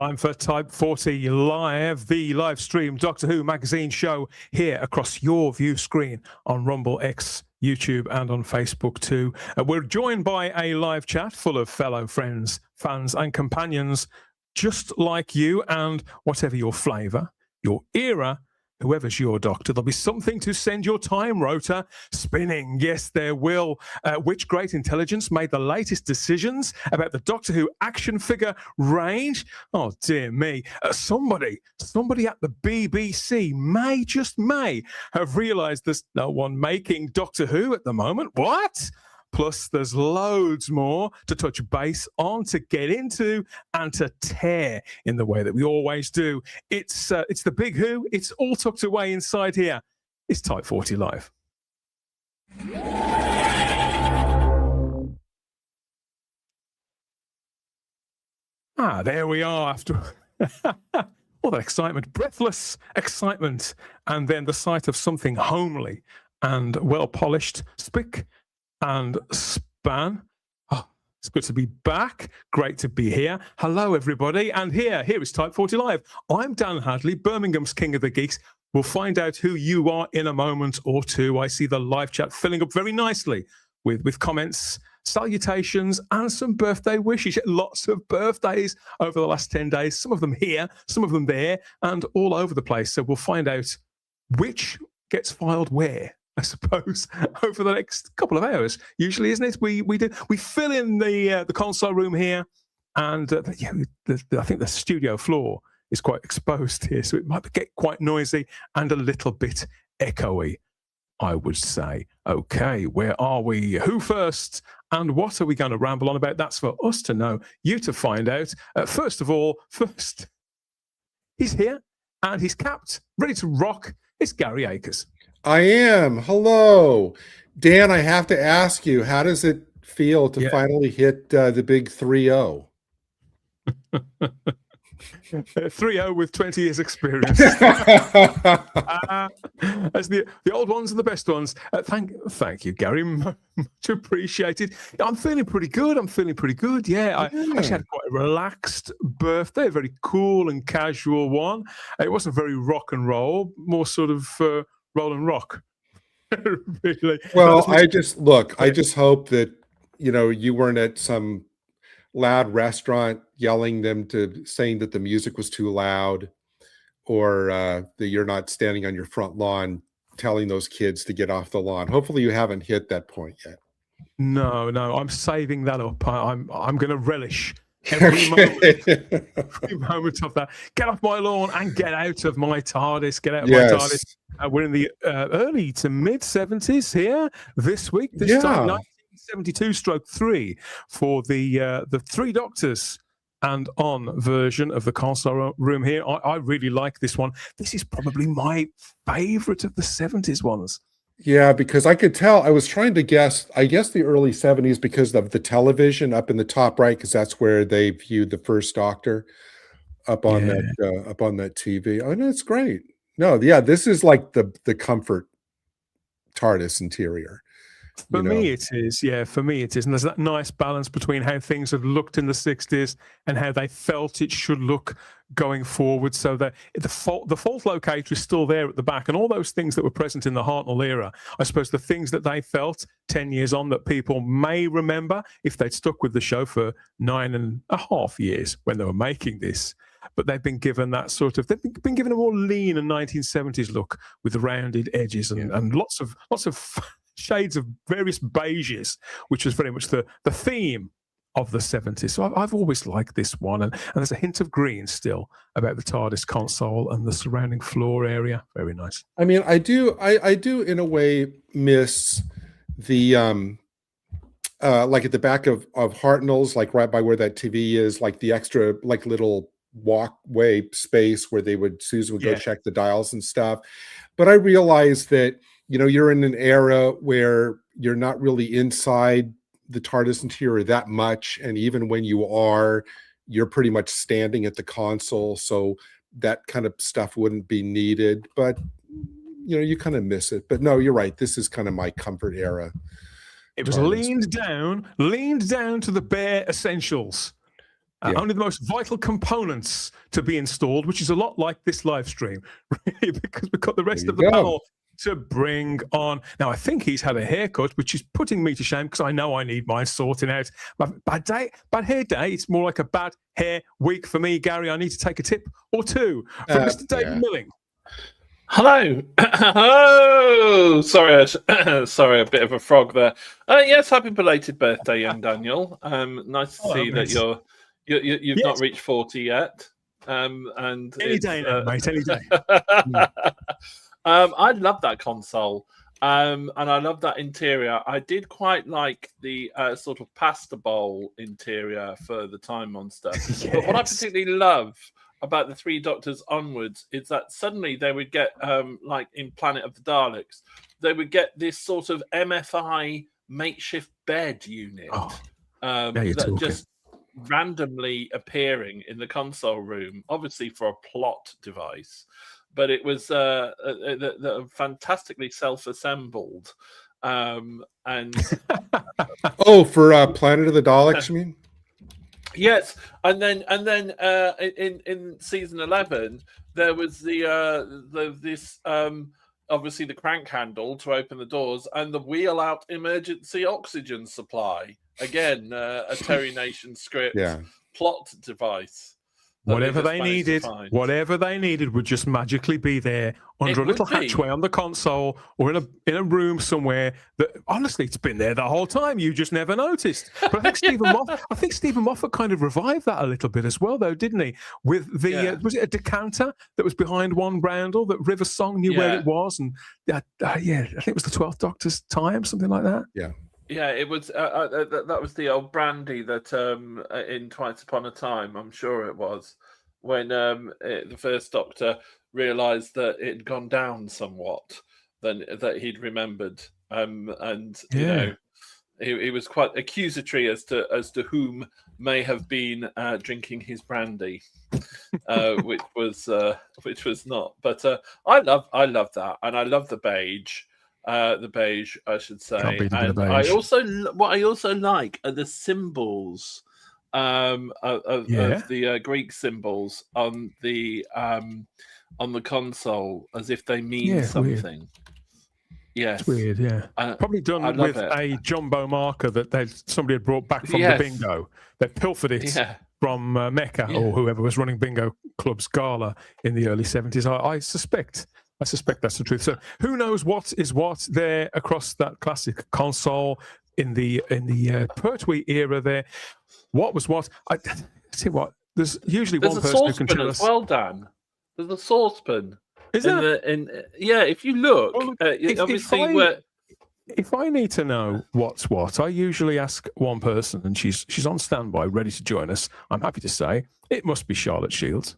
Time for Type 40 Live, the live stream Doctor Who magazine show here across your view screen on Rumble, X, YouTube, and on Facebook too. We're joined by a live chat full of fellow friends, fans, and companions just like you, and whatever your flavour, your era, whoever's your doctor, there'll be something to send your time rotor spinning. Yes, there will. Which great intelligence made the latest decisions about the Doctor Who action figure range? Oh, dear me. Somebody at the BBC just may have realised there's no one making Doctor Who at the moment. What? Plus, there's loads more to touch base on, to get into, and to tear in the way that we always do. It's the Big Who. It's all tucked away inside here. It's Type 40 Live. There we are after all that excitement, breathless excitement, and then the sight of something homely and well-polished, spick and span. Oh, it's good to be back. Great to be here. Hello, everybody. And here is Type 40 Live. I'm Dan Hadley, Birmingham's King of the Geeks. We'll find out who you are in a moment or two. I see the live chat filling up very nicely with comments, salutations, and some birthday wishes. Lots of birthdays over the last 10 days. Some of them here, some of them there, and all over the place. So we'll find out which gets filed where, I suppose, over the next couple of hours. Usually, isn't it? We fill in the console room here, and I think the studio floor is quite exposed here, so it might get quite noisy and a little bit echoey, I would say. Okay, where are we? Who first? And what are we going to ramble on about? That's for us to know, you to find out. First, he's here, and he's capped, ready to rock. It's Gary Akers. I am. Hello. Dan, I have to ask you, how does it feel to finally hit the big 3-0? 3-0 with 20 years experience. As the old ones and the best ones. Thank you, Gary. Much appreciated. I'm feeling pretty good. Yeah, I actually had quite a relaxed birthday, a very cool and casual one. It wasn't very rock and roll, more sort of roll and rock. Really. Well, I just hope that you weren't at some loud restaurant yelling saying that the music was too loud, or that you're not standing on your front lawn telling those kids to get off the lawn. Hopefully you haven't hit that point yet. No, I'm saving that up. I'm going to relish every moment of that. Get off my lawn and get out of my TARDIS. Get out of my TARDIS. We're in the early to mid 70s here this week. This time, 1972/3 for the Three Doctors and on version of the console room here. I really like this one. This is probably my favorite of the 70s ones. Yeah, because I could tell. I was trying to guess. I guess the early 70s because of the television up in the top right, because that's where they viewed the first Doctor up on that TV. Oh no, it's great. No, yeah, this is like the comfort TARDIS interior. For me, it is. Yeah, for me, it is. And there's that nice balance between how things have looked in the 60s and how they felt it should look going forward. So that the fault locator is still there at the back, and all those things that were present in the Hartnell era, I suppose the things that they felt 10 years on that people may remember if they'd stuck with the show for 9.5 years when they were making this. But they've been given that sort of, they've been given a more lean and 1970s look with the rounded edges and lots of shades of various beiges, which was very much the theme of the 70s. So I've always liked this one, and there's a hint of green still about the TARDIS console and the surrounding floor area. Very nice. I mean, I do in a way miss the like at the back of Hartnell's, like right by where that TV is, like the extra like little walkway space where Susan would go check the dials and stuff. But I realized that you're in an era where you're not really inside the TARDIS interior that much, and even when you are, you're pretty much standing at the console, so that kind of stuff wouldn't be needed. But you kind of miss it. But no, you're right. This is kind of my comfort era. It was leaned down to the bare essentials. Yeah. Only the most vital components to be installed, which is a lot like this live stream, really, because we've got the rest of the panel to bring on. Now, I think he's had a haircut, which is putting me to shame because I know I need mine sorting out. Bad hair day. It's more like a bad hair week for me, Gary. I need to take a tip or two from Mr. David Milling. Hello. Oh, sorry, sorry, a bit of a frog there. Yes, happy belated birthday, young Daniel. Nice to see that you've not reached 40 yet. And any day now, mate. Any day. I love that console. And I love that interior. I did quite like the sort of pasta bowl interior for the Time Monster. Yes. But what I particularly love about the Three Doctors onwards is that suddenly they would get, like in Planet of the Daleks, they would get this sort of MFI makeshift bed unit that just randomly appearing in the console room, obviously for a plot device. But it was fantastically self-assembled. And for Planet of the Daleks, you mean? Yes, and then in season 11 there was this obviously the crank handle to open the doors and the wheel out emergency oxygen supply. Again, a Terry Nation script plot device. Whatever they needed would just magically be there under a little hatchway on the console or in a room somewhere that honestly it's been there the whole time. You just never noticed. But I think Stephen Moffat kind of revived that a little bit as well, though, didn't he? With the was it a decanter that was behind one Brandle that River Song knew where it was, and I think it was the 12th Doctor's time, something like that. Yeah, it was. That was the old brandy that in Twice Upon a Time, I'm sure it was, when the first Doctor realised that it had gone down somewhat, that he'd remembered, and you know, he was quite accusatory as to whom may have been drinking his brandy, which was not. But I love that, and I love the beige. I should say, and I also like are the symbols of the Greek symbols on the console, as if they mean something. Weird. Yes, it's weird. Probably done with a jumbo marker that somebody had brought back from the bingo. They pilfered it from Mecca or whoever was running bingo club's gala in the early 70s. I suspect that's the truth. So who knows what is what there across that classic console in the Pertwee era there. What was what? I see what. There's usually one person who can tell us. Well, Dan. There's a saucepan. Is there? If you look, if I need to know what's what, I usually ask one person, and she's on standby, ready to join us. I'm happy to say it must be Charlotte Shields.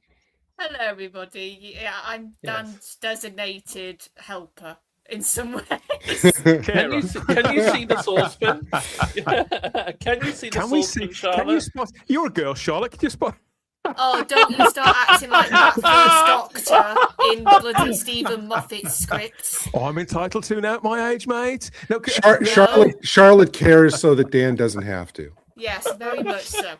Hello, everybody. Yeah, I'm Dan's designated helper in some ways. Can you see the saucepan? Can you see the saucepan, Charlotte? Can you spot? You're a girl, Charlotte. Can you spot? Oh, don't you start acting like that first Doctor in bloody Stephen Moffat scripts. Oh, I'm entitled to now at my age, mate. No, Charlotte cares so that Dan doesn't have to. Yes, very much so.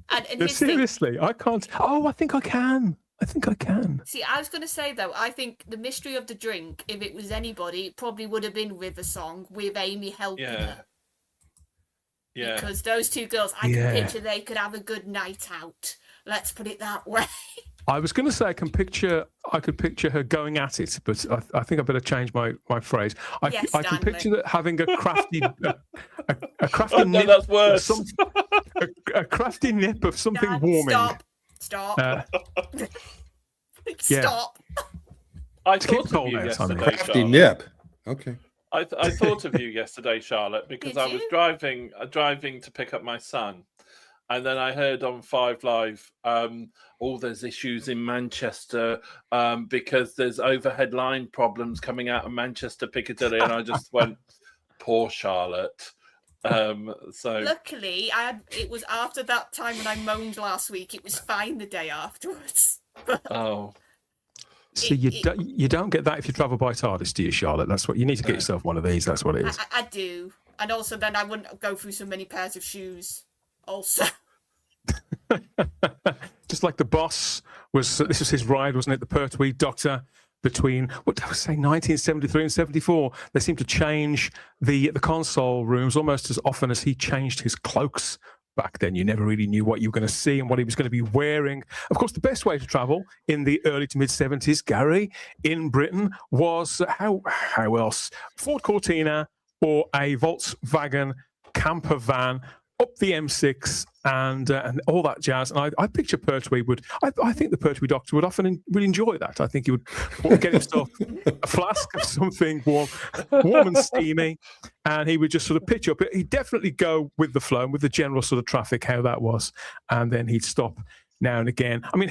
And seriously, I can't. Oh, I think I can. See, I was going to say, though, I think the mystery of the drink, if it was anybody, it probably would have been River Song with Amy helping her. Yeah. Because those two girls, I can picture they could have a good night out. Let's put it that way. I was going to say I could picture her going at it, but I think I better change my phrase. I can picture that having a crafty a crafty nip. That's worse. A crafty nip of something warming. Stop. Stop. I thought of you yesterday, crafty nip. Okay. I thought of you yesterday, Charlotte, because I was driving to pick up my son. And then I heard on 5 Live, there's issues in Manchester because there's overhead line problems coming out of Manchester Piccadilly. And I just went, poor Charlotte. So luckily, it was after that time when I moaned last week. It was fine the day afterwards. Oh. So you don't get that if you travel by TARDIS, do you, Charlotte? That's what you need to get yourself one of these. That's what it is. I do. And also then I wouldn't go through so many pairs of shoes also. Just like the boss was, this was his ride, wasn't it? The Pertwee Doctor. Between, what did I say, 1973 and 74, they seemed to change the console rooms almost as often as he changed his cloaks. Back then, you never really knew what you were going to see and what he was going to be wearing. Of course, the best way to travel in the early to mid-70s, Gary, in Britain, was how else? Ford Cortina or a Volkswagen camper van up the M6 and all that jazz. And I picture Pertwee would, I think the Pertwee Doctor would often really enjoy that. I think he would get himself a flask of something warm and steamy, and he would just sort of pitch up. He'd definitely go with the flow and with the general sort of traffic, how that was. And then he'd stop now and again. I mean,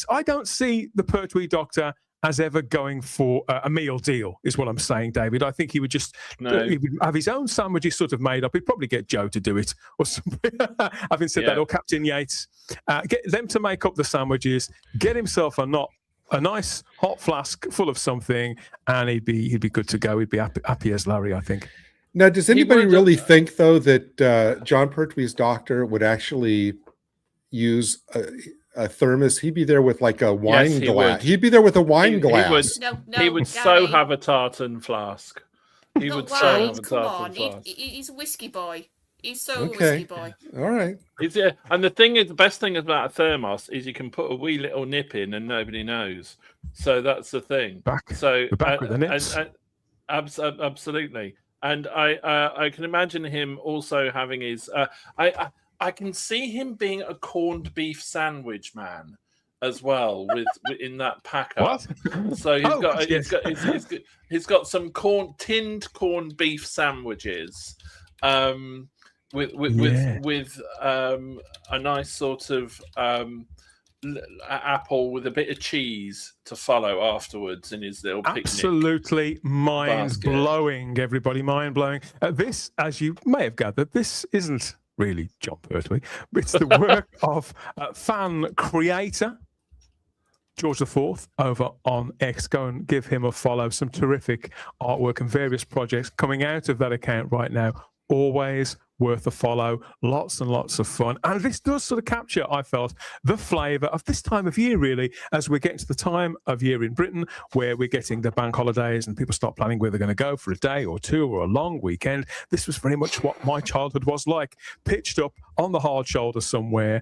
I don't see the Pertwee Doctor as ever going for a meal deal, is what I'm saying, David. I think he would just he would have his own sandwiches sort of made up. He'd probably get Joe to do it or something. Having said that, or Captain Yates, get them to make up the sandwiches, get himself a nice hot flask full of something, and he'd be good to go. He'd be happy as Larry, I think. Now, does anybody really think, though, that John Pertwee's doctor would actually use a thermos? He'd be there with like a wine glass. He'd be there with a wine glass. He would so have a tartan flask. He would so have a tartan flask. He's a whiskey boy. He's so a whiskey boy. All right. And the thing is, the best thing about a thermos is you can put a wee little nip in and nobody knows. So that's the thing. Back with the nips. Absolutely. And I can imagine him also having his. I can see him being a corned beef sandwich man as well, in that pack up. What? So he's got some tinned corned beef sandwiches, with a nice sort of apple with a bit of cheese to follow afterwards in his little picnic. Absolutely mind-blowing, everybody, mind-blowing. This, as you may have gathered, this isn't really John Pertwee. It's the work of fan creator George IV over on X. Go and give him a follow. Some terrific artwork and various projects coming out of that account right now. Always worth a follow. Lots and lots of fun. And this does sort of capture, I felt, the flavour of this time of year, really, as we're getting to the time of year in Britain where we're getting the bank holidays and people start planning where they're going to go for a day or two or a long weekend. This was very much what my childhood was like, pitched up on the hard shoulder somewhere,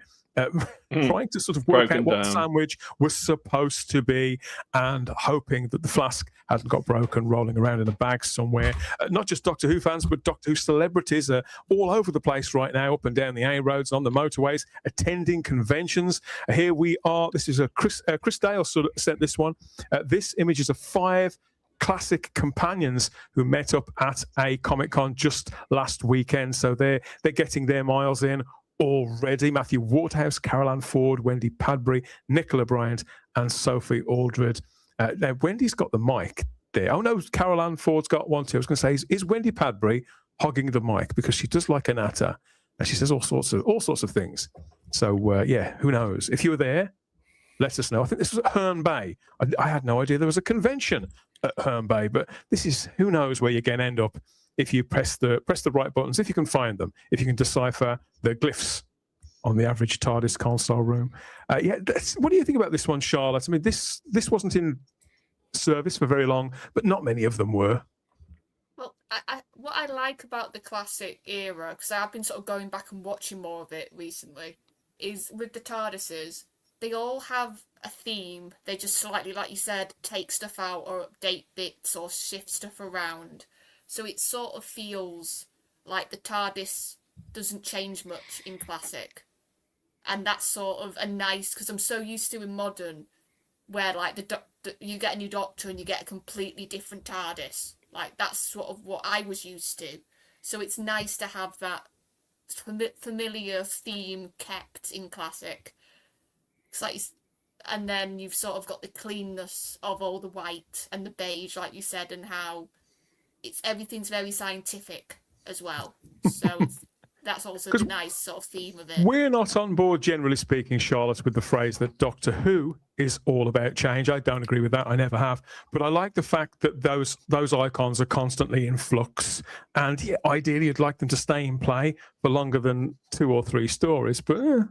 trying to sort of work out what the sandwich was supposed to be and hoping that the flask hadn't got broken rolling around in a bag somewhere. Not just Doctor Who fans, but Doctor Who celebrities are all over the place right now, up and down the A roads, on the motorways, attending conventions. Here we are. This is Chris Dale sort of sent this one. This image is of 5 classic companions who met up at a Comic-Con just last weekend. So they're getting their miles in already. Matthew Waterhouse, Carol Ann Ford, Wendy Padbury, Nicola Bryant, and Sophie Aldred. Now, Wendy's got the mic there. Oh, no, Carol Ann Ford's got one too. I was going to say, is Wendy Padbury hogging the mic? Because she does like a natter, and she says all sorts of things. So, who knows? If you were there, let us know. I think this was at Herne Bay. I had no idea there was a convention at Herne Bay, but this is, who knows where you're going to end up if you press the right buttons, if you can find them, if you can decipher the glyphs on the average TARDIS console room. What do you think about this one, Charlotte? I mean, this wasn't in service for very long, but not many of them were. Well, what I like about the classic era, because I've been sort of going back and watching more of it recently, is with the TARDISes, they all have a theme. They just slightly, like you said, take stuff out or update bits or shift stuff around. So it sort of feels like the TARDIS doesn't change much in classic. And that's sort of a nice, because I'm so used to in modern, where like you get a new Doctor and you get a completely different TARDIS. Like that's sort of what I was used to. So it's nice to have that familiar theme kept in classic. It's like, and then you've sort of got the cleanness of all the white and the beige, like you said, and how everything's very scientific as well. So that's also the nice sort of theme of it. We're not on board, generally speaking, Charlotte, with the phrase that Doctor Who is all about change. I don't agree with that. I never have. But I like the fact that those icons are constantly in flux. And ideally, you'd like them to stay in play for longer than 2 or 3 stories. But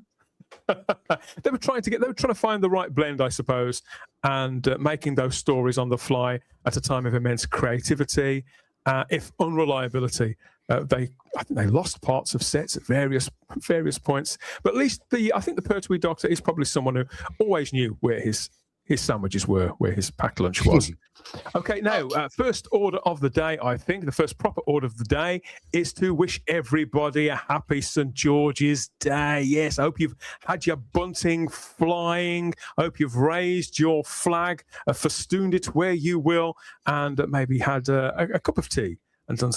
They were trying to find the right blend, I suppose, and making those stories on the fly at a time of immense creativity, if unreliability. I think they lost parts of sets at various points, but at least I think the Pertwee Doctor is probably someone who always knew where his sandwiches were, where his packed lunch was. Okay, now, first order of the day, I think, the first proper order of the day is to wish everybody a happy St. George's Day. Yes, I hope you've had your bunting flying. I hope you've raised your flag, festooned it where you will, and maybe had a cup of tea and done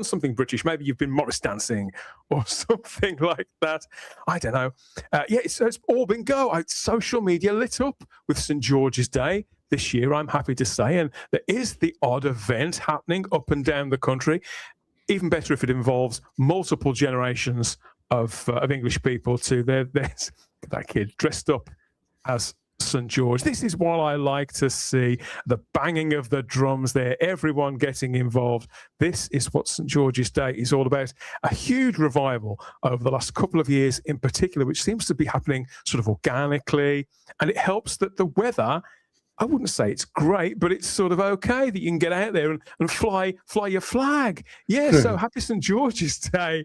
something British. Maybe you've been Morris dancing or something like that. I don't know. It's all been social media lit up with St. George's Day this year, I'm happy to say, and there is the odd event happening up and down the country. Even better if it involves multiple generations of English people too. There's that kid dressed up as St. George. This is what I like to see, the banging of the drums there, everyone getting involved. This is what St. George's Day is all about. A huge revival over the last couple of years in particular, which seems to be happening sort of organically, and it helps that the weather, I wouldn't say it's great, but it's sort of okay that you can get out there and fly your flag. Yeah, so happy St. George's Day,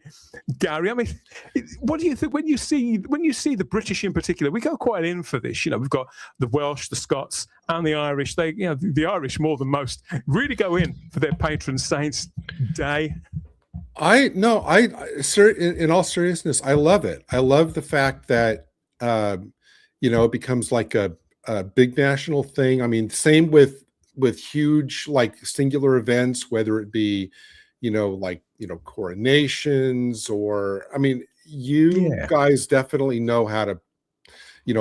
Gary. I mean, what do you think when you see the British in particular? We go quite in for this. You know, we've got the Welsh, the Scots, and the Irish. They, the Irish more than most really go in for their patron saint's day. In all seriousness, I love it. I love the fact that it becomes like a big national thing. I mean, same with huge like singular events, whether it be, coronations or, I mean, guys definitely know how to,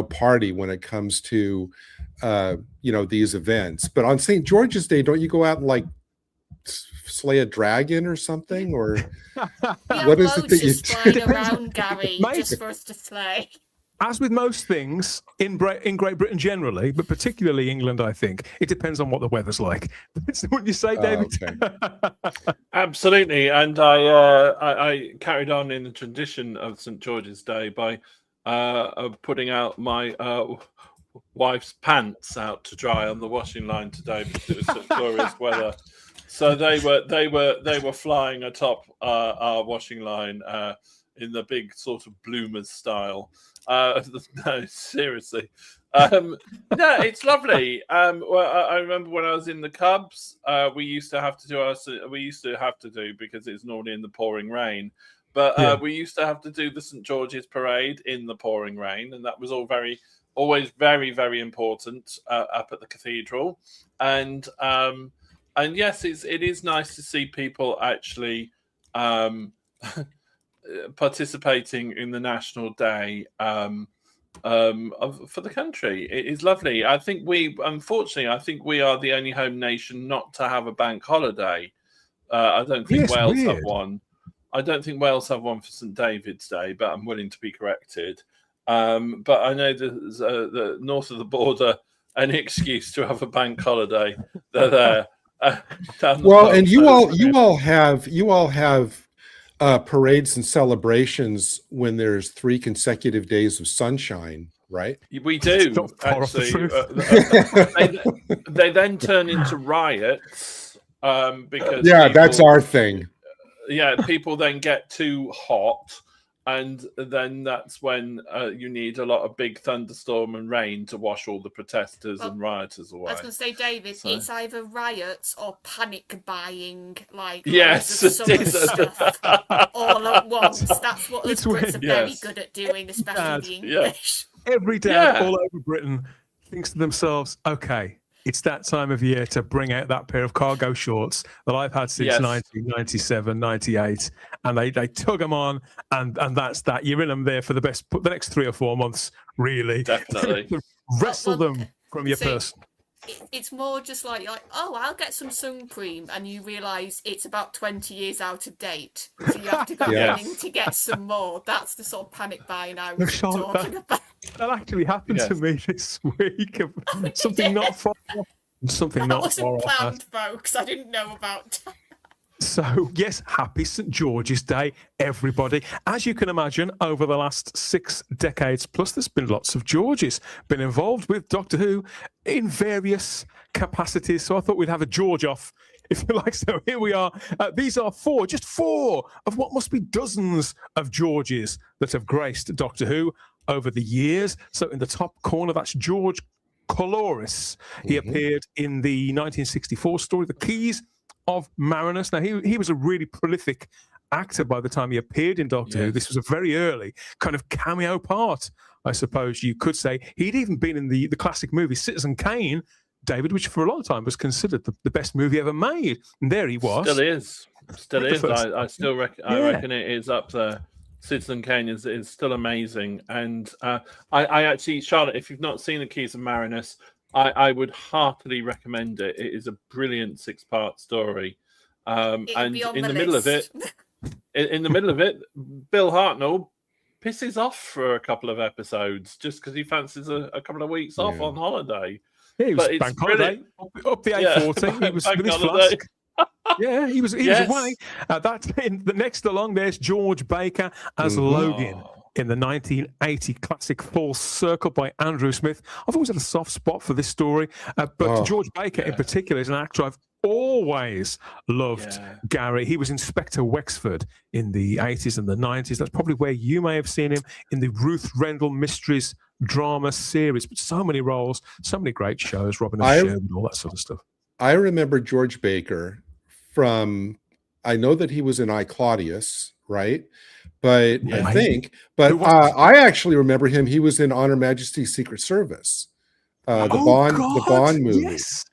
party when it comes to, these events. But on St. George's Day, don't you go out and like slay a dragon or something? Or what is it that you flying around, Gary, just for us to slay? As with most things in Great Britain generally, but particularly England, I think, it depends on what the weather's like. Wouldn't you say, David? Okay. Absolutely. And I carried on in the tradition of St. George's Day by putting out my wife's pants out to dry on the washing line today because it was such glorious weather. So they were flying atop our washing line in the big sort of bloomers style. No, seriously. No, it's lovely. Well, I remember when I was in the Cubs, we used to have to do because it's normally in the pouring rain. But we used to have to do the St. George's Parade in the pouring rain, and that was always very, very important up at the cathedral. And yes, it is nice to see people actually participating in the National Day for the country. It is lovely. I think we are the only home nation not to have a bank holiday. I don't think Wales have one. I don't think Wales have one for St. David's Day, but I'm willing to be corrected. But I know there's the north of the border, any excuse to have a bank holiday, they're there. And you all have parades and celebrations when there's 3 consecutive days of sunshine, right? We do. Actually, they then turn into riots because that's our thing. Yeah, people then get too hot, and then that's when you need a lot of big thunderstorm and rain to wash all the protesters and rioters away. I was going to say, David, it's either riots or panic buying, like stuff all at once. That's what us Brits are very good at doing, especially the English. Every dad all over Britain thinks to themselves, okay, it's that time of year to bring out that pair of cargo shorts that I've had since 1997, 98, and they tug them on, and that's that. You're in them there for the next 3 or 4 months, really. Definitely. Wrestle them from your person. It's more just like, oh, I'll get some sun cream, and you realise it's about 20 years out of date, so you have to go running to get some more. That's the sort of panic buying I was talking about. That actually happened to me this week. Something not far off. Something that not wasn't far planned, off. folks. I didn't know about. So, yes, happy St. George's Day, everybody. As you can imagine, over the last 6 decades plus, there's been lots of Georges been involved with Doctor Who in various capacities. So I thought we'd have a George off, if you like. So here we are. These are just four of what must be dozens of Georges that have graced Doctor Who over the years. So in the top corner, that's George Coloris. He appeared in the 1964 story, The Keys of Marinus. Now, he was a really prolific actor by the time he appeared in Doctor Who. This was a very early kind of cameo part, I suppose you could say. He'd even been in the classic movie Citizen Kane, David, which for a long time was considered the best movie ever made. And there he was. Still is. I still reckon. I reckon it is up there. Citizen Kane is still amazing. And I actually, Charlotte, if you've not seen The Keys of Marinus, I would heartily recommend it. It is a brilliant 6-part story. And in the middle of it, Bill Hartnell pisses off for a couple of episodes just because he fancies a couple of weeks off on holiday. Yeah, he was bank holiday up the A40. He was with his flask. Yeah, he was away. The next along, there's George Baker as Logan in the 1980 classic Full Circle by Andrew Smith. I've always had a soft spot for this story, but George Baker in particular is an actor I've always loved. Gary, he was Inspector Wexford in the 80s and the 90s. That's probably where you may have seen him, in the Ruth Rendell Mysteries drama series. But so many roles, so many great shows, Robin and Sherwood, all that sort of stuff. I remember George Baker from, I know that he was in I, Claudius, right? But I actually remember him. He was in On Her Majesty's Secret Service, the Bond movie. Yes.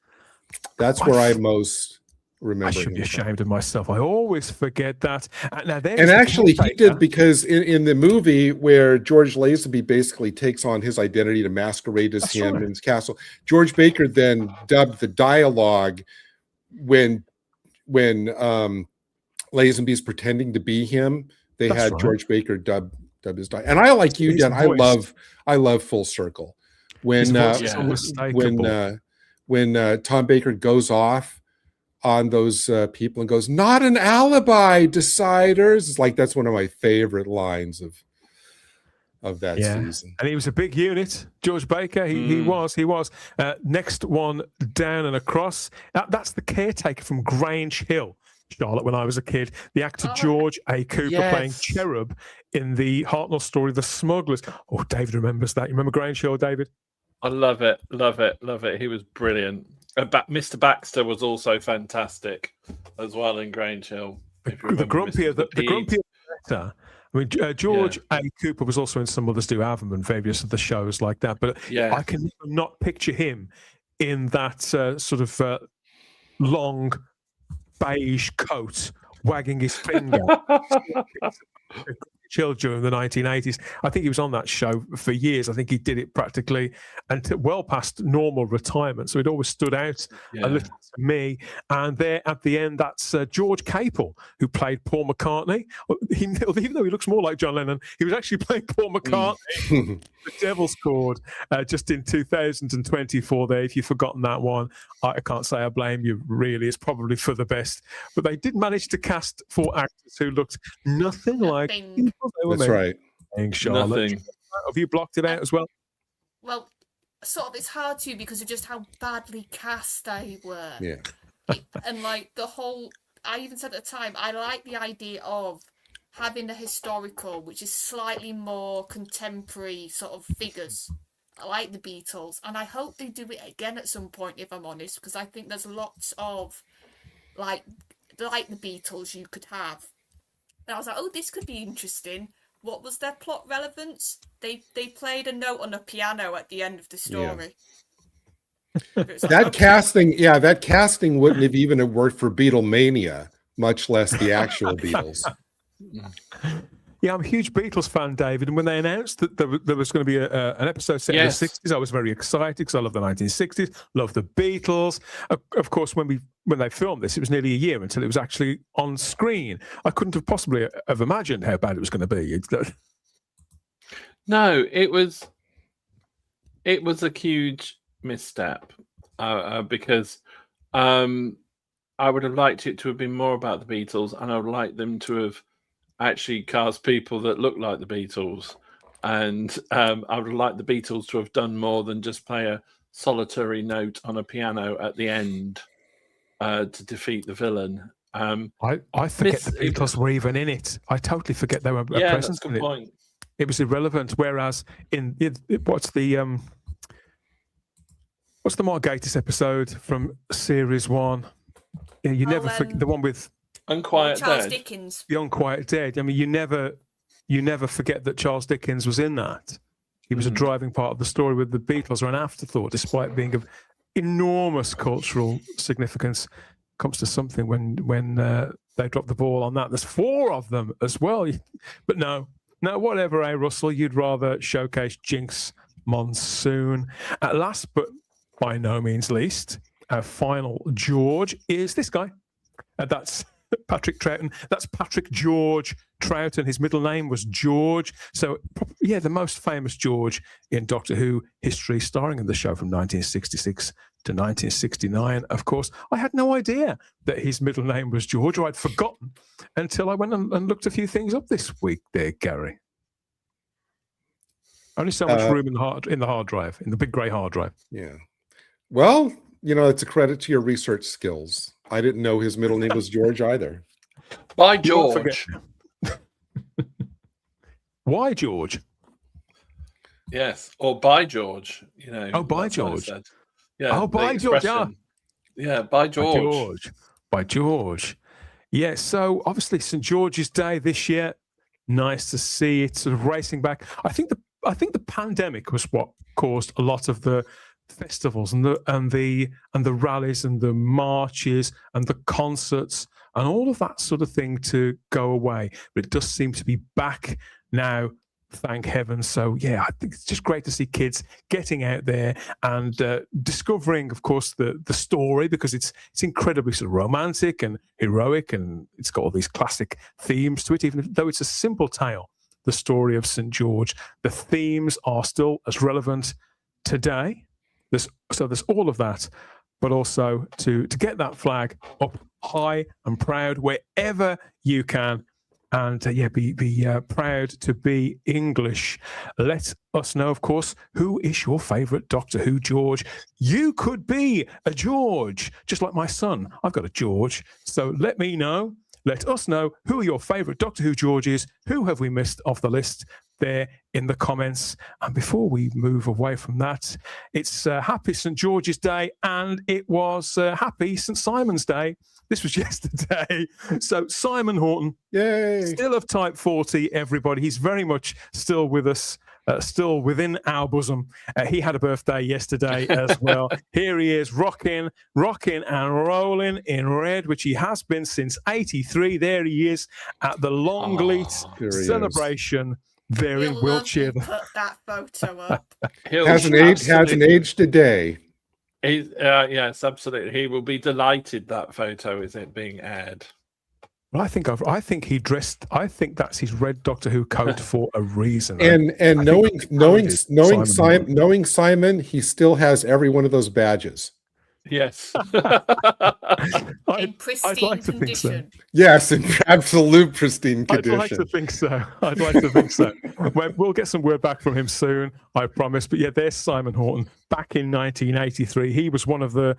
That's where I most remember. I should be ashamed of myself. I always forget that. And actually, he did, because in the movie where George Lazenby basically takes on his identity to masquerade as him in his castle, George Baker then dubbed the dialogue when Lazenby's pretending to be him. They had George Baker dub his dialogue. And I, like you, Dan, I love Full Circle. When Tom Baker goes off on those people and goes, "Not an alibi, deciders." It's like, that's one of my favorite lines of that season. And he was a big unit, George Baker. He was. Next one down and across. That's the caretaker from Grange Hill, Charlotte, when I was a kid. The actor George A. Cooper playing Cherub in the Hartnell story, The Smugglers. Oh, David remembers that. You remember Grange Hill, David? I love it. He was brilliant. Mr. Baxter was also fantastic as well in Grange Hill. The grumpier better. I mean, George A. Cooper was also in Some Others Do Have Them and various of the shows like that. But I can not picture him in that sort of long beige coat, wagging his finger. Chill during the 1980s. I think he was on that show for years. I think he did it practically until well past normal retirement. So it always stood out a little to me. And there at the end, that's George Capel, who played Paul McCartney. Even though he looks more like John Lennon, he was actually playing Paul McCartney. The Devil's Chord, just in 2024 there. If you've forgotten that one, I can't say I blame you, really. It's probably for the best. But they did manage to cast 4 actors who looked nothing like people. That's right. Charlotte. Nothing. Have you blocked it out as well? Well, sort of, it's hard to, because of just how badly cast they were. Yeah. And like the whole, I even said at the time, I like the idea of having a historical, which is slightly more contemporary sort of figures. I like the Beatles, and I hope they do it again at some point, if I'm honest, because I think there's lots of like the Beatles you could have. And I was like, oh, this could be interesting. What was their plot relevance? They played a note on a piano at the end of the story. That casting wouldn't have even worked for Beatlemania, much less the actual Beatles. Yeah, I'm a huge Beatles fan, David. And when they announced that there was going to be an episode set in the 60s, I was very excited because I love the 1960s, love the Beatles. Of course, when they filmed this, it was nearly a year until it was actually on screen. I couldn't have possibly have imagined how bad it was going to be. No, it was a huge misstep because I would have liked it to have been more about the Beatles, and I would like them to have actually cast people that look like the Beatles. And I would have liked the Beatles to have done more than just play a solitary note on a piano at the end to defeat the villain. I forget the Beatles were even in it. I totally forget they were yeah, present that's a good point. It was irrelevant. Whereas what's the Mark Gatiss episode from series 1? Yeah, you never forget the one with Unquiet Charles Dead. Dickens. The Unquiet Dead. I mean, you never forget that Charles Dickens was in that. He was a driving part of the story, with the Beatles are an afterthought, despite being of enormous cultural significance. Comes to something when they drop the ball on that. There's 4 of them as well. But no, whatever, Russell, you'd rather showcase Jinx Monsoon. At last, but by no means least, our final George is this guy. That's Patrick Troughton. That's Patrick George Troughton. His middle name was George. So, yeah, the most famous George in Doctor Who history, starring in the show from 1966 to 1969. Of course, I had no idea that his middle name was George, or I'd forgotten until I went and looked a few things up this week there, Gary. Only so much room in the hard drive, in the big grey hard drive. Yeah. Well, it's a credit to your research skills. I didn't know his middle name was George either. By George. Why George? Yes, or by George. Oh, by George. Yeah. Oh, by George. Yeah, by George. By George. Yeah. So obviously St. George's Day this year. Nice to see it sort of racing back. I think the pandemic was what caused a lot of the festivals and the rallies and the marches and the concerts and all of that sort of thing to go away. But it does seem to be back now, thank heaven. So yeah, I think it's just great to see kids getting out there and discovering, of course, the story, because it's incredibly sort of romantic and heroic, and it's got all these classic themes to it. Even though it's a simple tale, the story of St. George, the themes are still as relevant today. There's all of that, but also to get that flag up high and proud wherever you can, and be proud to be English. Let us know, of course, who is your favourite Doctor Who George. You could be a George, just like my son. I've got a George, so let me know. Let us know who your favourite Doctor Who George is. Who have we missed off the list there in the comments? And before we move away from that, it's Happy St. George's Day, and it was Happy St. Simon's Day. This was yesterday. So Simon Horton, yay, still of Type 40, everybody. He's very much still with us, still within our bosom. He had a birthday yesterday as well. Here he is, rocking and rolling in red, which he has been since 83. There he is at the Longleat celebration. There in Wiltshire. Put that photo up. Hasn't aged a day. Yes, absolutely. He will be delighted that photo is it being aired. Well, I think he dressed. I think that's his red Doctor Who coat for a reason. And knowing Simon, he still has every one of those badges. Yes. In pristine condition. So. Yes, in absolute pristine condition. I'd like to think so. We'll get some word back from him soon, I promise. But yeah, there's Simon Horton back in 1983. He was one of the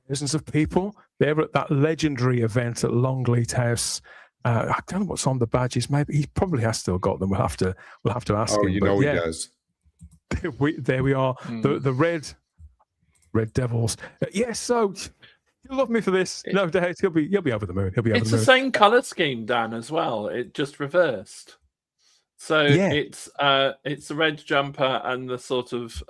thousands of people there at that legendary event at Longleat House. I don't know what's on the badges. Maybe he probably has still got them. We'll have to ask him. He does. There we are. The Red Devils. Yes, so you'll love me for this. No doubt. He'll be over the moon. It's the same colour scheme, Dan, as well. It just reversed. So it's the red jumper and the sort of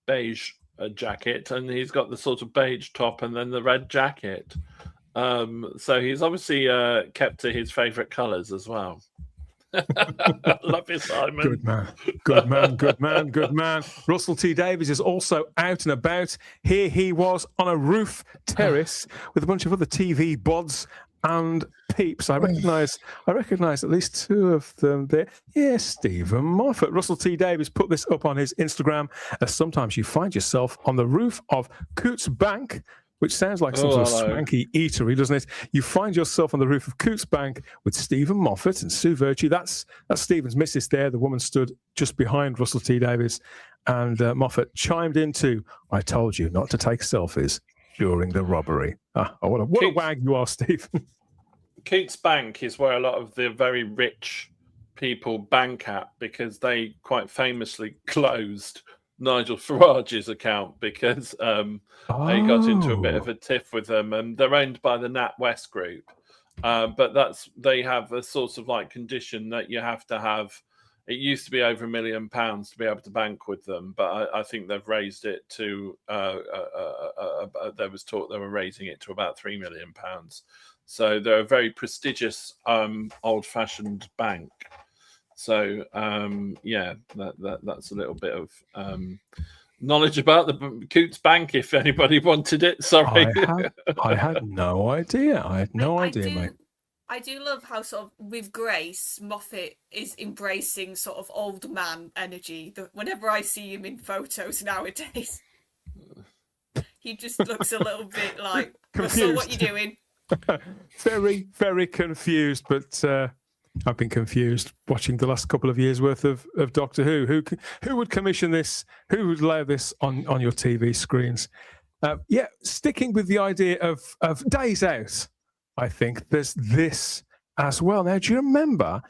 beige jacket, and he's got the sort of beige top and then the red jacket. So he's obviously kept to his favourite colours as well. Love you, Simon. Good man. Russell T Davies is also out and about. Here he was on a roof terrace with a bunch of other TV bods and peeps. I recognise at least 2 of them there. Yes, Stephen Moffat. Russell T Davies put this up on his Instagram. Sometimes you find yourself on the roof of Coots Bank which sounds like some sort of swanky eatery, doesn't it? You find yourself on the roof of Coots Bank with Stephen Moffat and Sue Virtue. That's Stephen's missus there. The woman stood just behind Russell T Davies. And Moffat chimed in too. I told you not to take selfies during the robbery. What a wag you are, Stephen. Coots Bank is where a lot of the very rich people bank at, because they quite famously closed Nigel Farage's account because they got into a bit of a tiff with them, and they're owned by the NatWest Group. But they have a sort of like condition that you have to have. It used to be over £1 million to be able to bank with them, but I think they've raised it to. There was talk they were raising it to about £3 million. So they're a very prestigious, old-fashioned bank. So that's a little bit of knowledge about the Coots Bank, if anybody wanted it. Sorry, I had no idea. I had no idea, mate. I do love how sort of with Grace, Moffat is embracing sort of old man energy. Whenever I see him in photos nowadays, he just looks a little bit like, Russell, what you doing? Very, very confused, but I've been confused watching the last couple of years worth of Doctor Who. Who would commission this? Who would allow this on your TV screens? Sticking with the idea of Days Out, I think there's this as well. Now, do you remember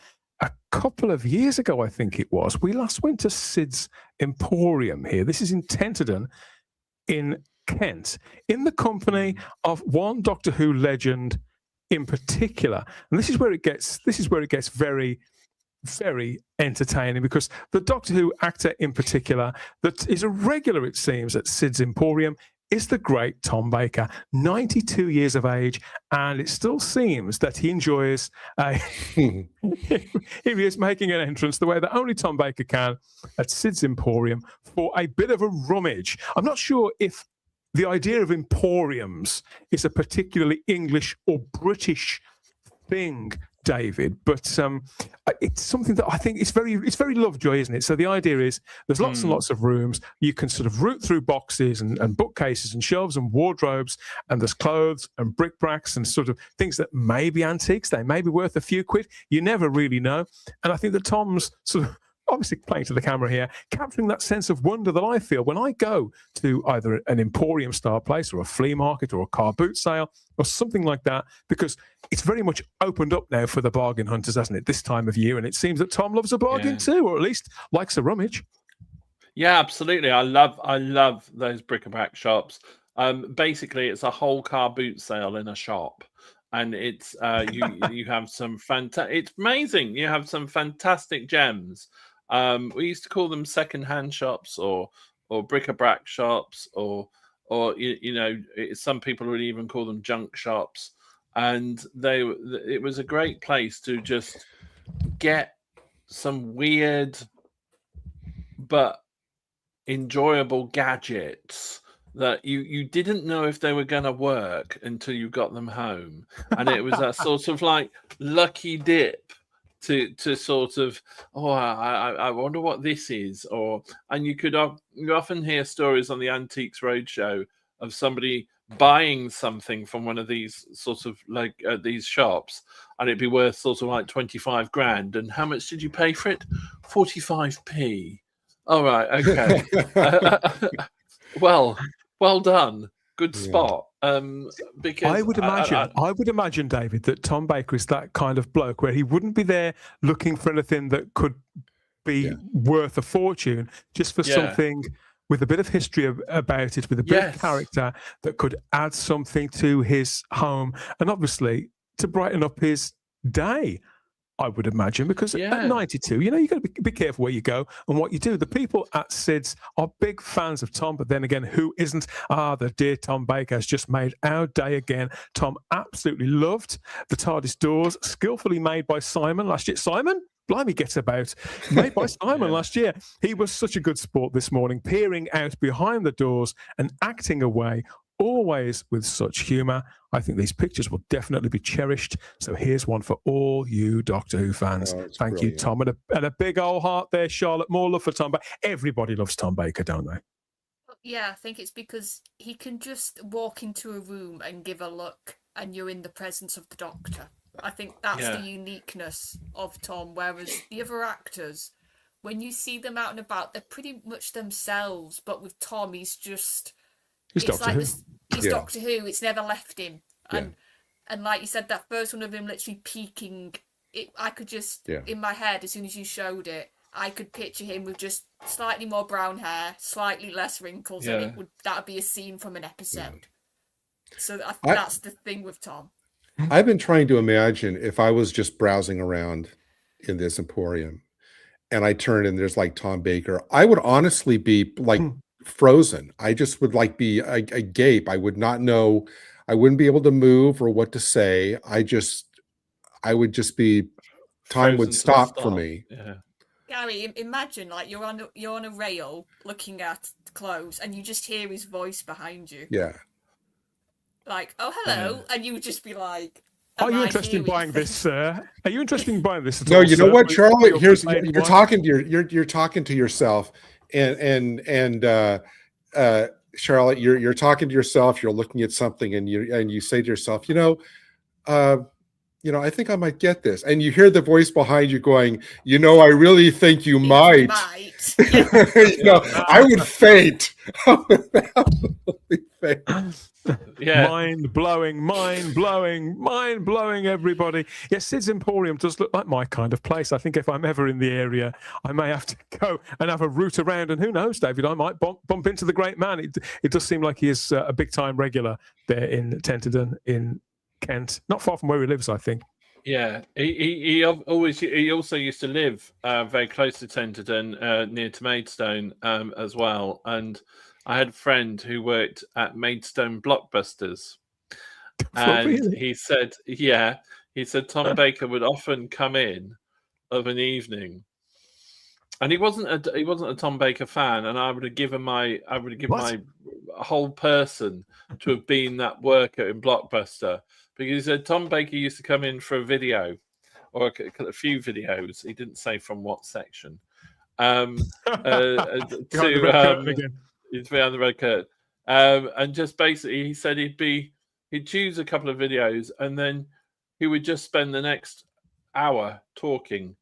a couple of years ago, I think it was, we last went to Sid's Emporium here. This is in Tenterden in Kent, in the company of one Doctor Who legend in particular. And this is where it gets very, very entertaining, because the Doctor Who actor in particular that is a regular, it seems, at Sid's Emporium is the great Tom Baker, 92 years of age, and it still seems that he enjoys he is making an entrance the way that only Tom Baker can at Sid's Emporium for a bit of a rummage. I'm not sure if the idea of emporiums is a particularly English or British thing, David, but it's something that I think it's very Lovejoy, isn't it? So the idea is there's lots and lots of rooms. You can sort of root through boxes and bookcases and shelves and wardrobes, and there's clothes and bric-a-bracs and sort of things that may be antiques. They may be worth a few quid. You never really know. And I think that Tom's sort of obviously playing to the camera here, capturing that sense of wonder that I feel when I go to either an emporium style place or a flea market or a car boot sale or something like that, because it's very much opened up now for the bargain hunters, hasn't it, this time of year? And it seems that Tom loves a bargain too, or at least likes a rummage. Yeah, absolutely. I love those bric-a-brac shops. Basically, it's a whole car boot sale in a shop. And it's you have some it's amazing. You have some fantastic gems. We used to call them second-hand shops or bric-a-brac shops, or some people would even call them junk shops. And it was a great place to just get some weird but enjoyable gadgets that you didn't know if they were going to work until you got them home. And it was a sort of like lucky dip to sort of, I wonder what this is. And you often hear stories on the Antiques Roadshow of somebody buying something from one of these sort of like these shops, and it'd be worth sort of like 25 grand. And how much did you pay for it? 45p. All right. Okay. Well done. Good spot. Because I would imagine, David, that Tom Baker is that kind of bloke where he wouldn't be there looking for anything that could be worth a fortune, just for something with a bit of history about it, with a bit of character that could add something to his home, and obviously to brighten up his day, I would imagine, because at 92, you got to be careful where you go and what you do. The people at Sid's are big fans of Tom, but then again, who isn't? The dear Tom Baker has just made our day again. Tom absolutely loved the TARDIS doors, skillfully made by Simon last year. Simon? Blimey, gets about. Made by Simon last year. He was such a good sport this morning, peering out behind the doors and acting away, always with such humour. I think these pictures will definitely be cherished. So here's one for all you Doctor Who fans. Thank you, Tom. And a big old heart there, Charlotte. More love for Tom Baker. Everybody loves Tom Baker, don't they? Yeah, I think it's because he can just walk into a room and give a look, and you're in the presence of the Doctor. I think that's the uniqueness of Tom, whereas the other actors, when you see them out and about, they're pretty much themselves, but with Tom, he's just... He's Doctor Who. He's Doctor Who. It's never left him. Yeah. And like you said, that first one of him literally peeking, I could just, in my head, as soon as you showed it, I could picture him with just slightly more brown hair, slightly less wrinkles, and that would be a scene from an episode. So that's the thing with Tom. I've been trying to imagine if I was just browsing around in this emporium and I turned and there's like Tom Baker, I would honestly be like frozen. I just would like be a gape. I would not know. I wouldn't be able to move or what to say. I would just be, time would stop for me. Yeah. Gary, imagine like you're on a rail looking at clothes and you just hear his voice behind you. Yeah. Like, oh, hello. And you would just be like, are you interested in buying this, sir? Are you interested in buying this at all? No, you know what, Charlotte? Here's you're talking to you're talking to yourself, and Charlotte, you're talking to yourself. You're looking at something, and you say to yourself, I think I might get this. And you hear the voice behind you going, I really think you might. I would faint. I would absolutely faint. Yeah. Mind blowing, everybody. Yes, Sid's Emporium does look like my kind of place. I think if I'm ever in the area, I may have to go and have a route around. And who knows, David, I might bump into the great man. It does seem like he is a big time regular there in Tenterden in Kent, not far from where he lives, I think. Yeah, he also used to live very close to Tenterden, near to Maidstone as well. And I had a friend who worked at Maidstone Blockbusters, and really? he said Tom Baker would often come in of an evening, and he wasn't a Tom Baker fan, and I would give my whole person to have been that worker in Blockbuster. Because he said Tom Baker used to come in for a video or a few videos. He didn't say from what section. It's behind the red curtain. And just basically, he said he'd choose a couple of videos and then he would just spend the next hour talking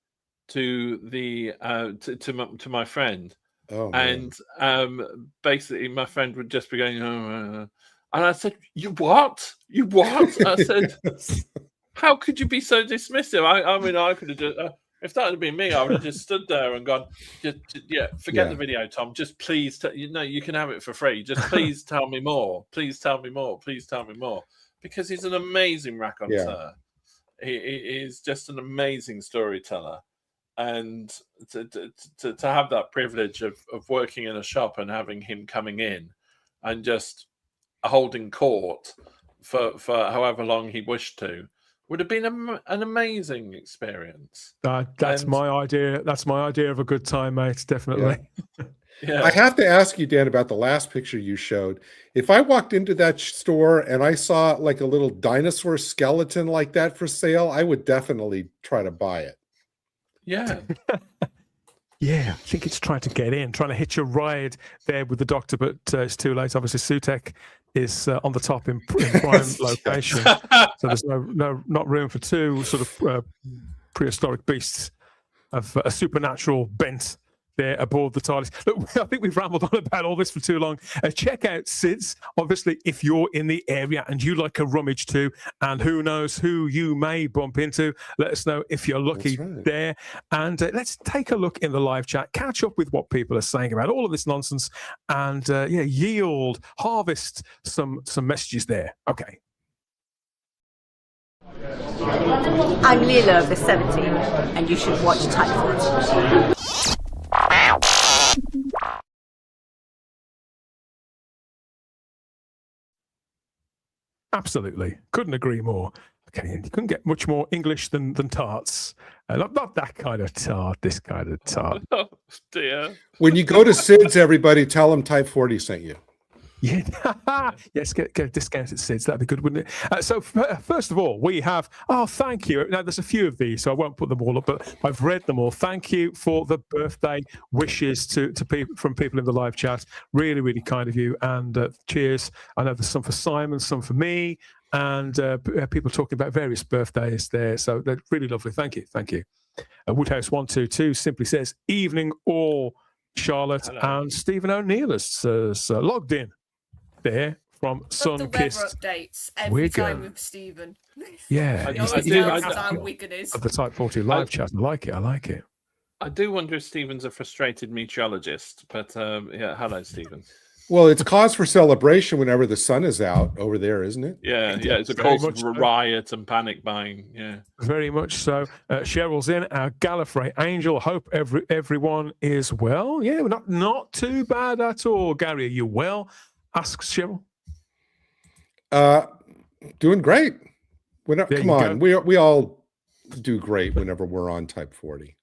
to the to my friend. Oh, man. And basically, my friend would just be going, and I said, You what? I said, How could you be so dismissive? I mean, I could have just, if that had been me, I would have just stood there and gone, forget the video, Tom. Just please, you can have it for free. Just please tell me more. Please tell me more. Please tell me more. Because he's an amazing raconteur. He is just an amazing storyteller. And to have that privilege of working in a shop and having him coming in and just holding court for however long he wished to would have been an amazing experience. That's my idea. That's my idea of a good time, mate. Definitely. Yeah. I have to ask you, Dan, about the last picture you showed. If I walked into that store and I saw like a little dinosaur skeleton like that for sale, I would definitely try to buy it. Yeah. Yeah, I think it's trying to hitch a ride there with the Doctor, but it's too late. Obviously, Sutek is on the top in prime location, so there's not room for two sort of prehistoric beasts of a supernatural bent there aboard the TARDIS. Look, I think we've rambled on about all this for too long. Check out Sid's, obviously, if you're in the area and you like a rummage too, and who knows who you may bump into. Let us know if you're lucky there. And let's take a look in the live chat, catch up with what people are saying about all of this nonsense, and harvest some messages there. Okay. I'm Leela of the 17, and you should watch Time-rotor. Absolutely. Couldn't agree more. Okay, and you couldn't get much more English than tarts. Not that kind of tart, this kind of tart. Oh, dear. When you go to Sid's, everybody, tell them Type 40 sent you. Yeah, yes, get a discount at Sid's. That'd be good, wouldn't it? So first of all, we have. Oh, thank you. Now there's a few of these, so I won't put them all up, but I've read them all. Thank you for the birthday wishes to people from people in the live chat. Really, really kind of you. And cheers. I know there's some for Simon, some for me, and people talking about various birthdays there. So they're really lovely. Thank you, thank you. Woodhouse 122 simply says evening all. Charlotte. Hello. And Stephen O'Neill is logged in there from sun-kissed updates every time with Stephen. Yeah, I do. Of the Type 40 live chat. I like it. I do wonder if Stephen's a frustrated meteorologist, but yeah, hello, Stephen. Well, it's cause for celebration whenever the sun is out over there, isn't it? Yeah, it's a cause for riot and panic buying. Yeah, very much so. Cheryl's in, our Gallifrey angel. Hope everyone is well. Yeah, not too bad at all. Gary, are you well? Asks Cheryl. Doing great. Come on, go. we all do great whenever we're on Type 40.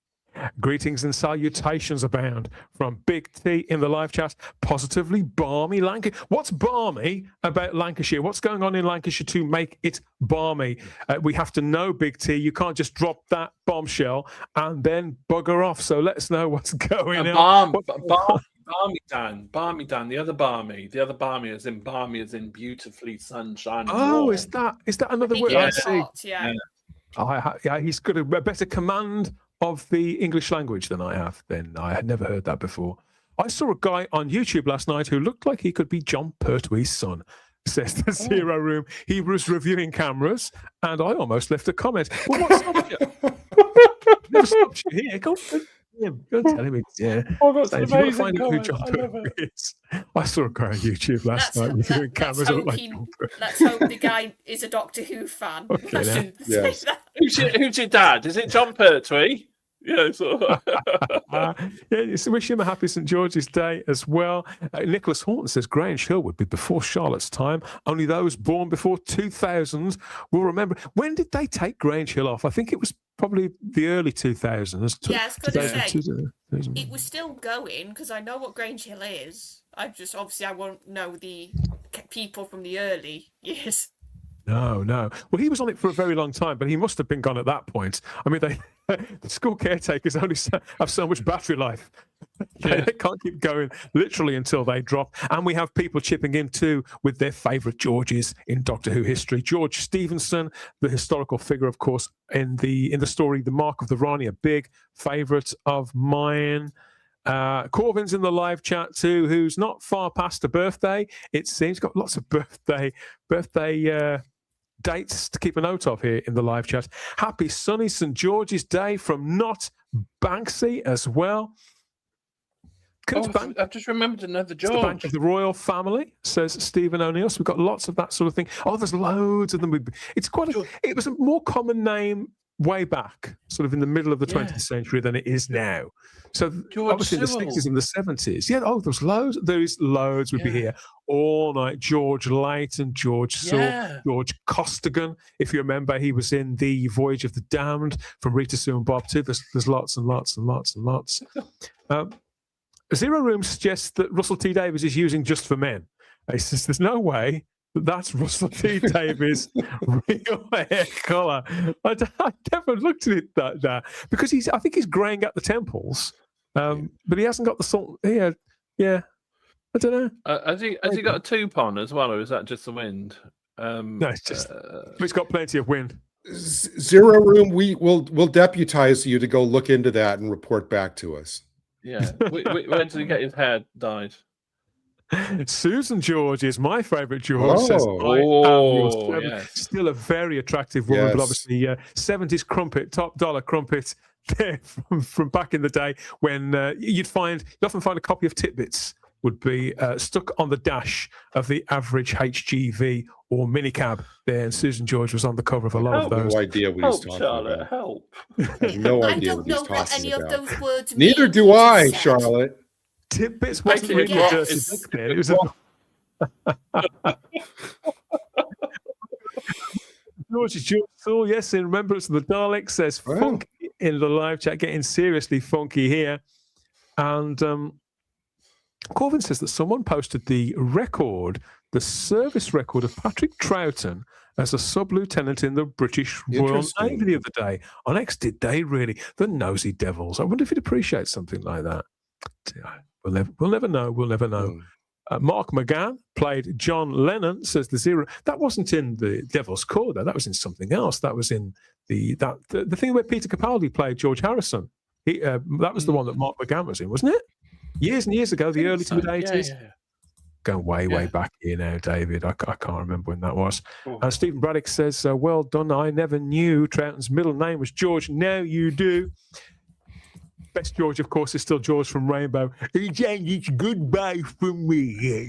Greetings and salutations abound from Big T in the live chat. Positively balmy Lancashire. What's balmy about Lancashire? What's going on in Lancashire to make it balmy? We have to know, Big T. You can't just drop that bombshell and then bugger off. So let us know what's going on. Balmy Dan, the other balmy is in beautifully sunshine. Oh, is that another word? Yeah. Yeah, he's got a better command of the English language than I have. Then I had never heard that before. I saw a guy on YouTube last night who looked like he could be John Pertwee's son. Says the Zero Room. He was reviewing cameras, and I almost left a comment. Well, what stopped you? Never stopped you here. Go tell him it's that's an amazing comment. I saw a guy on YouTube last night reviewing cameras. Let's hope the guy is a Doctor Who fan. Okay, yes. Who's your dad? Is it John Pertwee? Yeah, wish him a happy St. George's Day as well. Nicholas Horton says Grange Hill would be before Charlotte's time. Only those born before 2000 will remember. When did they take Grange Hill off? I think it was probably the early 2000s. Yeah, I was going to say, it was still going, because I know what Grange Hill is. I won't know the people from the early years. No. Well, he was on it for a very long time, but he must have been gone at that point. I mean, the school caretakers only have so much battery life. They can't keep going literally until they drop. And we have people chipping in too with their favourite Georges in Doctor Who history. George Stevenson, the historical figure, of course, in the story, The Mark of the Rani, a big favourite of mine. Corvin's in the live chat too, who's not far past a birthday. It seems got lots of birthday dates to keep a note of here in the live chat. Happy sunny St. George's Day from Not Banksy as well. I've just remembered another George. The Bank of the Royal Family, says Stephen O'Neill. So we've got lots of that sort of thing. Oh, there's loads of them. It was a more common name way back, sort of in the middle of the 20th century than it is now. So George obviously Sewell. In the 60s and the 70s. Yeah, there's loads. There is loads. We'd be here all night. George Layton, George Sewell, George Costigan. If you remember, he was in the Voyage of the Damned from Rita Sue and Bob too. There's lots and lots and lots and lots. Zero Room suggests that Russell T Davies is using Just for Men. He says there's no way that's Russell T Davies' real hair colour. I never looked at it that because I think he's greying at the temples, but he hasn't got the salt here. Yeah, I don't know. Has he got a tube on as well, or is that just the wind? No, it's just he's got plenty of wind. Zero Room, we'll deputize you to go look into that and report back to us. Yeah, when did he get his hair dyed? Susan George is my favourite George. Says, yes. Still a very attractive woman, but obviously 70s crumpet, top dollar crumpet there from back in the day when you'd often find a copy of Titbits would be stuck on the dash of the average HGV or minicab there, and Susan George was on the cover of a lot of those. No idea what he's talking about. Help! I have no idea what he's talking what any about. of those words Neither mean, do I, Charlotte. Tidbits wasn't really a dirty book then. It was George Saul, yes, in remembrance of the Daleks, says funky in the live chat, getting seriously funky here. And Corvin says that someone posted the service record of Patrick Troughton as a sub-lieutenant in the British Royal Navy the other day. On X, did they really? The nosy devils. I wonder if he'd appreciate something like that. We'll never know. We'll never know. Mark McGann played John Lennon, says the Zero. That wasn't in the Devil's Core, though. That was in something else. That was in the thing where Peter Capaldi played George Harrison. That was the one that Mark McGann was in, wasn't it? Years and years ago, the early to mid-80s. Yeah. Going way back here now, David. I can't remember when that was. And Stephen Braddock says, well done. I never knew Troughton's middle name was George. Now you do. Best George, of course, is still George from Rainbow. It's goodbye from me.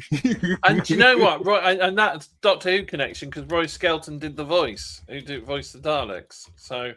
And do you know what? Right, and that's Doctor Who connection, because Roy Skelton did the voice, who did voice the Daleks. So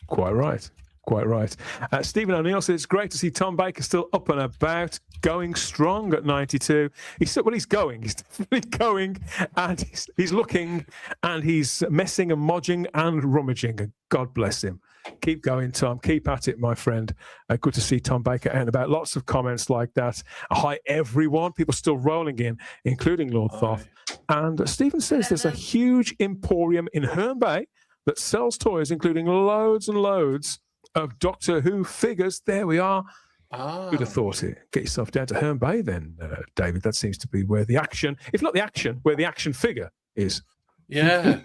quite right. Quite right. Stephen O'Neill says it's great to see Tom Baker still up and about, going strong at 92. He's going. He's definitely going, and he's looking, and he's messing and modging and rummaging. And God bless him. Keep going, Tom. Keep at it, my friend. Good to see Tom Baker out and about. Lots of comments like that. Hi, everyone. People still rolling in, including Lord Thoth. And Stephen says there's a huge emporium in Herne Bay that sells toys, including loads and loads of Doctor Who figures. There we are. Who'd have thought it? Get yourself down to Herne Bay then, David. That seems to be where the action, if not the action, where the action figure is. Yeah,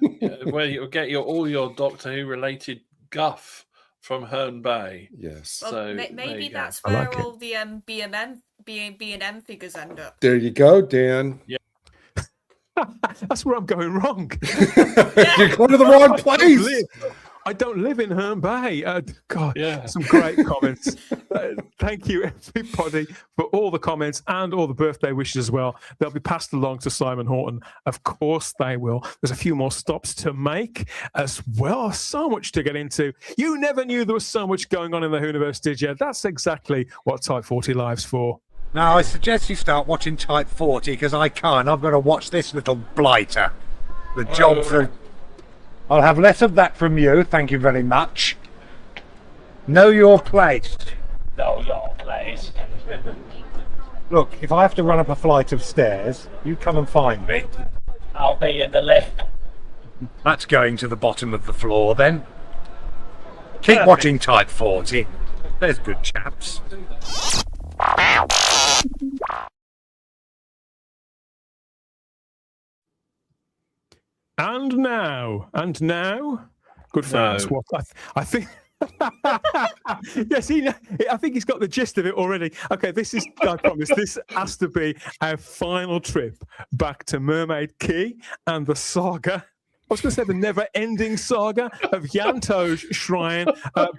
where you'll get all your Doctor Who related guff from Herne Bay. Yes. Well, so maybe that's where all the B&M figures end up. There you go, Dan. Yeah. That's where I'm going wrong. You're going to the wrong place. I don't live in Herne Bay. God, yeah. Some great comments. Thank you, everybody, for all the comments and all the birthday wishes as well. They'll be passed along to Simon Horton. Of course they will. There's a few more stops to make as well. So much to get into. You never knew there was so much going on in the Whoniverse, did you? That's exactly what Type 40 Live's for. Now, I suggest you start watching Type 40, because I can't. I've got to watch this little blighter. The job for... I'll have less of that from you, thank you very much. Know your place. Know your place. Look, if I have to run up a flight of stairs, you come and find me. I'll be in the lift. That's going to the bottom of the floor, then. Keep watching Type 40. There's good chaps. And now, good friends. No. What I think. Yes, I think he's got the gist of it already. Okay, I promise, this has to be our final trip back to Mermaid Quay and the saga. I was going to say the never-ending saga of Yanto's Shrine,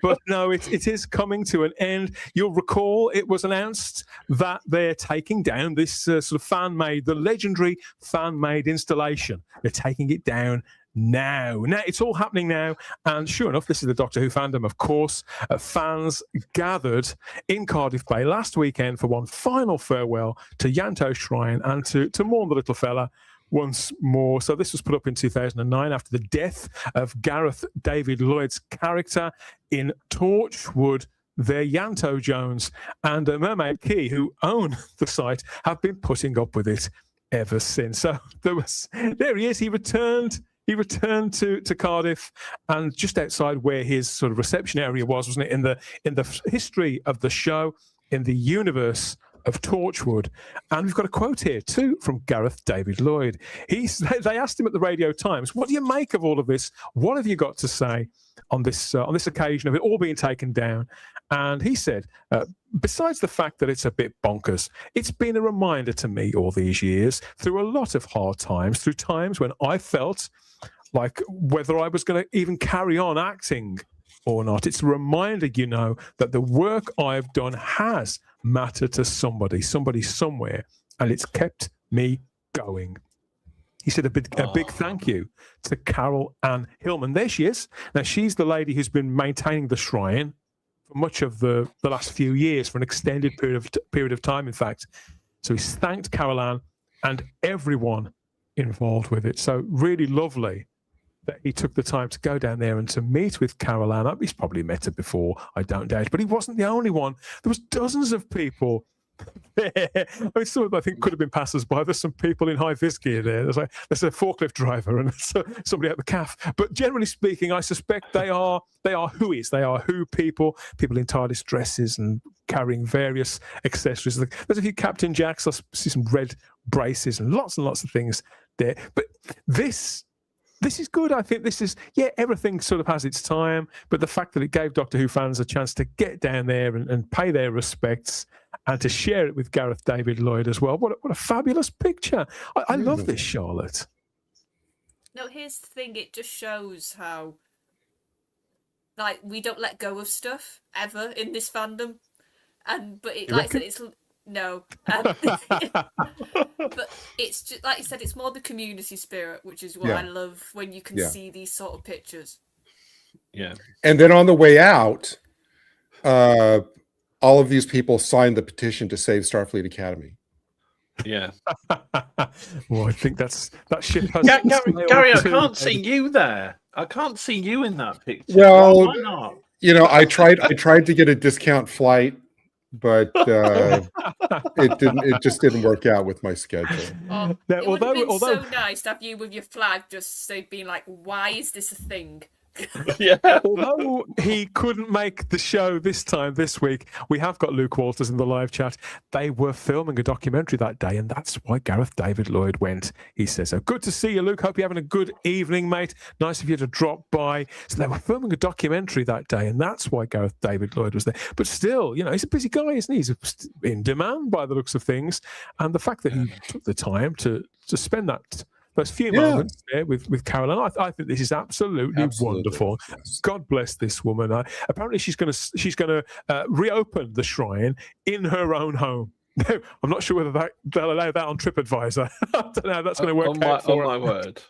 but no, it is coming to an end. You'll recall it was announced that they're taking down this sort of fan-made, the legendary fan-made installation. They're taking it down now. It's all happening now, and sure enough, this is the Doctor Who fandom, of course. Fans gathered in Cardiff Bay last weekend for one final farewell to Yanto's Shrine and to mourn the little fella once more. So this was put up in 2009 after the death of Gareth David Lloyd's character in Torchwood. Their Yanto Jones and Mermaid Quay, who own the site, have been putting up with it ever since. So there he is. He returned to Cardiff, and just outside where his sort of reception area was, wasn't it? In the history of the show, in the universe of Torchwood. And we've got a quote here too from Gareth David Lloyd. They asked him at the Radio Times, what do you make of all of this? What have you got to say on this occasion of it all being taken down? And he said, besides the fact that it's a bit bonkers, it's been a reminder to me all these years, through a lot of hard times, through times when I felt like whether I was going to even carry on acting or not. It's a reminder, that the work I've done has mattered to somebody somewhere, and it's kept me going. He said a big thank you to Carol Ann Hillman. There she is. Now, she's the lady who's been maintaining the shrine for much of the last few years, for an extended period of time, in fact. So he's thanked Carol Ann and everyone involved with it. So really lovely that he took the time to go down there and to meet with Carol Ann. He's probably met her before, I don't doubt, but he wasn't the only one. There was dozens of people I mean, some of them I think could have been passers-by. There's some people in high-vis gear there. There's a forklift driver and somebody at the calf. But generally speaking, I suspect they are whoies. They are who people in TARDIS dresses and carrying various accessories. There's a few Captain Jacks. I see some red braces and lots of things there. But this is good. I think this is, everything sort of has its time, but the fact that it gave Doctor Who fans a chance to get down there and pay their respects and to share it with Gareth David Lloyd as well. What a fabulous picture. I love this, Charlotte. No, here's the thing. It just shows how, like, we don't let go of stuff ever in this fandom. But it, like I said, it's... No. But it's just, like you said, it's more the community spirit, which is what I love when you can see these sort of pictures. Yeah. And then on the way out, all of these people signed the petition to save Starfleet Academy. Yeah. Well, I think that ship has... Gary, I can't see you there. I can't see you in that picture. Well, why not? I tried to get a discount flight, but it just didn't work out with my schedule. It would have been so nice to have you with your flag just being like, why is this a thing? Yeah. Although he couldn't make the show this week, we have got Luke Walters in the live chat. They were filming a documentary that day, and that's why Gareth David Lloyd went. He says, "Oh, good to see you, Luke. Hope you're having a good evening, mate. Nice of you to drop by." So they were filming a documentary that day, and that's why Gareth David Lloyd was there. But still, he's a busy guy, isn't he? He's in demand by the looks of things. And the fact that he took the time to spend those few moments there with Caroline, I think this is absolutely wonderful. Yes. God bless this woman. Apparently, she's going to reopen the shrine in her own home. I'm not sure whether they'll allow that on TripAdvisor. I don't know how that's going to work out for her. On my word.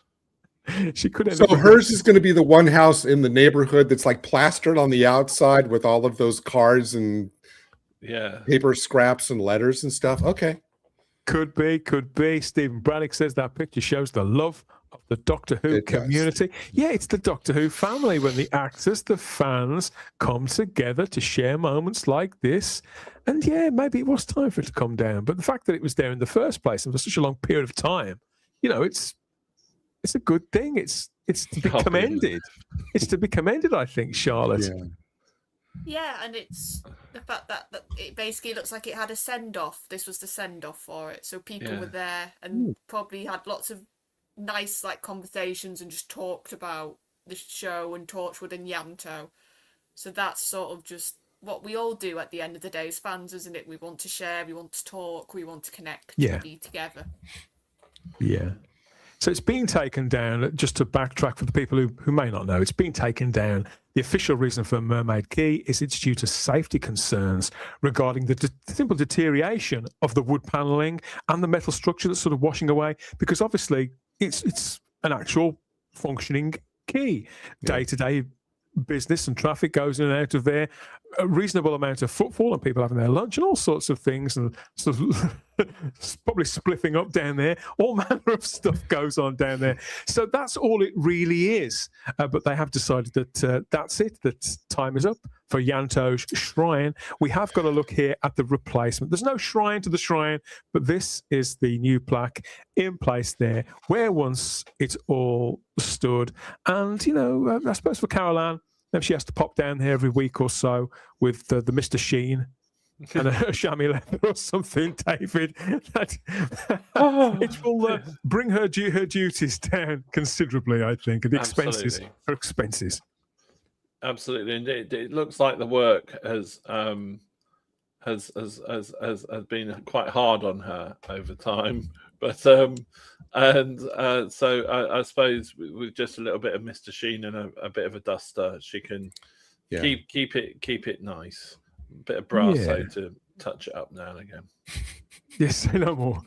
She could. So hers is going to be the one house in the neighborhood that's like plastered on the outside with all of those cards and paper scraps and letters and stuff. Okay. Could be. Stephen Braddock says that picture shows the love of the Doctor Who community. Yeah, it's the Doctor Who family when the actors, the fans come together to share moments like this. And maybe it was time for it to come down. But the fact that it was there in the first place and for such a long period of time, it's a good thing. It's to be commended. It's to be commended, I think, Charlotte. Yeah, and it's the fact that it basically looks like it had a send-off. This was the send-off for it. So people were there and probably had lots of nice conversations and just talked about the show and Torchwood and Yanto. So that's sort of just what we all do at the end of the day as fans, isn't it? We want to share, we want to talk, we want to connect, and be together. Yeah. So it's been taken down, just to backtrack for the people who may not know, it's been taken down. The official reason for Mermaid Quay is it's due to safety concerns regarding the simple deterioration of the wood panelling and the metal structure that's sort of washing away, because obviously it's an actual functioning quay. Day-to-day business and traffic goes in and out of there, a reasonable amount of footfall and people having their lunch and all sorts of things, and sort of probably spliffing up down there. All manner of stuff goes on down there. So that's all it really is. But they have decided that that's it, that time is up for Yanto's shrine. We have got to look here at the replacement. There's no shrine to the shrine, but this is the new plaque in place there, where once it all stood. And, I suppose for Caroline, if she has to pop down here every week or so with the Mr. Sheen and a chamois leather or something, David, it will bring her duties down considerably, I think, and her expenses. Absolutely, and it looks like the work has been quite hard on her over time. But so I suppose with just a little bit of Mr. Sheen and a bit of a duster, she can keep it nice. A bit of brass to touch it up now and again. Yes, say no more.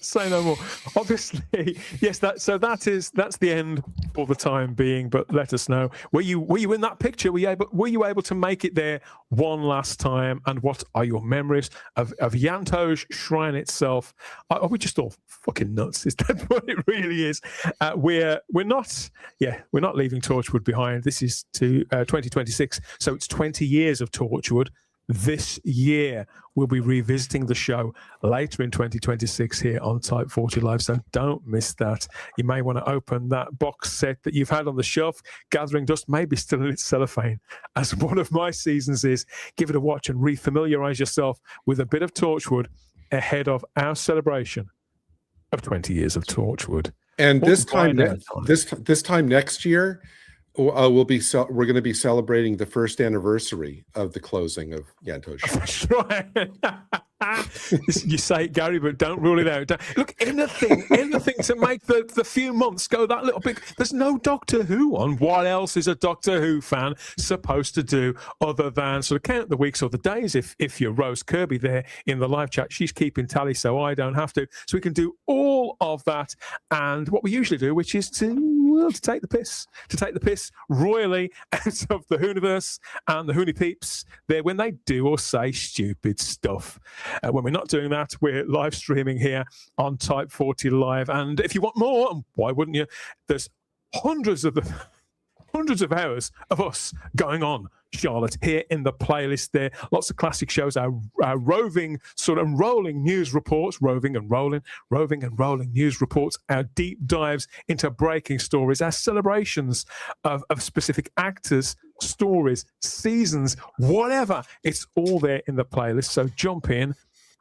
Say no more. Obviously, yes. That's the end for the time being. But let us know. Were you in that picture? Were you able to make it there one last time? And what are your memories of Yanto's shrine itself? Are we just all fucking nuts? Is that what it really is? We're not leaving Torchwood behind. This is to 2026, so it's 20 years of Torchwood. this year. We'll be revisiting the show later in 2026 here on Type 40 Live, so don't miss that. You may want to open that box set that you've had on the shelf, gathering dust, maybe still in its cellophane, as one of my seasons is. Give it a watch and refamiliarize yourself with a bit of Torchwood ahead of our celebration of 20 years of Torchwood. And this time next year, we're going to be celebrating the first anniversary of the closing of Yanto Show. That's right. You say it, Gary, but don't rule it out. Look, anything to make the few months go that little bit. There's no Doctor Who on. What else is a Doctor Who fan supposed to do other than sort of count the weeks or the days? If you're Rose Kirby there in the live chat, she's keeping tally, so I don't have to. So we can do all of that and what we usually do, which is to take the piss royally out of the Whoniverse and the Whony peeps there when they do or say stupid stuff. When we're not doing that, we're live streaming here on Type 40 Live. And if you want more, and why wouldn't you? There's hundreds of hours of us going on, Charlotte, here in the playlist there. Lots of classic shows, our roving sort of rolling news reports, roving and rolling news reports, our deep dives into breaking stories, our celebrations of specific actors, stories, seasons, whatever. It's all there in the playlist. So jump in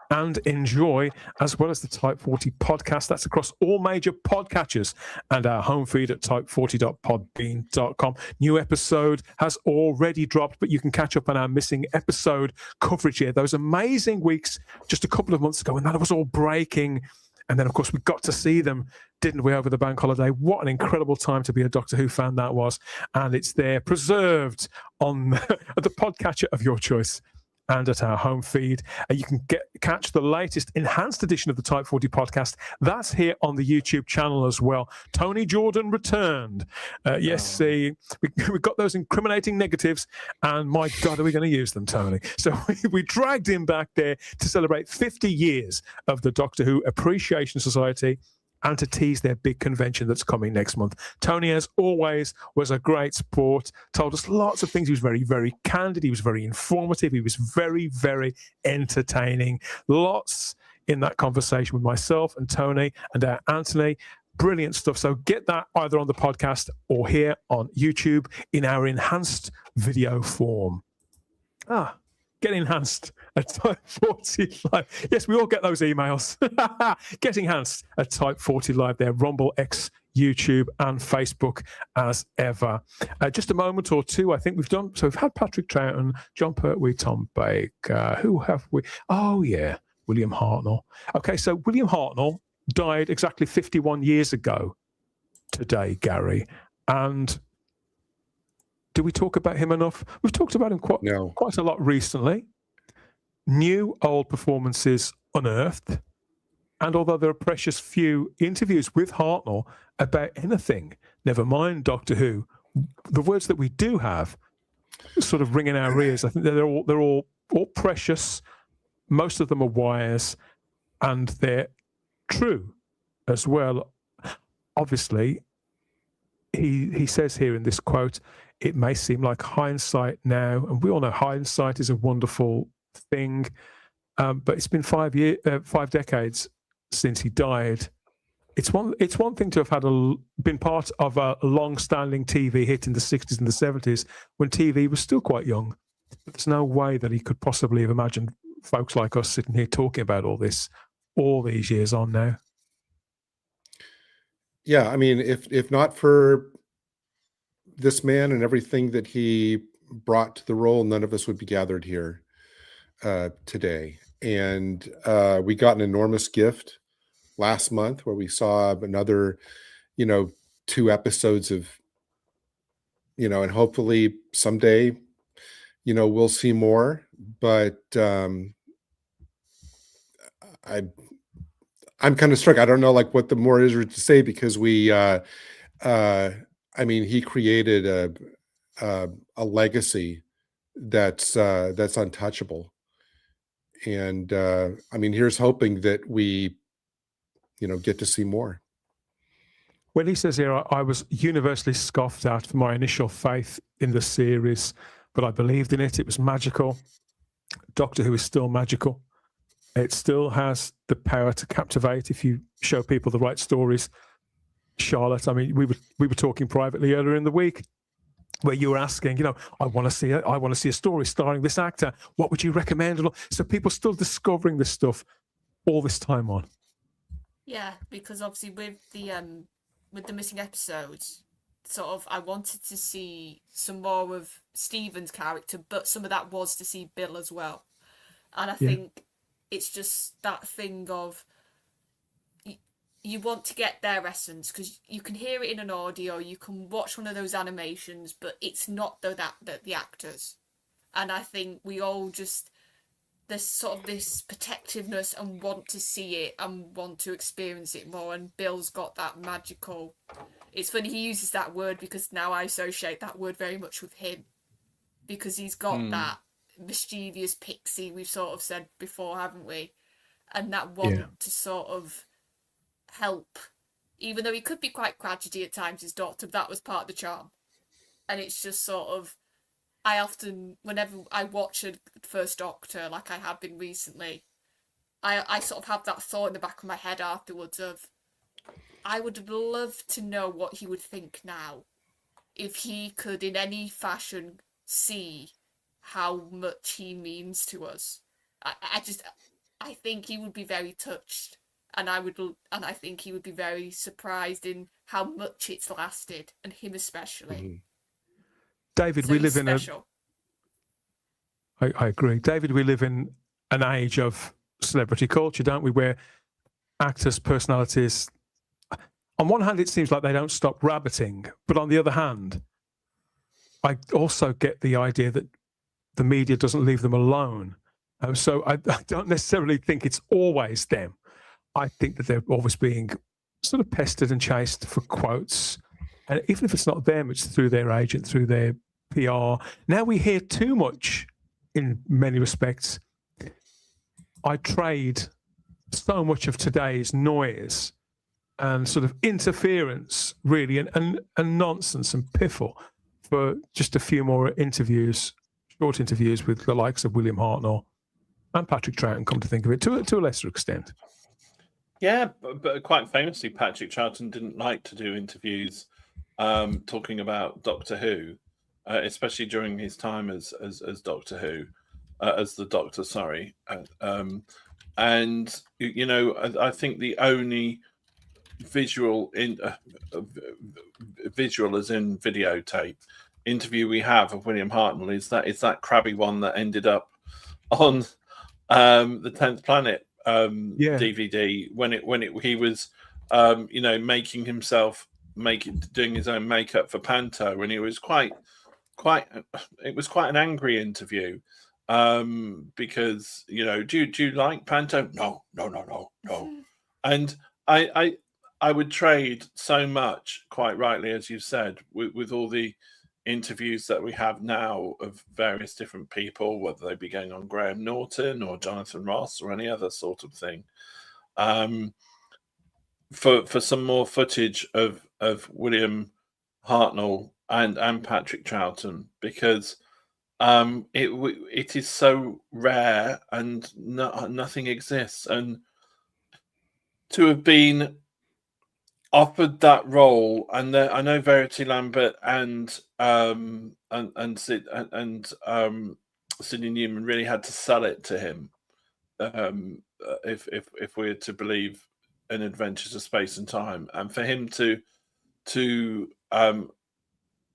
and enjoy, as well as the Type 40 podcast. That's across all major podcatchers and our home feed at type40.podbean.com. New episode has already dropped, but you can catch up on our missing episode coverage here. Those amazing weeks just a couple of months ago when that was all breaking. And then, of course, we got to see them, didn't we, over the bank holiday? What an incredible time to be a Doctor Who fan that was. And it's there, preserved on the podcatcher of your choice and at our home feed. You can catch the latest enhanced edition of the Type 40 podcast. That's here on the YouTube channel as well. Tony Jordan returned. Yes, we got those incriminating negatives, and my God, are we going to use them, Tony? So we dragged him back there to celebrate 50 years of the Doctor Who Appreciation Society and to tease their big convention that's coming next month. Tony, as always, was a great sport, told us lots of things. He was very, very candid. He was very informative. He was very, very entertaining. Lots in that conversation with myself and Tony and Anthony. Brilliant stuff. So get that either on the podcast or here on YouTube in our enhanced video form. Get enhanced at Type 40 Live. Yes, we all get those emails. Get enhanced at Type 40 Live there, Rumble, X, YouTube, and Facebook as ever. Just a moment or two, I think we've done. So we've had Patrick Troughton, John Pertwee, Tom Baker. Who have we? Oh, yeah, William Hartnell. Okay, so William Hartnell died exactly 51 years ago today, Gary. And do we talk about him enough? We've talked about him quite a lot recently. New old performances unearthed. And although there are precious few interviews with Hartnell about anything, never mind Doctor Who, the words that we do have sort of ring in our ears. I think they're all precious. Most of them are wise, and they're true as well. Obviously, he says here in this quote, it may seem like hindsight now, and we all know hindsight is a wonderful thing, but it's been 5 decades since he died. It's one thing to have been part of a long-standing TV hit in the 60s and the 70s when TV was still quite young. But there's no way that he could possibly have imagined folks like us sitting here talking about all this all these years on now. Yeah, I mean, if not for this man and everything that he brought to the role, none of us would be gathered here today. And we got an enormous gift last month where we saw another, 2 episodes of, and hopefully someday, we'll see more. But I'm kind of struck. I don't know what the more is to say, because he created a legacy that's untouchable. And here's hoping that we, get to see more. Well, he says here, I was universally scoffed at for my initial faith in the series, but I believed in it. It was magical. Doctor Who is still magical. It still has the power to captivate if you show people the right stories. Charlotte, I mean, we were talking privately earlier in the week, where you were asking, you know, I want to see a story starring this actor. What would you recommend? So people still discovering this stuff all this time on. Yeah, because obviously with the missing episodes, sort of, I wanted to see some more of Stephen's character, but some of that was to see Bill as well. And I think it's just that thing of you want to get their essence, because you can hear it in an audio, you can watch one of those animations, but it's not the actors. And I think we all just, there's sort of this protectiveness and want to see it and want to experience it more. And Bill's got that magical. It's funny he uses that word, because now I associate that word very much with him, because he's got that mischievous pixie we've sort of said before, haven't we? And that want to sort of help, even though he could be quite crotchety at times, his Doctor, that was part of the charm. And it's just sort of, I often, whenever I watch a First Doctor, like I have been recently, I sort of have that thought in the back of my head afterwards of, I would love to know what he would think now, if he could in any fashion see how much he means to us. I think he would be very touched, and I think he would be very surprised in how much it's lasted, and him especially. David, So we he's live in special. I agree. David, we live in an age of celebrity culture, don't we? Where actors, personalities, on one hand, it seems like they don't stop rabbiting, but on the other hand, I also get the idea that the media doesn't leave them alone. So I don't necessarily think it's always them. I think that they're always being sort of pestered and chased for quotes. And even if it's not them, it's through their agent, through their PR. Now we hear too much in many respects. I trade so much of today's noise and sort of interference, really, and nonsense and piffle for just a few more interviews, short interviews with the likes of William Hartnell and Patrick Troughton, come to think of it, to a lesser extent. Yeah, but quite famously, Patrick Troughton didn't like to do interviews talking about Doctor Who, especially during his time as Doctor Who, as the Doctor, sorry. And, you know, I think the only visual as in videotape interview we have of William Hartnell is that crabby one that ended up on the 10th Planet DVD when he was you know, making himself doing his own makeup for Panto, and it was quite an angry interview because, you know, do you like Panto? No. And I would trade so much, quite rightly, as you said, with all the interviews that we have now of various different people, whether they be going on Graham Norton or Jonathan Ross or any other sort of thing, for some more footage of William Hartnell and Patrick Troughton, because it is so rare and nothing exists, and to have been offered that role, and I know Verity Lambert and Sidney Newman really had to sell it to him, if we're to believe in Adventures of Space and Time, and for him to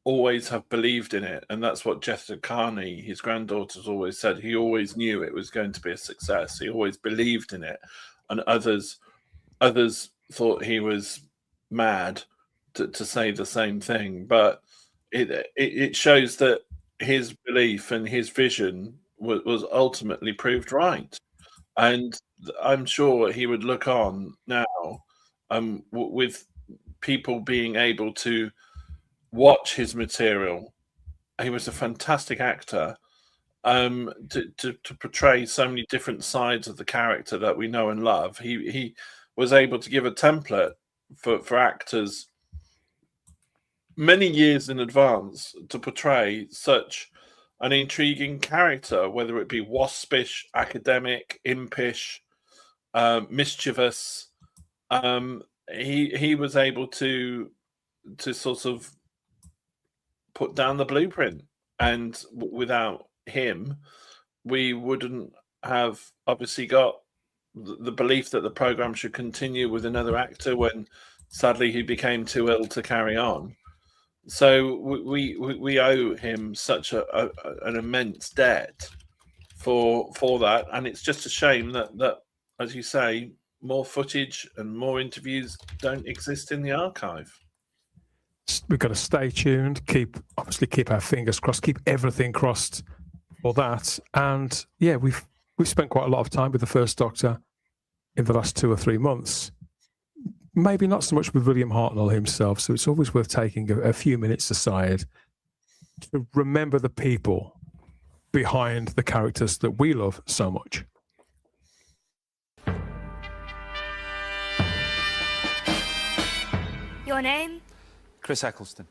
always have believed in it, and that's what Jessica Carney, his granddaughter's always said. He always knew it was going to be a success. He always believed in it, and others thought he was mad to say the same thing, but it shows that his belief and his vision was ultimately proved right, and I'm sure he would look on now with people being able to watch his material. He was a fantastic actor, to portray so many different sides of the character that we know and love. He was able to give a template for actors many years in advance to portray such an intriguing character, whether it be waspish, academic, impish, mischievous. He was able to sort of put down the blueprint, and without him, we wouldn't have obviously got the belief that the program should continue with another actor when sadly he became too ill to carry on. So we owe him such an immense debt for that, and it's just a shame that as you say, more footage and more interviews don't exist in the archive. We've got to stay tuned, keep our fingers crossed, keep everything crossed for that. And yeah, we've spent quite a lot of time with the First Doctor in the last 2 or 3 months. Maybe not so much with William Hartnell himself, so it's always worth taking a few minutes aside to remember the people behind the characters that we love so much. Your name? Chris Eccleston.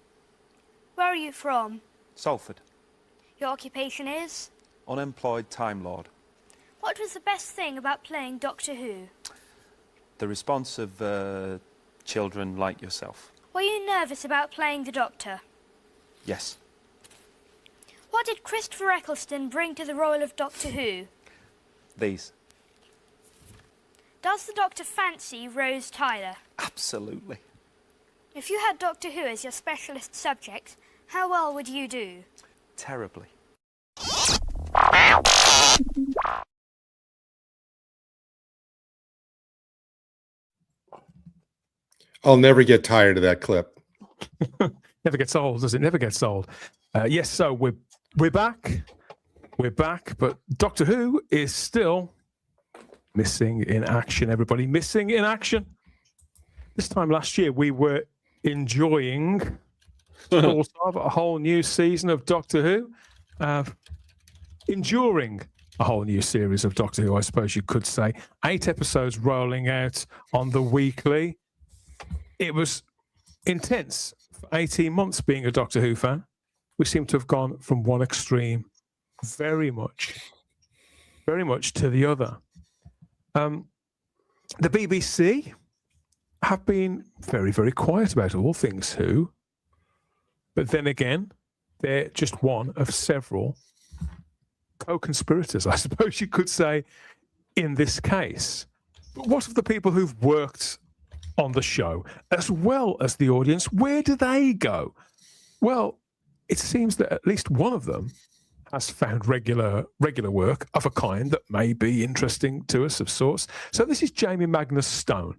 Where are you from? Salford. Your occupation is? Unemployed Time Lord. What was the best thing about playing Doctor Who? The response of children like yourself. Were you nervous about playing the Doctor? Yes. What did Christopher Eccleston bring to the role of Doctor Who? These. Does the Doctor fancy Rose Tyler? Absolutely. If you had Doctor Who as your specialist subject, how well would you do? Terribly. I'll never get tired of that clip. Never gets old, does it? Never gets old. Yes, so we're back. We're back, but Doctor Who is still missing in action, everybody. Missing in action. This time last year, we were enjoying sort of a whole new season of Doctor Who. Enduring a whole new series of Doctor Who, I suppose you could say. 8 episodes rolling out on the weekly. It was intense for 18 months being a Doctor Who fan. We seem to have gone from one extreme very much to the other. The BBC have been very, very quiet about all things Who. But then again, they're just one of several co-conspirators, I suppose you could say, in this case. But what of the people who've worked on the show, as well as the audience? Where do they go? Well, it seems that at least one of them has found regular work of a kind that may be interesting to us of sorts. So this is Jamie Magnus Stone.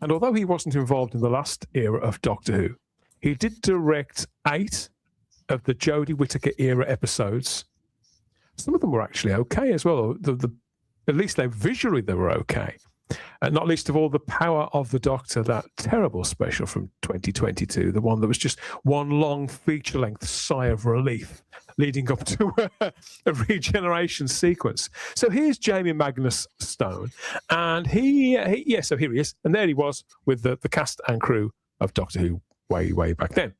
And although he wasn't involved in the last era of Doctor Who, he did direct 8 of the Jodie Whittaker era episodes. Some of them were actually okay as well. At least visually they were okay. And not least of all, The Power of the Doctor, that terrible special from 2022, the one that was just one long feature-length sigh of relief leading up to a regeneration sequence. So here's Jamie Magnus Stone, and so here he is, and there he was with the cast and crew of Doctor Who way back then.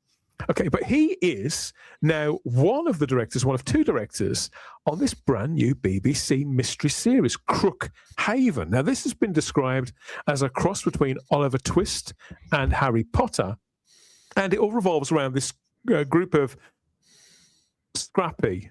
Okay, but he is now one of 2 directors on this brand new BBC mystery series, Crookhaven. Now, this has been described as a cross between Oliver Twist and Harry Potter, and it all revolves around this group of scrappy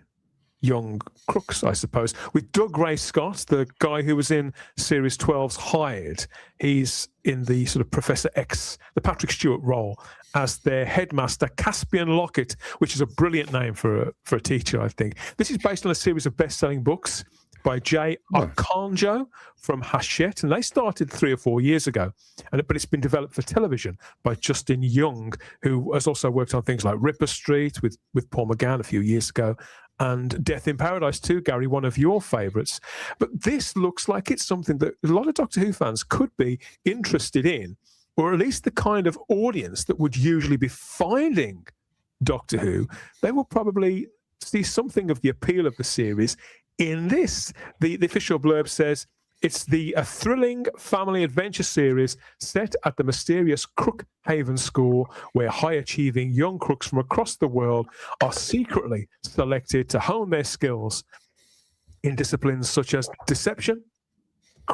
young crooks, I suppose, with Doug Ray Scott, the guy who was in Series 12's Hired. He's in the sort of Professor X, the Patrick Stewart role, as their headmaster, Caspian Lockett, which is a brilliant name for a teacher, I think. This is based on a series of best-selling books by Jay Okonjo from Hachette, and they started 3 or 4 years ago. But it's been developed for television by Justin Young, who has also worked on things like Ripper Street with Paul McGann a few years ago, and Death in Paradise too, Gary, one of your favourites. But this looks like it's something that a lot of Doctor Who fans could be interested in, or at least the kind of audience that would usually be finding Doctor Who. They will probably see something of the appeal of the series in this. The official blurb says, It's a thrilling family adventure series set at the mysterious Crookhaven School, where high-achieving young crooks from across the world are secretly selected to hone their skills in disciplines such as deception,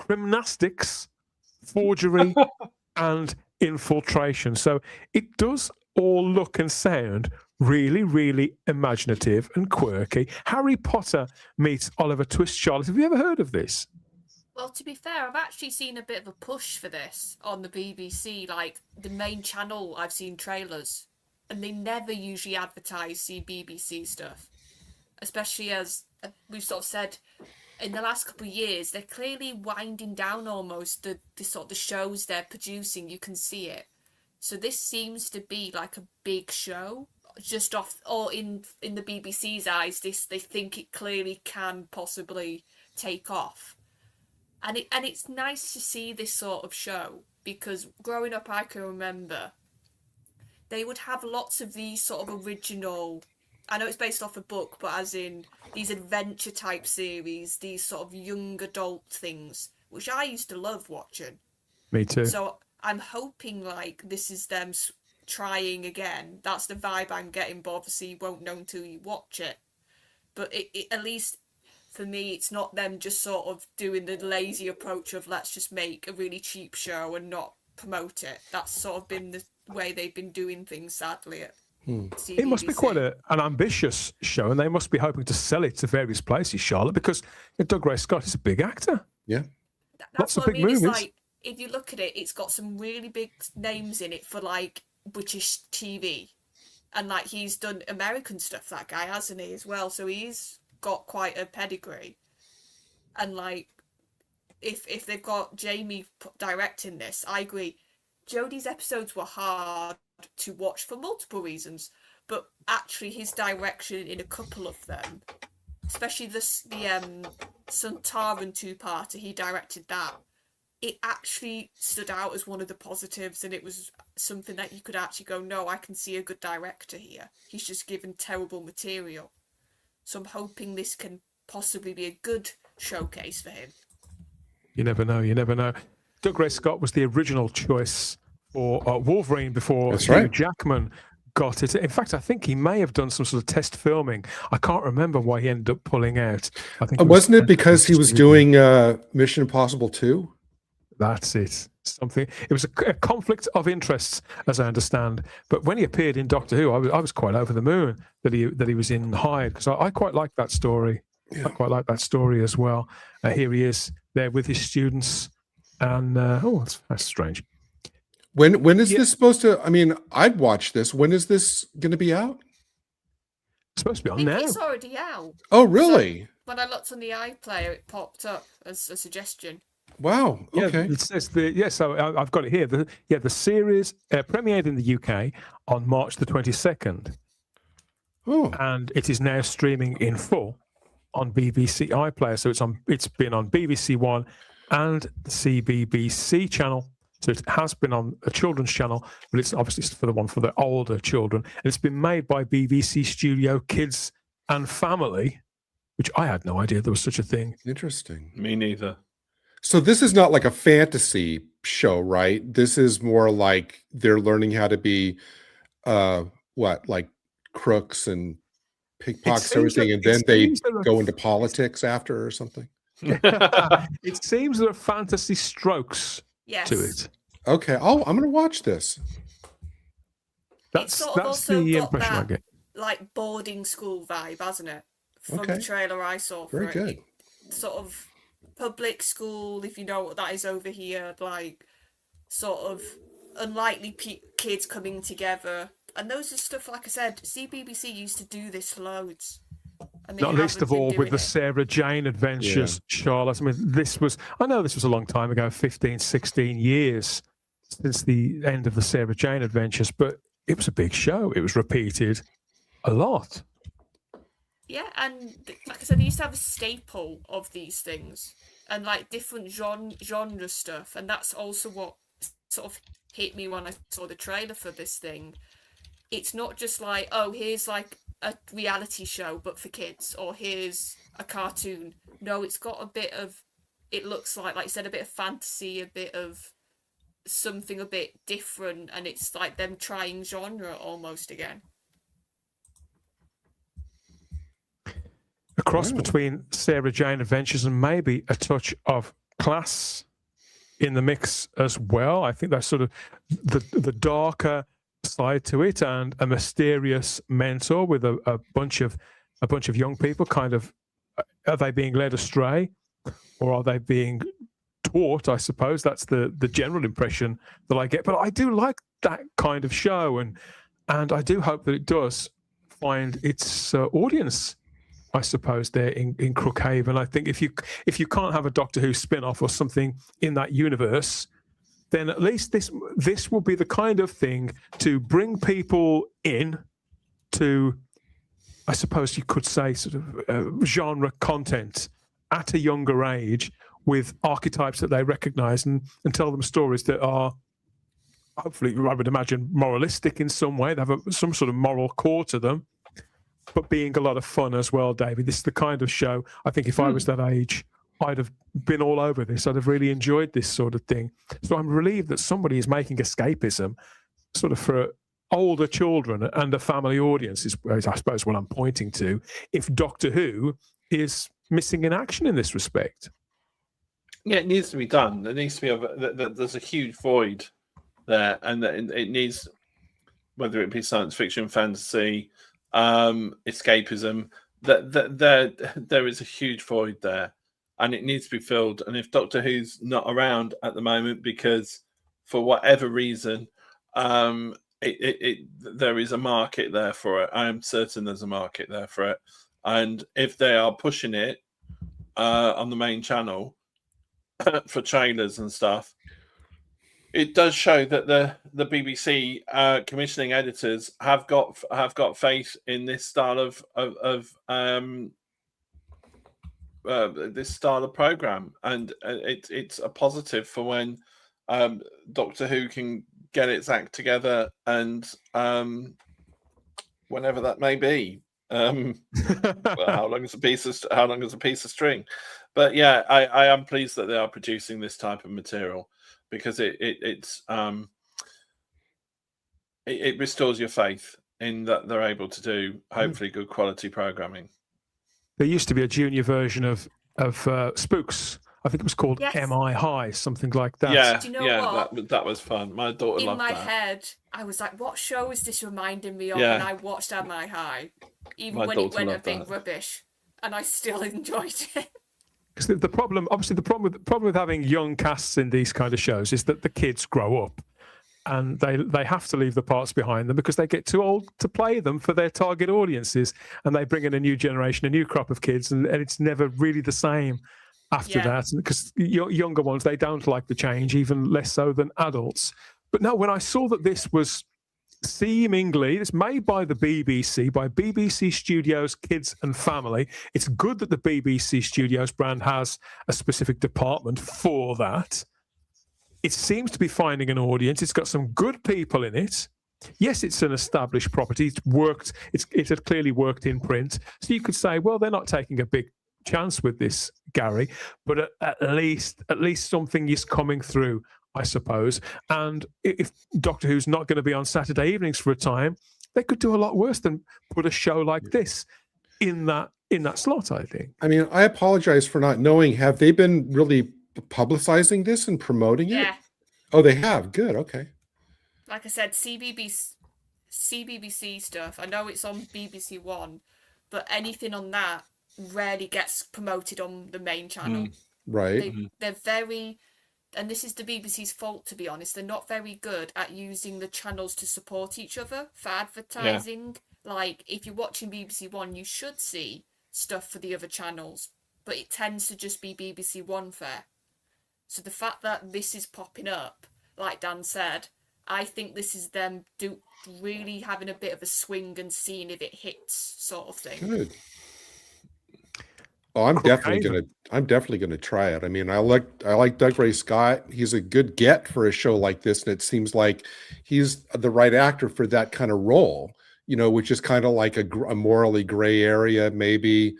gymnastics, forgery, and infiltration. So it does all look and sound really, really imaginative and quirky. Harry Potter meets Oliver Twist. Charlotte, have you ever heard of this? Well, to be fair, I've actually seen a bit of a push for this on the BBC. Like, the main channel, I've seen trailers, and they never usually advertise BBC stuff. Especially as we've sort of said, in the last couple of years, they're clearly winding down almost the sort of the shows they're producing. You can see it. So this seems to be like a big show, just off, or in the BBC's eyes, they think it clearly can possibly take off. And it's nice to see this sort of show, because growing up I can remember they would have lots of these sort of original, I know it's based off a book, but as in these adventure type series, these sort of young adult things, which I used to love watching. Me too. So I'm hoping like this is them trying again. That's the vibe I'm getting, but obviously you won't know until you watch it. But it at least for me, it's not them just sort of doing the lazy approach of let's just make a really cheap show and not promote it. That's sort of been the way they've been doing things, sadly. It must be quite an ambitious show, and they must be hoping to sell it to various places, Charlotte, because Doug Ray Scott is a big actor. Yeah. Lots of what big I mean. movies. It's like, if you look at it, it's got some really big names in it for like British TV. And like he's done American stuff, that guy, hasn't he, as well? So he's got quite a pedigree. And like if they've got Jamie directing this, I agree. Jodie's episodes were hard to watch for multiple reasons, but actually his direction in a couple of them, especially the Suntaran two-parter, he directed that. It actually stood out as one of the positives, and it was something that you could actually go, no, I can see a good director here. He's just given terrible material. So I'm hoping this can possibly be a good showcase for him. You never know. You never know. Doug Ray Scott was the original choice for Wolverine before Hugh Jackman got it. In fact, I think he may have done some sort of test filming. I can't remember why he ended up pulling out. I think wasn't it because he was doing Mission Impossible 2? That's it. Something. It was a conflict of interests, as I understand. But when he appeared in Doctor Who, I was quite over the moon that he was in Hyde, because I quite like that story. Yeah. I quite like that story as well. Here he is there with his students, and that's strange. When is this supposed to? I mean, I'd watch this. When is this going to be out? It's supposed to be on I think now. it's already out. Oh, really? So when I looked on the iPlayer, it popped up as a suggestion. Wow. Okay. Yeah, it says so I've got it here. The series premiered in the UK on March the 22nd. Oh. And it is now streaming in full on BBC iPlayer. So it's been on BBC One and the CBBC channel. So it has been on a children's channel, but it's obviously for the older children. And it's been made by BBC Studio Kids and Family, which I had no idea there was such a thing. Interesting. Me neither. So this is not like a fantasy show, right? This is more like they're learning how to be, like crooks and pickpockets, everything, and then they go into politics after or something. It seems there are fantasy strokes to it. Okay. Oh, I'm going to watch this. That's the impression I get. Like boarding school vibe, hasn't it? From the trailer I saw for Very good. Sort of public school, if you know what that is over here, like sort of unlikely kids coming together. And those are stuff, like I said, CBBC used to do this loads. Not least of all with the Sarah Jane Adventures, Charlotte. I mean, I know this was a long time ago, 15, 16 years since the end of the Sarah Jane Adventures, but it was a big show. It was repeated a lot. Yeah, and like I said, they used to have a staple of these things and like different genre stuff, and that's also what sort of hit me when I saw the trailer for this thing. It's not just like, oh, here's like a reality show but for kids, or here's a cartoon. No, it's got a bit of it looks like you said, a bit of fantasy, a bit of something a bit different, and it's like them trying genre almost again. A cross between Sarah Jane Adventures and maybe a touch of Class in the mix as well. I think that's sort of the darker side to it, and a mysterious mentor with a bunch of young people. Kind of, are they being led astray, or are they being taught? I suppose that's the general impression that I get. But I do like that kind of show, and I do hope that it does find its audience, I suppose, there in Crookhaven. I think if you can't have a Doctor Who spin-off or something in that universe, then at least this will be the kind of thing to bring people in to, I suppose you could say, sort of genre content at a younger age, with archetypes that they recognise, and tell them stories that are, hopefully, I would imagine, moralistic in some way. They have some sort of moral core to them, but being a lot of fun as well, David. This is the kind of show, I think if I was that age, I'd have been all over this. I'd have really enjoyed this sort of thing. So I'm relieved that somebody is making escapism sort of for older children and a family audience, is I suppose what I'm pointing to, if Doctor Who is missing in action in this respect. Yeah, it needs to be done. There needs to be there's a huge void there, and it needs, whether it be science fiction, fantasy, escapism, there is a huge void there, and it needs to be filled. And if Doctor Who's not around at the moment because, for whatever reason, there is a market there for it. I am certain there's a market there for it, and if they are pushing it on the main channel for trailers and stuff, it does show that the BBC commissioning editors have got faith in this style of this style of program, and it's a positive for when Doctor Who can get its act together, and whenever that may be. How long is a piece of string? But yeah, I am pleased that they are producing this type of material, because it restores your faith in that they're able to do hopefully good quality programming. There used to be a junior version of Spooks. I think it was called Yes. MI High, something like that. Yeah, Do you know what? that was fun. My daughter In loved my that. head, I was like, what show is this reminding me of? Yeah. And I watched MI High, even My when it daughter went a loved bit that. rubbish, and I still enjoyed it. Because the problem with having young casts in these kind of shows is that the kids grow up, and they have to leave the parts behind them because they get too old to play them for their target audiences, and they bring in a new generation, a new crop of kids, and it's never really the same after that. Because younger ones, they don't like the change, even less so than adults. But no, when I saw that this was seemingly, it's made by the BBC, by BBC Studios Kids and Family. It's good that the BBC Studios brand has a specific department for that. It seems to be finding an audience. It's got some good people in it. Yes, it's an established property. It's worked. It had clearly worked in print. So you could say, well, they're not taking a big chance with this, Gary, but at least something is coming through, I suppose. And if Doctor Who's not going to be on Saturday evenings for a time, they could do a lot worse than put a show like this in that slot, I think. I mean, I apologize for not knowing. Have they been really publicizing this and promoting it? Yeah. Oh, they have. Good. Okay. Like I said, CBBC stuff. I know it's on BBC One, but anything on that rarely gets promoted on the main channel. Right. They're very, and this is the BBC's fault, to be honest, they're not very good at using the channels to support each other for advertising. Like, if you're watching BBC One, you should see stuff for the other channels, but it tends to just be BBC One fare. So the fact that this is popping up, like Dan said, I think this is them really having a bit of a swing and seeing if it hits, sort of thing. Good. Oh, I'm definitely gonna try it. I mean, I like Doug Ray Scott. He's a good get for a show like this, and it seems like he's the right actor for that kind of role. You know, which is kind of like a morally gray area, maybe.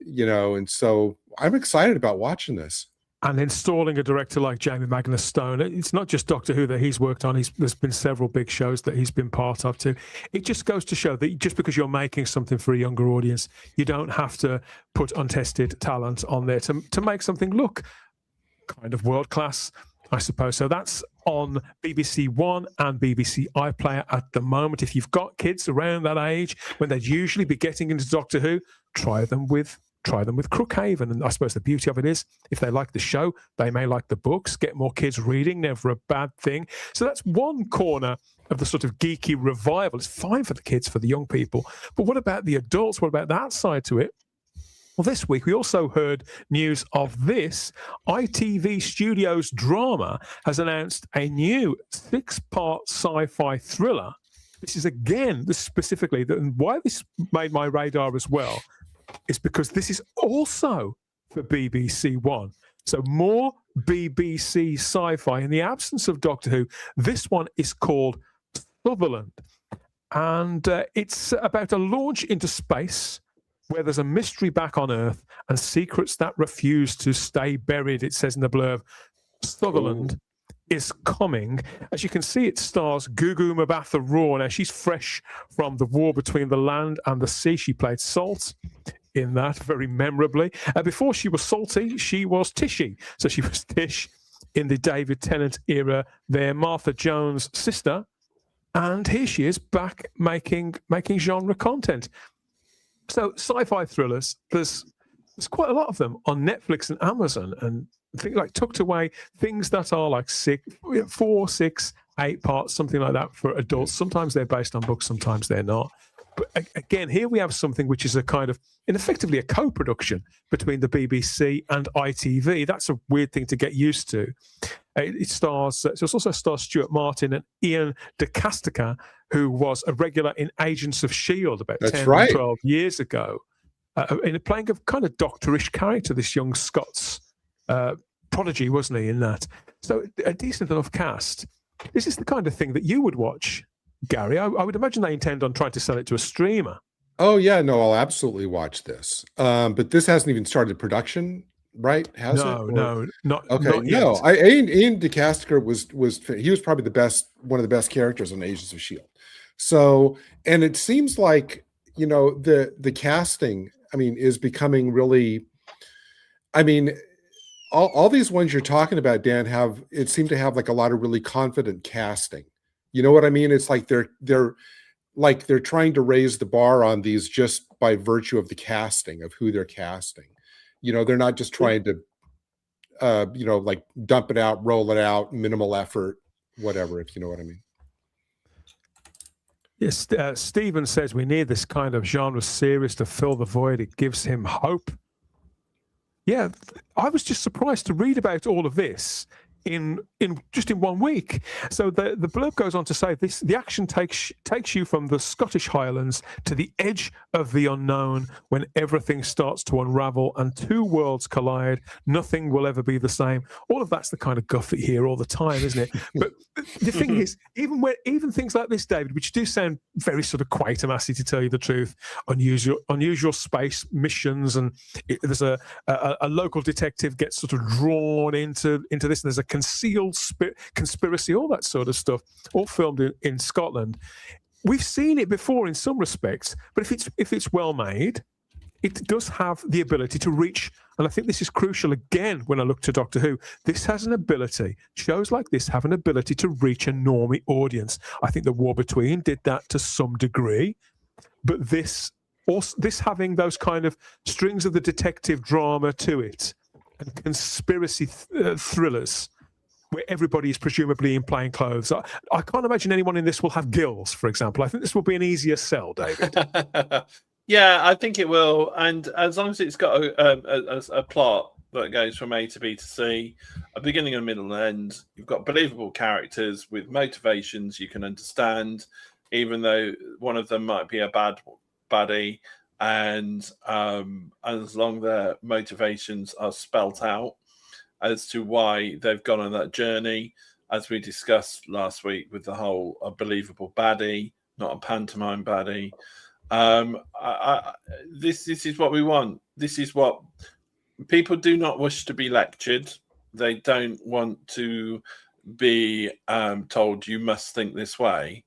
You know, and so I'm excited about watching this. and installing a director like Jamie Magnus Stone. It's not just Doctor Who that he's worked on. There's been several big shows that he's been part of too. It just goes to show that just because you're making something for a younger audience, you don't have to put untested talent on there to make something look kind of world class, I suppose. So that's on BBC One and BBC iPlayer at the moment. If you've got kids around that age when they'd usually be getting into Doctor Who, try them with Crookhaven. And I suppose the beauty of it is, if they like the show, they may like the books. Get more kids reading, never a bad thing. So that's one corner of the sort of geeky revival. It's fine for the kids, for the young people. But what about the adults? What about that side to it? Well, this week we also heard news of this. ITV Studios Drama has announced a new 6-part sci-fi thriller. This is specifically, and why this made my radar as well, is because this is also for BBC One. So more BBC sci-fi. In the absence of Doctor Who, this one is called Sutherland. And it's about a launch into space where there's a mystery back on Earth and secrets that refuse to stay buried, it says in the blurb. Sutherland is coming. As you can see, it stars Gugu Mbatha-Raw. Now, she's fresh from the war between the land and the sea. She played Salt in that very memorably. Before she was Salty, she was Tishy. So she was Tish in the David Tennant era there, Martha Jones' sister. And here she is back making genre content. So sci-fi thrillers, there's quite a lot of them on Netflix and Amazon, and things like tucked away, things that are like 4, 6, 8 parts, something like that for adults. Sometimes they're based on books, sometimes they're not. But again, here we have something which is a kind of, effectively a co-production between the BBC and ITV. That's a weird thing to get used to. It also stars Stuart Martin and Ian DeCastiga, who was a regular in Agents of S.H.I.E.L.D. about 10 or 12 years ago, in playing a kind of doctorish character, this young Scots prodigy, wasn't he, in that? So a decent enough cast. Is this the kind of thing that you would watch, Gary? I would imagine they intend on trying to sell it to a streamer. Oh, yeah, no, I'll absolutely watch this. But this hasn't even started production, right? Has it? No, not okay. Not yet. No, Ian DeCastiga was probably one of the best characters on Agents of S.H.I.E.L.D. So, and it seems like, the casting, is becoming really, all these ones you're talking about, Dan, seem to have like a lot of really confident casting. You know what I mean? It's like they're trying to raise the bar on these just by virtue of the casting of who they're casting. They're not just trying to, like dump it out, roll it out, minimal effort, whatever, if you know what I mean. Yes, Stephen says we need this kind of genre series to fill the void. It gives him hope. Yeah, I was just surprised to read about all of this in 1 week. So the blurb goes on to say the action takes you from the Scottish Highlands to the edge of the unknown when everything starts to unravel and 2 worlds collide. Nothing will ever be the same. All of that's the kind of guff that you hear all the time, isn't it? But the thing is, even things like this, David, which do sound very sort of Quatermassy, to tell you the truth, unusual space missions, and there's a local detective gets sort of drawn into this, and there's a concealed conspiracy, all that sort of stuff, all filmed in Scotland. We've seen it before in some respects, but if it's well made, it does have the ability to reach, and I think this is crucial again when I look to Doctor Who, this has an ability, shows like this have an ability to reach a normie audience. I think The War Between did that to some degree, but this having those kind of strings of the detective drama to it, and conspiracy thrillers, where everybody is presumably in plain clothes. I can't imagine anyone in this will have gills, for example. I think this will be an easier sell, David. Yeah, I think it will. And as long as it's got a plot that goes from A to B to C, a beginning, a middle, and end, you've got believable characters with motivations you can understand, even though one of them might be a baddie. And as long as their motivations are spelt out as to why they've gone on that journey, as we discussed last week with the whole believable baddie, not a pantomime baddie. This is what we want. This is what people do not wish to be lectured. They don't want to be told you must think this way.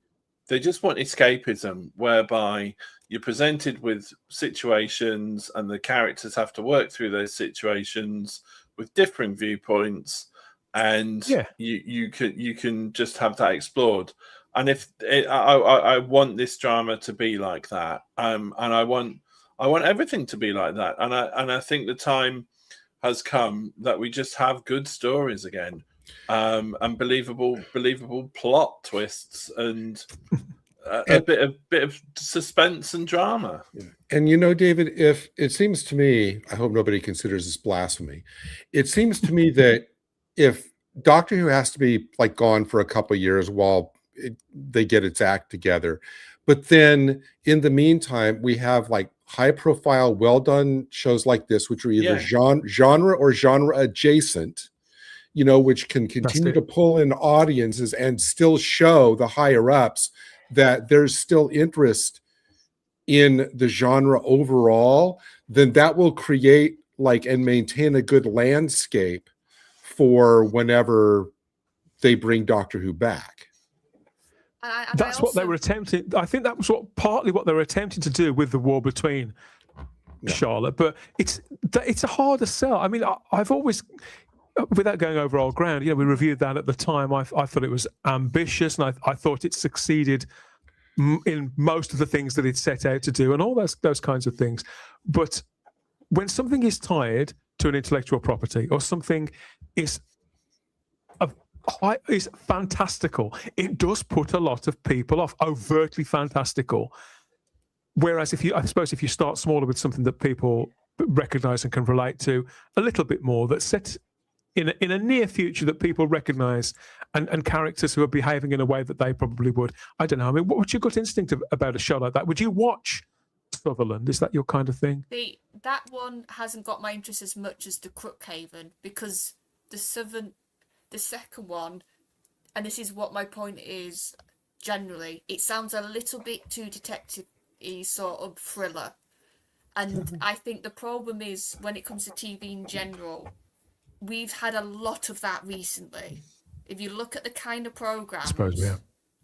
They just want escapism, whereby you're presented with situations and the characters have to work through those situations with differing viewpoints, and you can just have that explored. And I want this drama to be like that, and I want everything to be like that, and I think the time has come that we just have good stories again, and believable plot twists, and a bit of suspense and drama. And you know, David, if it seems to me, I hope nobody considers this blasphemy. It seems to me that if Doctor Who has to be like gone for a couple of years while they get its act together, but then in the meantime, we have like high profile, well done shows like this, which are either genre or genre adjacent, you know, which can continue to pull in audiences and still show the higher ups that there's still interest in the genre overall, then that will create like and maintain a good landscape for whenever they bring Doctor Who back. That's what they were attempting. I think that was partly what they were attempting to do with the war between Charlotte. But it's a harder sell. I mean, I've always, without going over old ground, you know, we reviewed that at the time. I thought it was ambitious, and I thought it succeeded in most of the things that it set out to do, and all those kinds of things. But when something is tied to an intellectual property, or something is fantastical, it does put a lot of people off. Overtly fantastical. Whereas if you start smaller with something that people recognize and can relate to a little bit more, that's set in a near future that people recognize, and characters who are behaving in a way that they probably would. I don't know. I mean, what's your gut instinct about a show like that? Would you watch Sutherland? Is that your kind of thing? That one hasn't got my interest as much as the Crookhaven, because the second one, and this is what my point is generally, it sounds a little bit too detective-y sort of thriller. And I think the problem is, when it comes to TV in general, we've had a lot of that recently. If you look at the kind of programs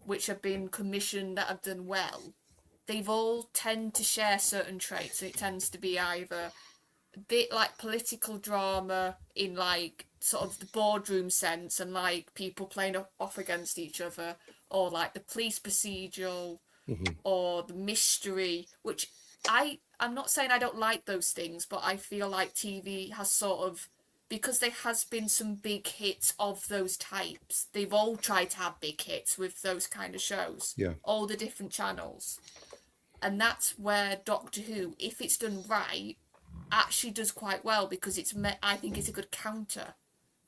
which have been commissioned that have done well, they've all tend to share certain traits. It tends to be either a bit like political drama in like sort of the boardroom sense, and like people playing off against each other, or like the police procedural, or the mystery, which I'm not saying I don't like those things, but I feel like TV has sort of, because there has been some big hits of those types, they've all tried to have big hits with those kind of shows. All the different channels. And that's where Doctor Who, if it's done right, actually does quite well, because I think it's a good counter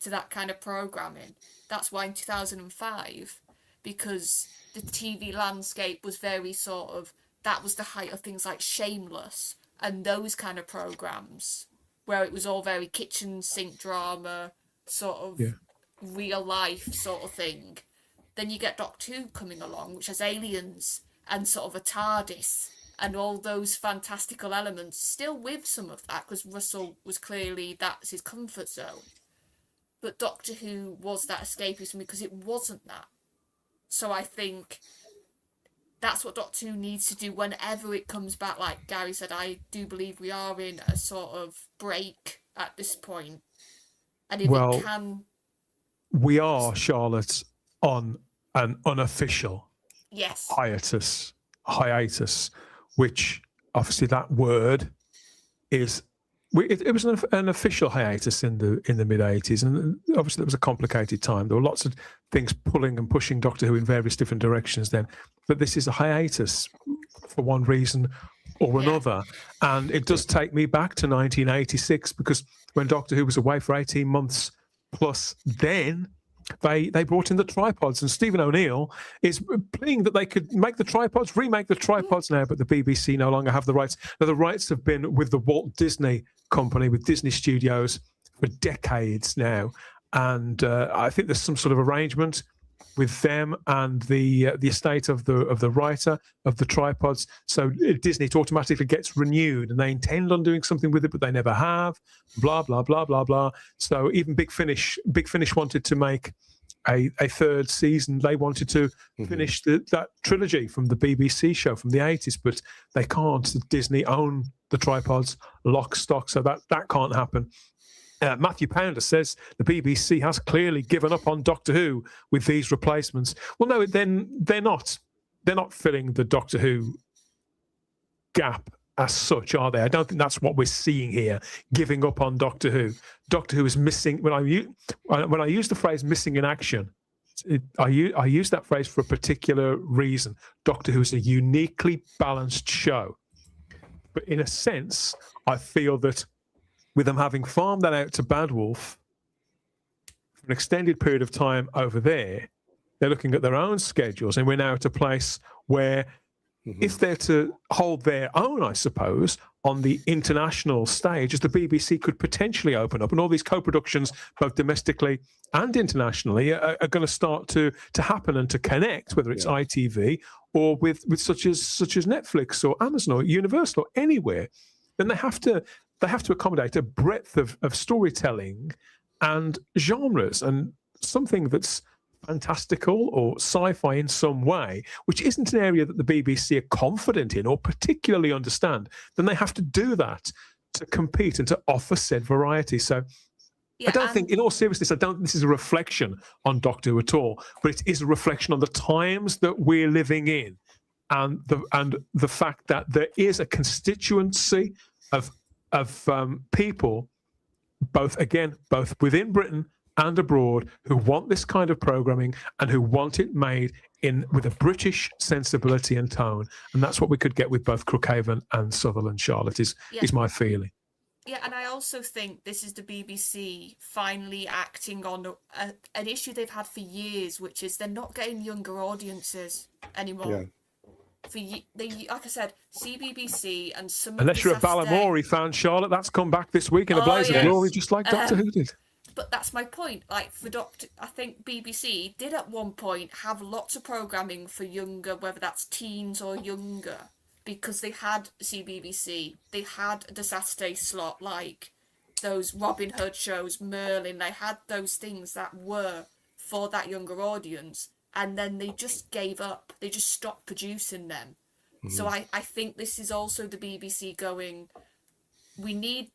to that kind of programming. That's why in 2005, because the TV landscape was very sort of, that was the height of things like Shameless and those kind of programs, where it was all very kitchen sink drama, sort of real life sort of thing. Then you get Doctor Who coming along, which has aliens and sort of a TARDIS and all those fantastical elements, still with some of that, because Russell was clearly, that's his comfort zone. But Doctor Who was that escapism because it wasn't that. So I think that's what Doctor Who needs to do whenever it comes back. Like Gary said, I do believe we are in a sort of break at this point. And if it can... We are, Charlotte, on an unofficial hiatus, which obviously that word is... It was an official hiatus in the mid-'80s, and obviously there was a complicated time. There were lots of things pulling and pushing Doctor Who in various different directions then. But this is a hiatus for one reason or another. And it does take me back to 1986, because when Doctor Who was away for 18 months plus, then they brought in the tripods, and Stephen O'Neill is pleading that they could make the tripods, remake the tripods now, but the BBC no longer have the rights. Now, the rights have been with the Walt Disney Company, with Disney Studios, for decades now, and I think there's some sort of arrangement with them and the estate of the writer of the tripods. So Disney, it automatically gets renewed, and they intend on doing something with it, but they never have. Blah blah blah blah blah. So even Big Finish wanted to make a third season. They wanted to finish that trilogy from the BBC show from the 80s, but they can't. Disney own the tripods, lock, stock, so that can't happen. Matthew Pounder says the BBC has clearly given up on Doctor Who with these replacements. Well, no, then they're not filling the Doctor Who gap as such, are they? I don't think that's what we're seeing here. Giving up on Doctor Who. Doctor Who is missing. When I use the phrase "missing in action," I use that phrase for a particular reason. Doctor Who is a uniquely balanced show, but in a sense, I feel that with them having farmed that out to Bad Wolf for an extended period of time over there, they're looking at their own schedules, and we're now at a place where if they're to hold their own, I suppose, on the international stage, as the BBC could potentially open up, and all these co-productions, both domestically and internationally, are going to start to happen and to connect, whether it's ITV or with such as Netflix or Amazon or Universal or anywhere, then they have to accommodate a breadth of storytelling and genres, and something that's fantastical or sci-fi in some way, which isn't an area that the BBC are confident in or particularly understand, then they have to do that to compete and to offer said variety. So I don't think, in all seriousness, I don't think this is a reflection on Doctor Who at all, but it is a reflection on the times that we're living in, and the fact that there is a constituency of people, both within Britain and abroad, who want this kind of programming and who want it made with a British sensibility and tone, and that's what we could get with both Crookhaven and Sutherland. Charlotte is my feeling. Yeah, and I also think this is the BBC finally acting on an issue they've had for years, which is they're not getting younger audiences anymore. Yeah. Like I said, CBBC and some. Unless you're a Balamory fan, Charlotte, that's come back this week in a blaze of glory, just like Doctor Who did. But that's my point. Like I think BBC did at one point have lots of programming for younger, whether that's teens or younger, because they had CBBC, they had the Saturday slot, like those Robin Hood shows, Merlin. They had those things that were for that younger audience, and then they just gave up. They just stopped producing them. So I think this is also the BBC going, we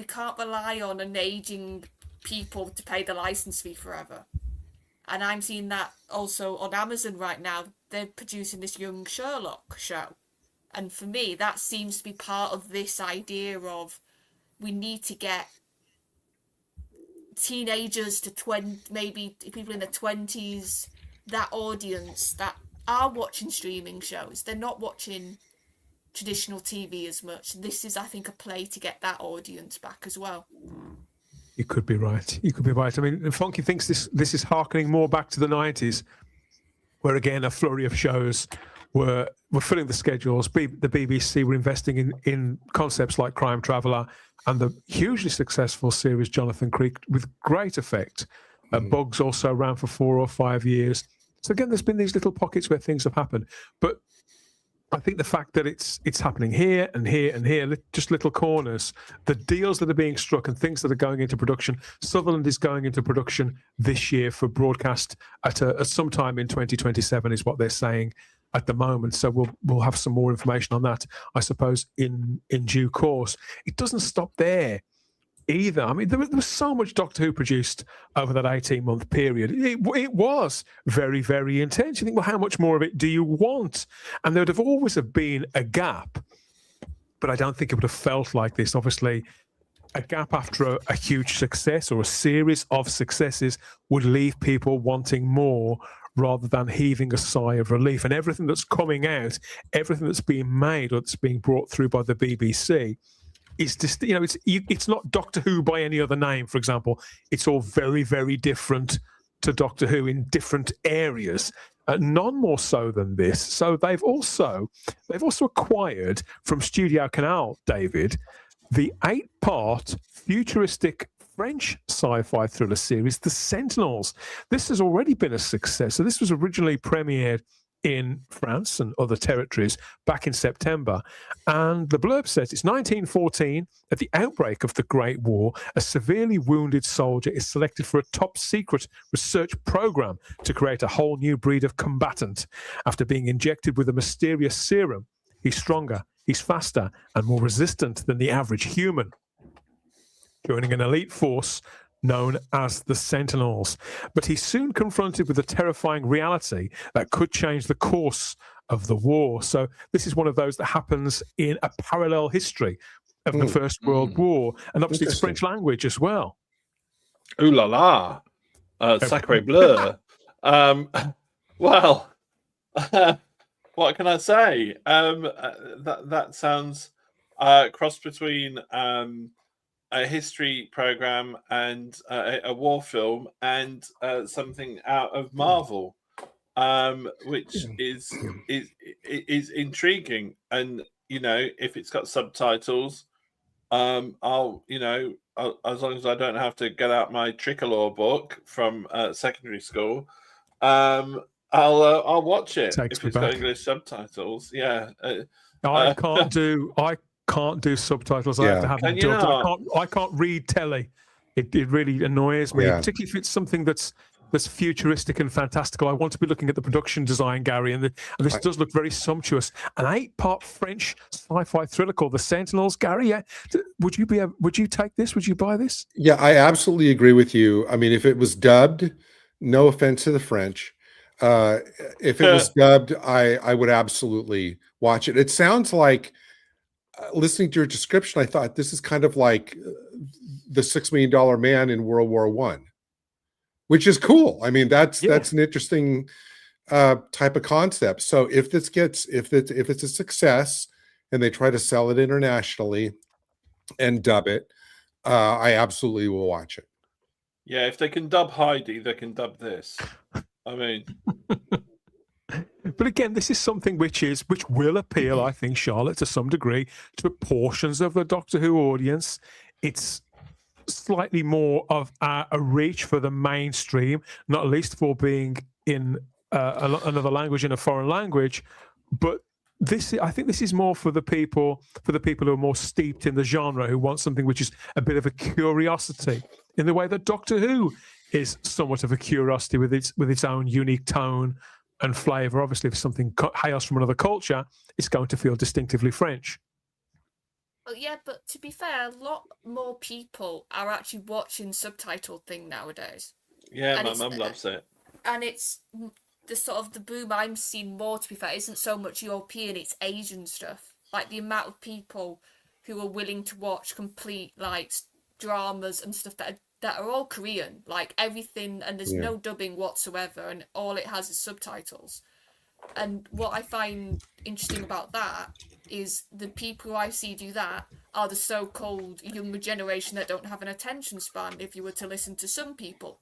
can't rely on an aging people to pay the license fee forever. And I'm seeing that also on Amazon right now. They're producing this young Sherlock show, and for me that seems to be part of this idea of we need to get teenagers to 20, maybe people in their 20s, that audience that are watching streaming shows. They're not watching traditional TV as much. This is, I think, a play to get that audience back as well. You could be right. You could be right. I mean, Funky thinks this is harkening more back to the 90s, where again a flurry of shows were filling the schedules. The BBC were investing in concepts like Crime Traveller and the hugely successful series Jonathan Creek with great effect. Bugs also ran for 4 or 5 years. So again, there's been these little pockets where things have happened, but I think the fact that it's happening here and here and here, just little corners, the deals that are being struck and things that are going into production. Sutherland is going into production this year for broadcast at some time in 2027 is what they're saying at the moment. So we'll have some more information on that, I suppose, in due course. It doesn't stop there either. I mean, there was so much Doctor Who produced over that 18-month period. It was very, very intense. You think, well, how much more of it do you want? And there would have always been a gap, but I don't think it would have felt like this. Obviously, a gap after a huge success or a series of successes would leave people wanting more rather than heaving a sigh of relief. And everything that's coming out, everything that's being made or that's being brought through by the BBC, it's just, it's not Doctor Who by any other name, for example. It's all very, very different to Doctor Who in different areas, none more so than this. So they've also acquired from Studio Canal, David, the 8-part futuristic French sci-fi thriller series, The Sentinels. This has already been a success. So this was originally premiered in France and other territories back in September. And the blurb says it's 1914. At the outbreak of the Great War, a severely wounded soldier is selected for a top secret research program to create a whole new breed of combatant. After being injected with a mysterious serum, he's stronger, he's faster, and more resistant than the average human, joining an elite force known as the Sentinels. But he's soon confronted with a terrifying reality that could change the course of the war. So this is one of those that happens in a parallel history of the First World War. And obviously it's French language as well. Ooh la la. Sacre bleu. Well, what can I say? That sounds cross between a history program and a war film and something out of Marvel, which is intriguing. And if it's got subtitles, I'll as long as I don't have to get out my tricolor book from secondary school, I'll watch it if it's got English subtitles. Yeah, I can't do subtitles. I have to have them dubbed. I can't read telly. It really annoys me, particularly if it's something that's futuristic and fantastical. I want to be looking at the production design, Gary, and this does look very sumptuous. An 8-part French sci-fi thriller called The Sentinels. Gary, would you take this? Would you buy this? Yeah, I absolutely agree with you. I mean, if it was dubbed, no offense to the French, if it was dubbed, I would absolutely watch it. It sounds like, listening to your description, I thought this is kind of like the $6 Million Man in World War I, which is cool. I mean, that's an interesting type of concept. So if it's a success and they try to sell it internationally and dub it, I absolutely will watch it. Yeah, if they can dub Heidi, they can dub this. I mean. But again, this is something which will appeal, I think, Charlotte, to some degree, to portions of the Doctor Who audience. It's slightly more of a reach for the mainstream, not least for being in another language, in a foreign language. But I think this is more for the people who are more steeped in the genre, who want something which is a bit of a curiosity, in the way that Doctor Who is somewhat of a curiosity with its own unique tone and flavour. Obviously, if something hails from another culture, it's going to feel distinctively French. Well, yeah, but to be fair, a lot more people are actually watching subtitled thing nowadays. Yeah, my mum loves it. And it's the boom I'm seeing more, to be fair, isn't so much European, it's Asian stuff. Like the amount of people who are willing to watch complete dramas and stuff that are all Korean, like everything, and there's no dubbing whatsoever, and all it has is subtitles. And what I find interesting about that is the people who I see do that are the so-called younger generation that don't have an attention span, if you were to listen to some people.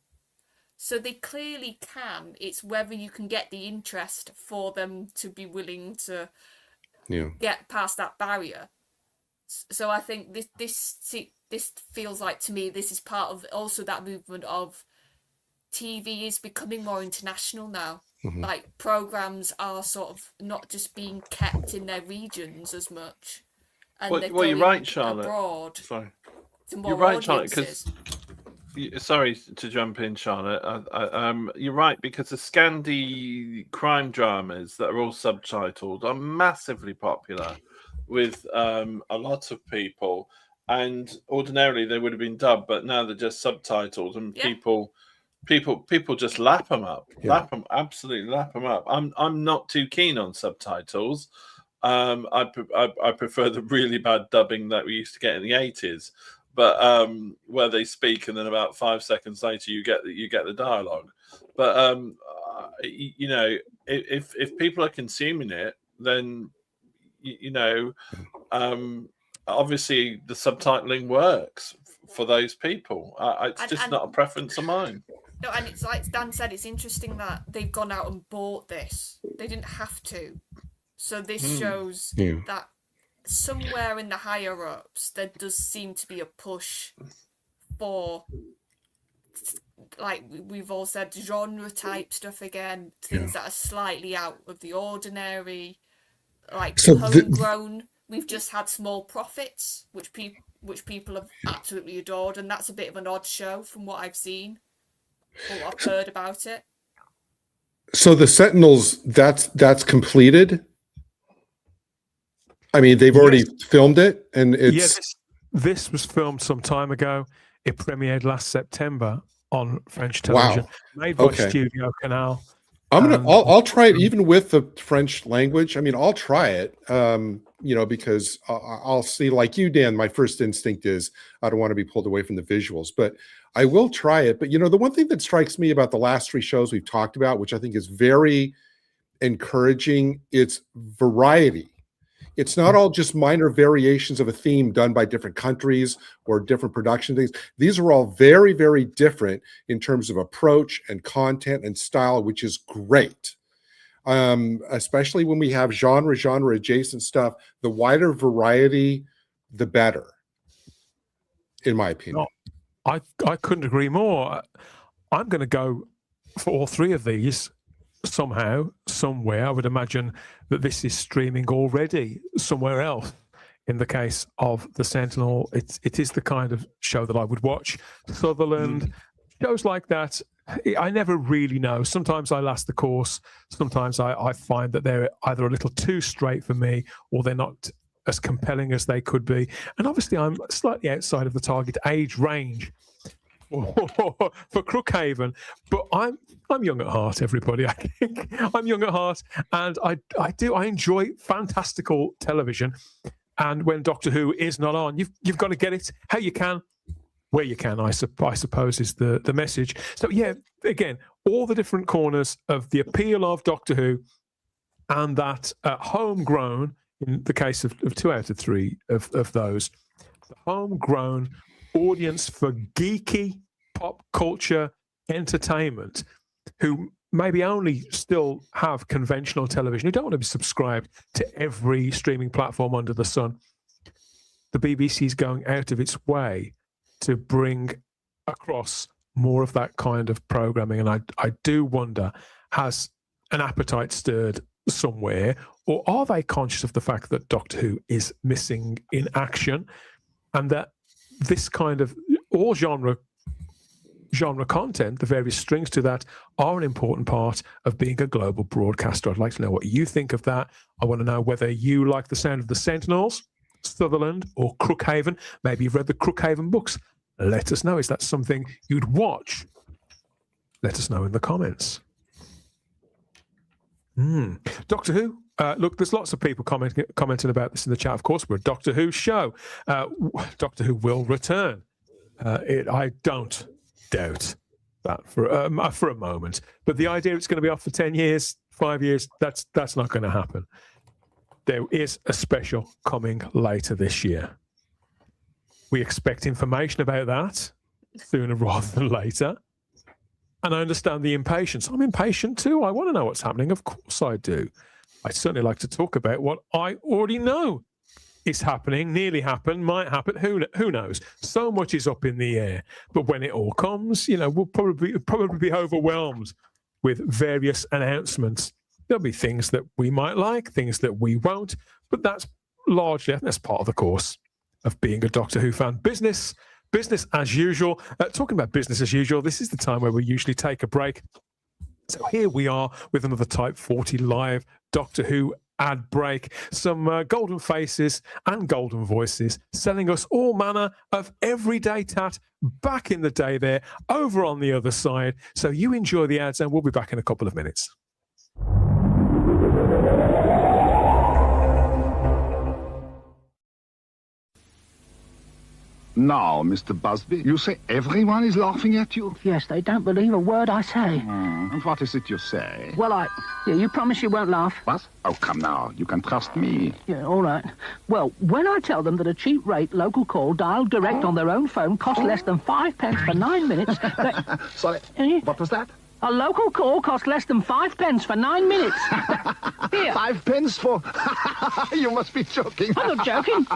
So they clearly can. It's whether you can get the interest for them to be willing to get past that barrier. So I think this feels like, to me, this is part of also that movement of TV is becoming more international now. Mm-hmm. Like programs are sort of not just being kept in their regions as much. And well, you're right, Charlotte. Abroad. Sorry, you're right, Charlotte. Sorry to jump in, Charlotte. You're right, because the Scandi crime dramas that are all subtitled are massively popular with a lot of people. And ordinarily they would have been dubbed, but now they're just subtitled, and people just lap them up, absolutely lap them up. I'm not too keen on subtitles. I prefer the really bad dubbing that we used to get in the 80s, but where they speak and then about 5 seconds later you get the dialogue. But if people are consuming it, then obviously the subtitling works for those people. It's just not a preference of mine. No, and it's like Dan said, it's interesting that they've gone out and bought this. They didn't have to. So this shows that somewhere in the higher ups there does seem to be a push for, like we've all said, genre type stuff again, things that are slightly out of the ordinary, like homegrown. We've just had Small Profits, which people have absolutely adored, and that's a bit of an odd show from what I've seen or what I've heard about it. So the Sentinels, that's completed. I mean, they've already filmed it, and it's this was filmed some time ago. It premiered last September on French television, made by Studio Canal. I'll try it even with the French language. I mean, I'll try it, because I'll see, like you, Dan, my first instinct is I don't want to be pulled away from the visuals, but I will try it. But, the one thing that strikes me about the last 3 shows we've talked about, which I think is very encouraging, it's variety. It's not all just minor variations of a theme done by different countries or different production things. These are all very, very different in terms of approach and content and style, which is great. Especially when we have genre adjacent stuff. The wider variety, the better, in my opinion. No, I couldn't agree more. I'm going to go for all 3 of these. Somehow, somewhere, I would imagine that this is streaming already somewhere else. In the case of the Sentinel, it is the kind of show that I would watch. Sutherland, shows like that, I never really know. Sometimes I last the course. Sometimes I find that they're either a little too straight for me, or they're not as compelling as they could be. And obviously, I'm slightly outside of the target age range for Crookhaven, but I'm young at heart, everybody. I think I'm young at heart, and I enjoy fantastical television. And when Doctor Who is not on, you've got to get it how you can, where you can. I suppose is the message. So again, all the different corners of the appeal of Doctor Who, and that homegrown. In the case of 2 out of 3 of those, the homegrown audience for geeky pop culture entertainment, who maybe only still have conventional television, who don't want to be subscribed to every streaming platform under the sun. The BBC is going out of its way to bring across more of that kind of programming, and I do wonder, has an appetite stirred somewhere, or are they conscious of the fact that Doctor Who is missing in action, and that this kind of all genre content, the various strings to that, are an important part of being a global broadcaster? I'd like to know what you think of that. I want to know whether you like the sound of the Sentinels, Sutherland, or Crookhaven. Maybe you've read the Crookhaven books. Let us know. Is that something you'd watch? Let us know in the comments. Doctor Who. Look, there's lots of people commenting about this in the chat. Of course, we're a Doctor Who show. Doctor Who will return. I don't doubt that for a moment. But the idea it's going to be off for 10 years, 5 years, that's not going to happen. There is a special coming later this year. We expect information about that sooner rather than later. And I understand the impatience. I'm impatient too. I want to know what's happening. Of course I do. I'd certainly like to talk about what I already know is happening, nearly happened, might happen. Who knows? So much is up in the air. But when it all comes, we'll probably be overwhelmed with various announcements. There'll be things that we might like, things that we won't. But that's part of the course of being a Doctor Who fan. Business as usual. Talking about business as usual, this is the time where we usually take a break. So here we are with another Type 40 live Doctor Who ad break. Some golden faces and golden voices selling us all manner of everyday tat back in the day there, over on the other side. So you enjoy the ads and we'll be back in a couple of minutes. Now, Mr. Busby, you say everyone is laughing at you? Yes, they don't believe a word I say. And what is it you say? Well, you promise you won't laugh? What? Oh, come now. You can trust me. Yeah, all right. Well, when I tell them that a cheap rate local call dialed direct on their own phone costs less than 5 pence for 9 minutes... Sorry, what was that? A local call costs less than 5 pence for 9 minutes. Here. 5 pence for... You must be joking. I'm not joking.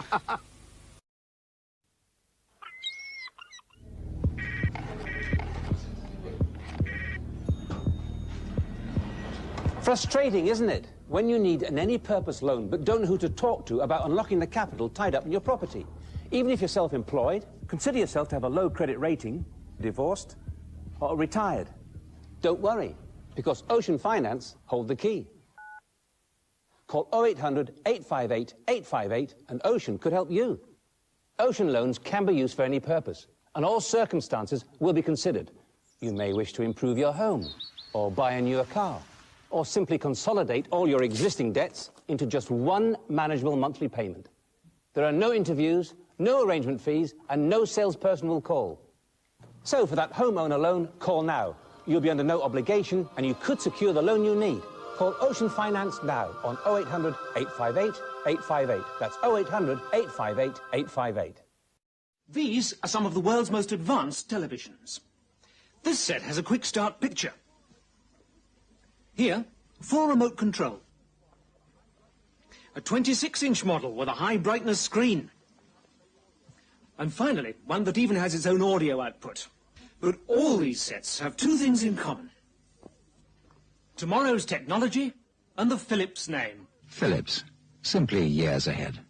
Frustrating, isn't it? When you need an any-purpose loan but don't know who to talk to about unlocking the capital tied up in your property. Even if you're self-employed, consider yourself to have a low credit rating, divorced, or retired. Don't worry, because Ocean Finance hold the key. Call 0800 858 858 and Ocean could help you. Ocean loans can be used for any purpose, and all circumstances will be considered. You may wish to improve your home, or buy a newer car, or simply consolidate all your existing debts into just one manageable monthly payment. There are no interviews, no arrangement fees, and no salesperson will call. So for that homeowner loan, call now. You'll be under no obligation, and you could secure the loan you need. Call Ocean Finance now on 0800 858 858. That's 0800 858 858. These are some of the world's most advanced televisions. This set has a quick start picture. Here, full remote control. A 26-inch model with a high brightness screen. And finally, one that even has its own audio output. But all these sets have two things in common. Tomorrow's technology and the Philips name. Philips, simply years ahead.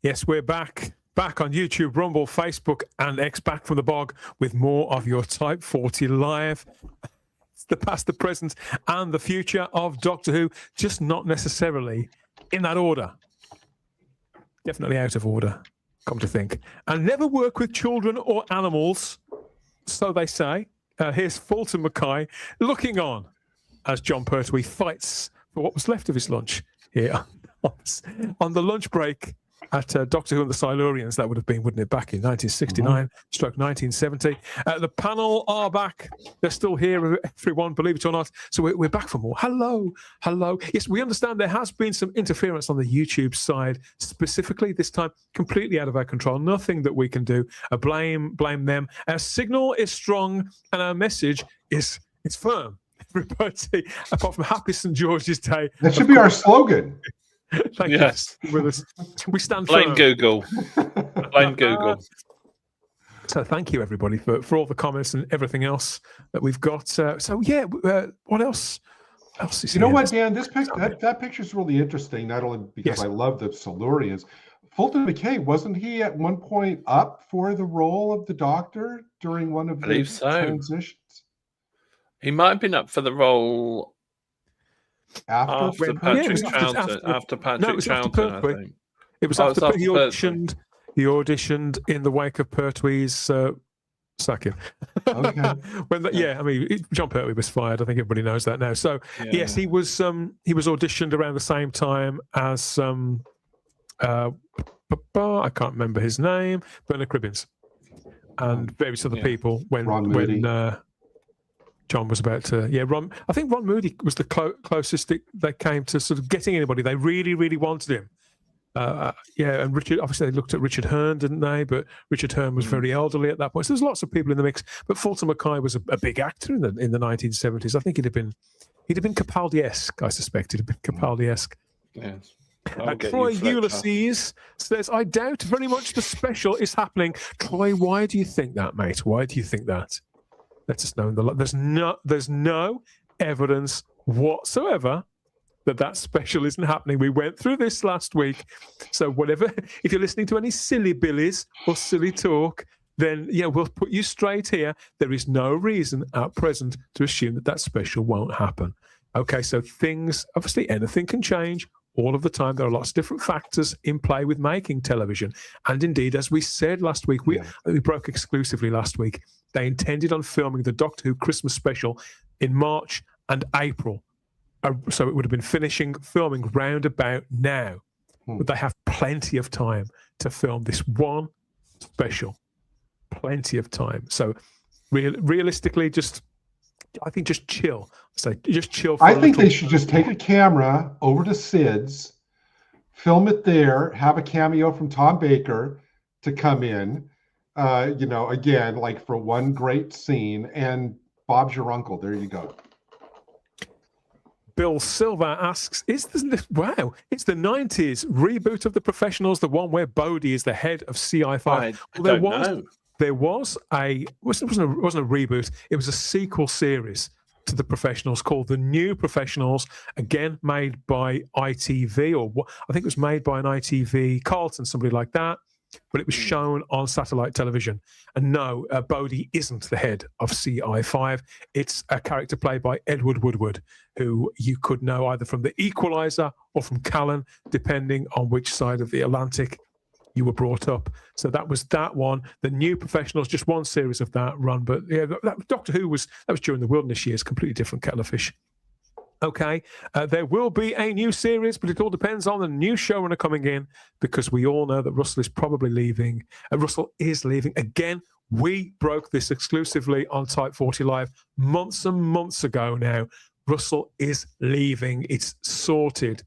Yes, we're back on YouTube, Rumble, Facebook, and X, back from the bog with more of your Type 40 live. It's the past, the present, and the future of Doctor Who, just not necessarily in that order. Definitely out of order, come to think. And never work with children or animals, so they say. Here's Fulton Mackay looking on as John Pertwee fights for what was left of his lunch here on the lunch break at Doctor Who and the Silurians. That would have been, wouldn't it, back in 1969, stroke 1970. The panel are back. They're still here, everyone, believe it or not. So we're back for more. Hello. Yes, we understand there has been some interference on the YouTube side, specifically this time, completely out of our control. Nothing that we can do. Blame them. Our signal is strong and our message is firm. Everybody, apart from Happy St. George's Day. That should be our slogan. Thank you. With us. We stand Blame firm. Google. Blame Google. So thank you, everybody, for all the comments and everything else that we've got. What else? Is you know what, Dan? This that picture is really interesting. Not only because I love the Silurians. Fulton Mackay, wasn't he at one point up for the role of the Doctor during one of the transitions? He might have been up for the role after Patrick Troughton. After Patrick Troughton, I think. It was after he auditioned. He auditioned in the wake of Pertwee's sacking. Okay. John Pertwee was fired. I think everybody knows that now. So yes, he was auditioned around the same time as I can't remember his name, Bernard Cribbins, and various other people when John was about to, I think Ron Moody was the closest they came to sort of getting anybody. They really, really wanted him. And Richard, obviously they looked at Richard Hearn, didn't they? But Richard Hearn was very elderly at that point. So there's lots of people in the mix. But Fulton Mackay was a big actor in the 1970s. I think he'd have been Capaldi-esque, I suspect. He'd have been Capaldi-esque. Yes. Troy Ulysses says, I doubt very much the special is happening. Troy, why do you think that, mate? Why do you think that? Let us know. There's no evidence whatsoever that special isn't happening. We went through this last week. So whatever, if you're listening to any silly billies or silly talk, then we'll put you straight here. There is no reason at present to assume that special won't happen. Okay, so obviously anything can change all of the time. There are lots of different factors in play with making television. And indeed, as we said last week, we broke exclusively last week, they intended on filming the Doctor Who Christmas special in March and April. So it would have been finishing filming round about now. But they have plenty of time to film this one special. Plenty of time. So realistically, I think just chill. Just chill. I think they should just take a camera over to Sid's, film it there, have a cameo from Tom Baker to come in, again, like for one great scene, and Bob's your uncle. There you go. Bill Silver asks, it's the 90s reboot of The Professionals, the one where Bodhi is the head of Sci-fi. I don't know. There wasn't a reboot. It was a sequel series to The Professionals called The New Professionals, again made by ITV, or I think it was made by an ITV Carlton, somebody like that. But it was shown on satellite television. And no, Bodhi isn't the head of CI5. It's a character played by Edward Woodward, who you could know either from The Equalizer or from Callan, depending on which side of the Atlantic you were brought up. So that was that one. The New Professionals, just one series of that run. But yeah, Doctor Who was during the Wilderness years, completely different kettle of fish. Okay, there will be a new series, but it all depends on the new showrunner coming in, because we all know that Russell is probably leaving. Russell is leaving. Again, we broke this exclusively on Type 40 Live months and months ago now. Russell is leaving. It's sorted.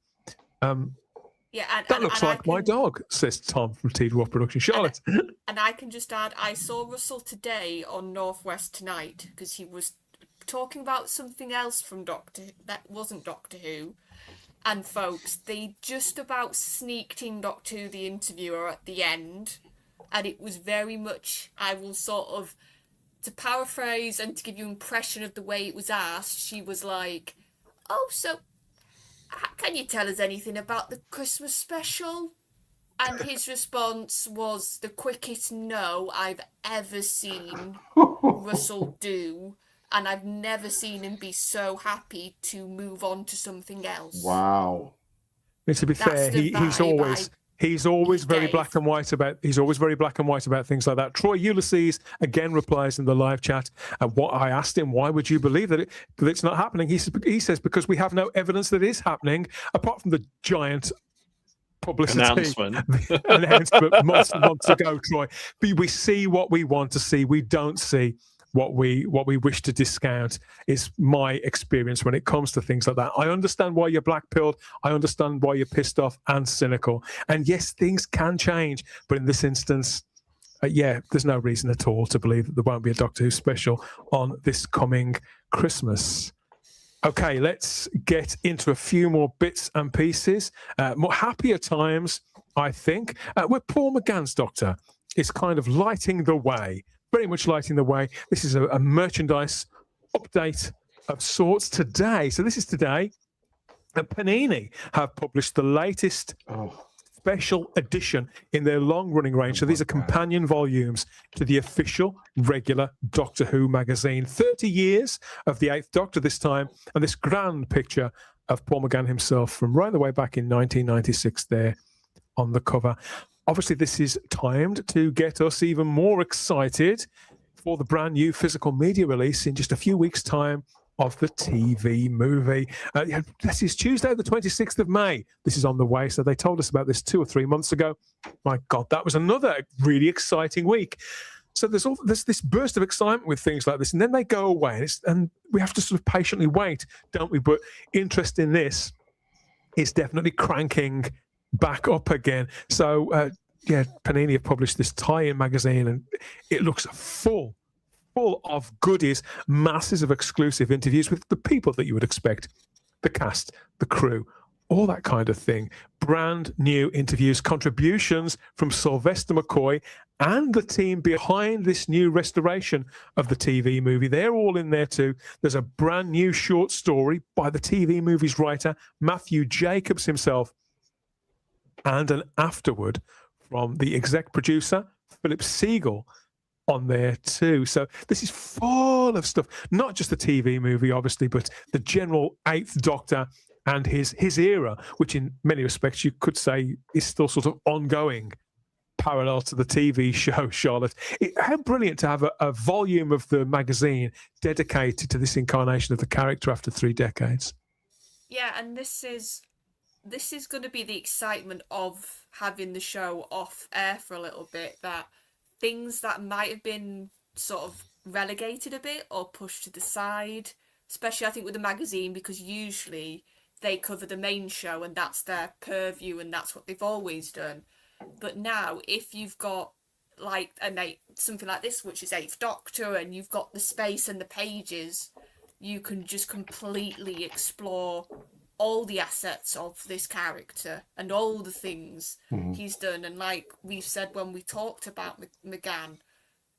That looks like my dog, says Tom from T Dwarf Production. Charlotte. And I can just add, I saw Russell today on Northwest Tonight, because he was talking about something else from that wasn't Doctor Who, and folks, they just about sneaked in Doctor Who the Interviewer at the end, and it was very much, I will sort of, to paraphrase and to give you an impression of the way it was asked, she was like, oh, so can you tell us anything about the Christmas special? And his response was the quickest no I've ever seen Russell do. And I've never seen him be so happy to move on to something else. Wow. To be fair, he's always very black and white about things like that. Troy Ulysses again replies in the live chat, and what I asked him, why would you believe that it's not happening? He says because we have no evidence that it is happening, apart from the giant publicity announcement months ago, Troy. But we see what we want to see. We don't see what we wish to discount. Is my experience when it comes to things like that. I understand why you're black-pilled. I understand why you're pissed off and cynical. And yes, things can change. But in this instance, there's no reason at all to believe that there won't be a Doctor Who special on this coming Christmas. Okay, let's get into a few more bits and pieces. More happier times, I think, where Paul McGann's Doctor is kind of lighting the way. Very much lighting the way. This is a merchandise update of sorts today. So this is today. Panini have published the latest special edition in their long-running range. So these are companion volumes to the official regular Doctor Who magazine. 30 years of the 8th Doctor this time, and this grand picture of Paul McGann himself from right the way back in 1996 there on the cover. Obviously, this is timed to get us even more excited for the brand new physical media release in just a few weeks' time of the TV movie. This is Tuesday, the 26th of May. This is on the way. So they told us about this 2 or 3 months ago. My God, that was another really exciting week. So there's this burst of excitement with things like this, and then they go away, and we have to sort of patiently wait, don't we? But interest in this is definitely cranking back up again. So Panini have published this tie-in magazine, and it looks full of goodies, masses of exclusive interviews with the people that you would expect, the cast, the crew, all that kind of thing. Brand new interviews, contributions from Sylvester McCoy and the team behind this new restoration of the TV movie. They're all in there too. There's a brand new short story by the TV movie's writer, Matthew Jacobs himself, and an afterword from the exec producer, Philip Siegel, on there too. So this is full of stuff, not just the TV movie, obviously, but the general 8th Doctor and his era, which in many respects you could say is still sort of ongoing, parallel to the TV show, Charlotte. How brilliant to have a volume of the magazine dedicated to this incarnation of the character after 3 decades. Yeah, and this is going to be the excitement of having the show off air for a little bit, that things that might have been sort of relegated a bit or pushed to the side, especially I think with the magazine, because usually they cover the main show and that's their purview and that's what they've always done. But now if you've got like something like this, which is 8th Doctor, and you've got the space and the pages, you can just completely explore all the assets of this character and all the things he's done. And like we've said when we talked about McGann,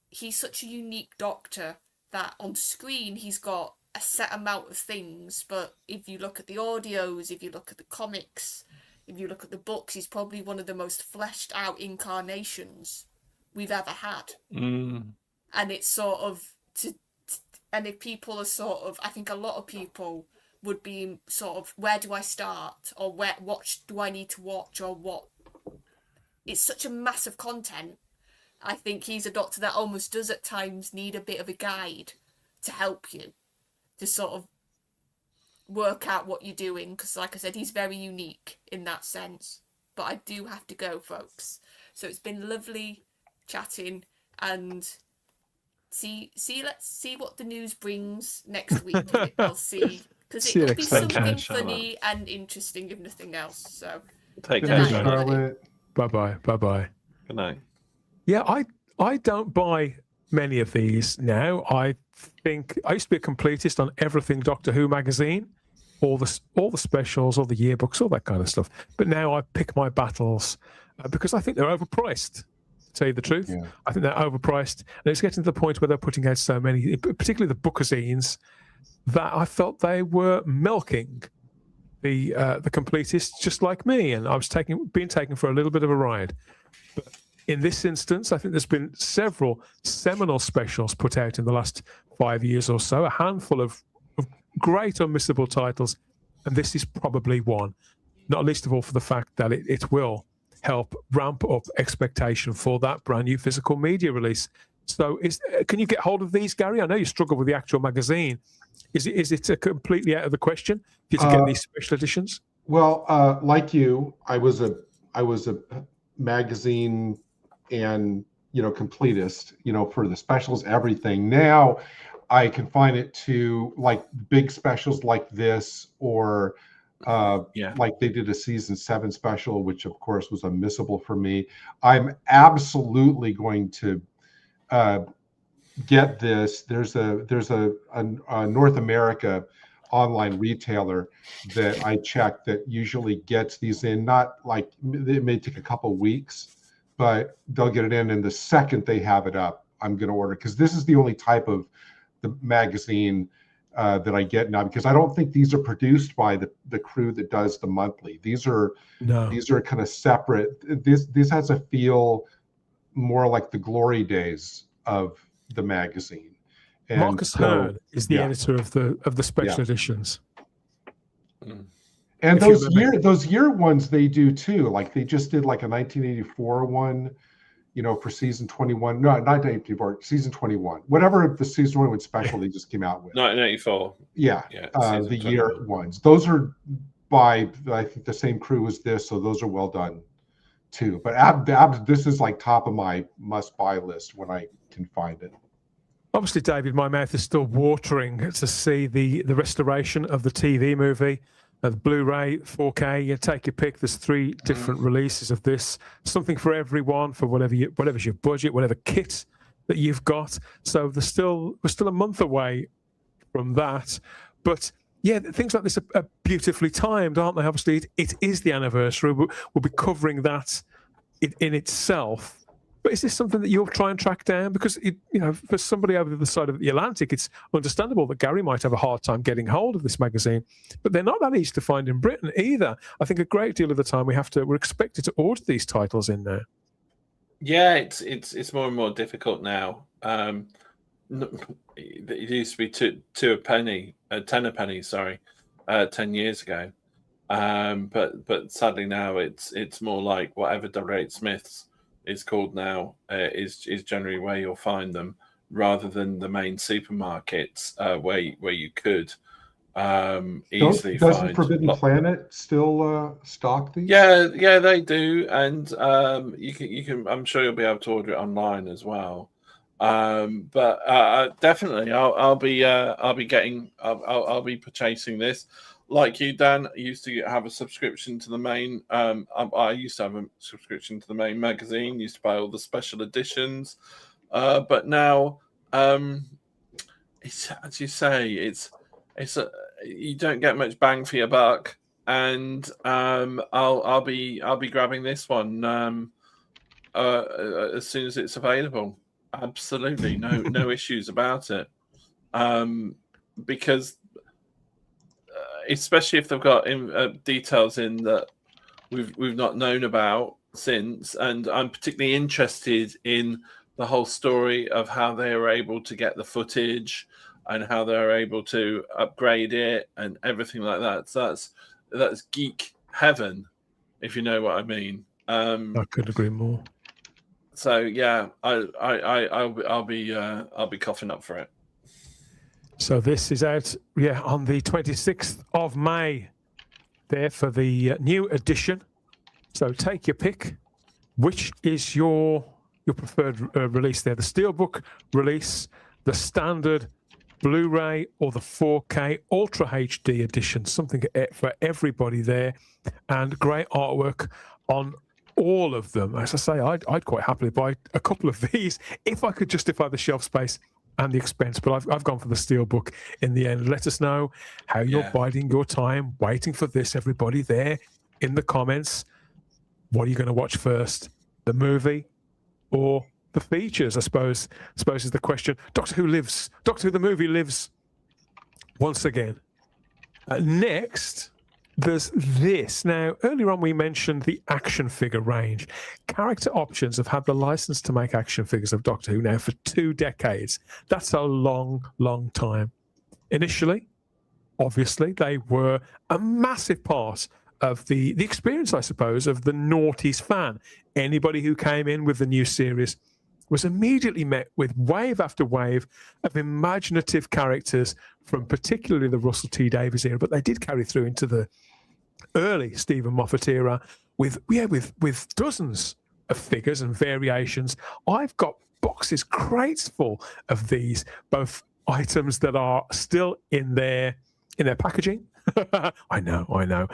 he's such a unique Doctor that on screen he's got a set amount of things, but if you look at the audios, if you look at the comics, if you look at the books, he's probably one of the most fleshed out incarnations we've ever had. And it's sort of and if people are sort of, I think a lot of people would be sort of, where do I start, or what do I need to watch, or what? It's such a massive content. I think he's a Doctor that almost does at times need a bit of a guide to help you to sort of work out what you're doing, because like I said, he's very unique in that sense. But I do have to go, folks. So it's been lovely chatting, and let's see what the news brings next week. I'll see, because it could be something funny and interesting, if nothing else. So take care, Charlotte. Bye. Good night. Yeah, I don't buy many of these now. I think I used to be a completist on everything Doctor Who magazine, all the specials, all the yearbooks, all that kind of stuff. But now I pick my battles because I think they're overpriced. To tell you the truth, I think they're overpriced, and it's getting to the point where they're putting out so many, particularly the bookazines, that I felt they were milking the completists just like me, and I was being taken for a little bit of a ride. But in this instance, I think there's been several seminal specials put out in the last 5 years or so, a handful of great unmissable titles, and this is probably one, not least of all for the fact that it will help ramp up expectation for that brand new physical media release. So can you get hold of these, Gary? I know you struggle with the actual magazine. Is it completely out of the question for you to get these special editions? Well, like you, I was a magazine and completist, for the specials, everything. Now I confine it to like big specials like this, or like they did a season 7 special, which of course was unmissable for me. I'm absolutely going to get this. There's a North America online retailer that I check that usually gets these in, not like, it may take a couple weeks, but they'll get it in, and the second they have it up, I'm going to order, because this is the only type of the magazine that I get now, because I don't think these are produced by the crew that does the monthly. These are kind of separate. This has a feel more like the glory days of the magazine. And Marcus Hearn is the editor of the special editions. And those year ones they do too. Like they just did like a 1984 one, for season 21. No, not 1984, season 21. Whatever the season 21 special they just came out with. 1984. Yeah, the year ones. Those are by, I think, the same crew as this, so those are well done too. But this is like top of my must-buy list when I can find it. Obviously, David, my mouth is still watering to see the restoration of the TV movie. The Blu-ray, 4K, you take your pick. There's 3 different releases of this. Something for everyone, for whatever's your budget, whatever kit that you've got. So we're still a month away from that. But yeah, things like this are beautifully timed, aren't they? Obviously, it is the anniversary. We'll be covering that in itself. But is this something that you'll try and track down? Because for somebody over the other side of the Atlantic, it's understandable that Gary might have a hard time getting hold of this magazine, but they're not that easy to find in Britain either. I think a great deal of the time we're expected to order these titles in there. Yeah, it's more and more difficult now. It used to be two a penny, 10 a penny. Sorry, 10 years ago. But sadly now it's more like whatever W.H. Smith's is called now is generally where you'll find them, rather than the main supermarkets where you could easily find. Doesn't Forbidden Planet still stock these? Yeah, they do, and you can. I'm sure you'll be able to order it online as well. But definitely, I'll be purchasing this. Like you, Dan, I used to have a subscription to the main. I used to have a subscription to the main magazine. Used to buy all the special editions, but now, it's, as you say, you don't get much bang for your buck, and I'll be grabbing this one as soon as it's available. Absolutely, no issues about it. Because especially if they've got details in that we've not known about since, and I'm particularly interested in the whole story of how they were able to get the footage and how they're able to upgrade it and everything like that. So that's geek heaven, if you know what I mean. I couldn't agree more. So yeah, I'll be coughing up for it. So this is out, on the 26th of May, there for the new edition. So take your pick. Which is your preferred release there? The Steelbook release, the standard Blu-ray, or the 4K Ultra HD edition? Something for everybody there, and great artwork on all of them. As I say, I'd quite happily buy a couple of these if I could justify the shelf space and the expense, but I've gone for the Steelbook in the end. Let us know how you're biding your time, waiting for this, everybody there in the comments. What are you going to watch first, the movie or the features? I suppose is the question. Doctor Who the movie lives once again. Next, there's this. Now, earlier on we mentioned the action figure range. Character Options have had the license to make action figures of Doctor Who now for 2 decades. That's a long, long time. Initially, obviously, they were a massive part of the experience, I suppose, of the noughties fan. Anybody who came in with the new series was immediately met with wave after wave of imaginative characters from particularly the Russell T Davies era, but they did carry through into the early Stephen Moffat era with dozens of figures and variations. I've got boxes, crates full of these, both items that are still in their packaging. I know.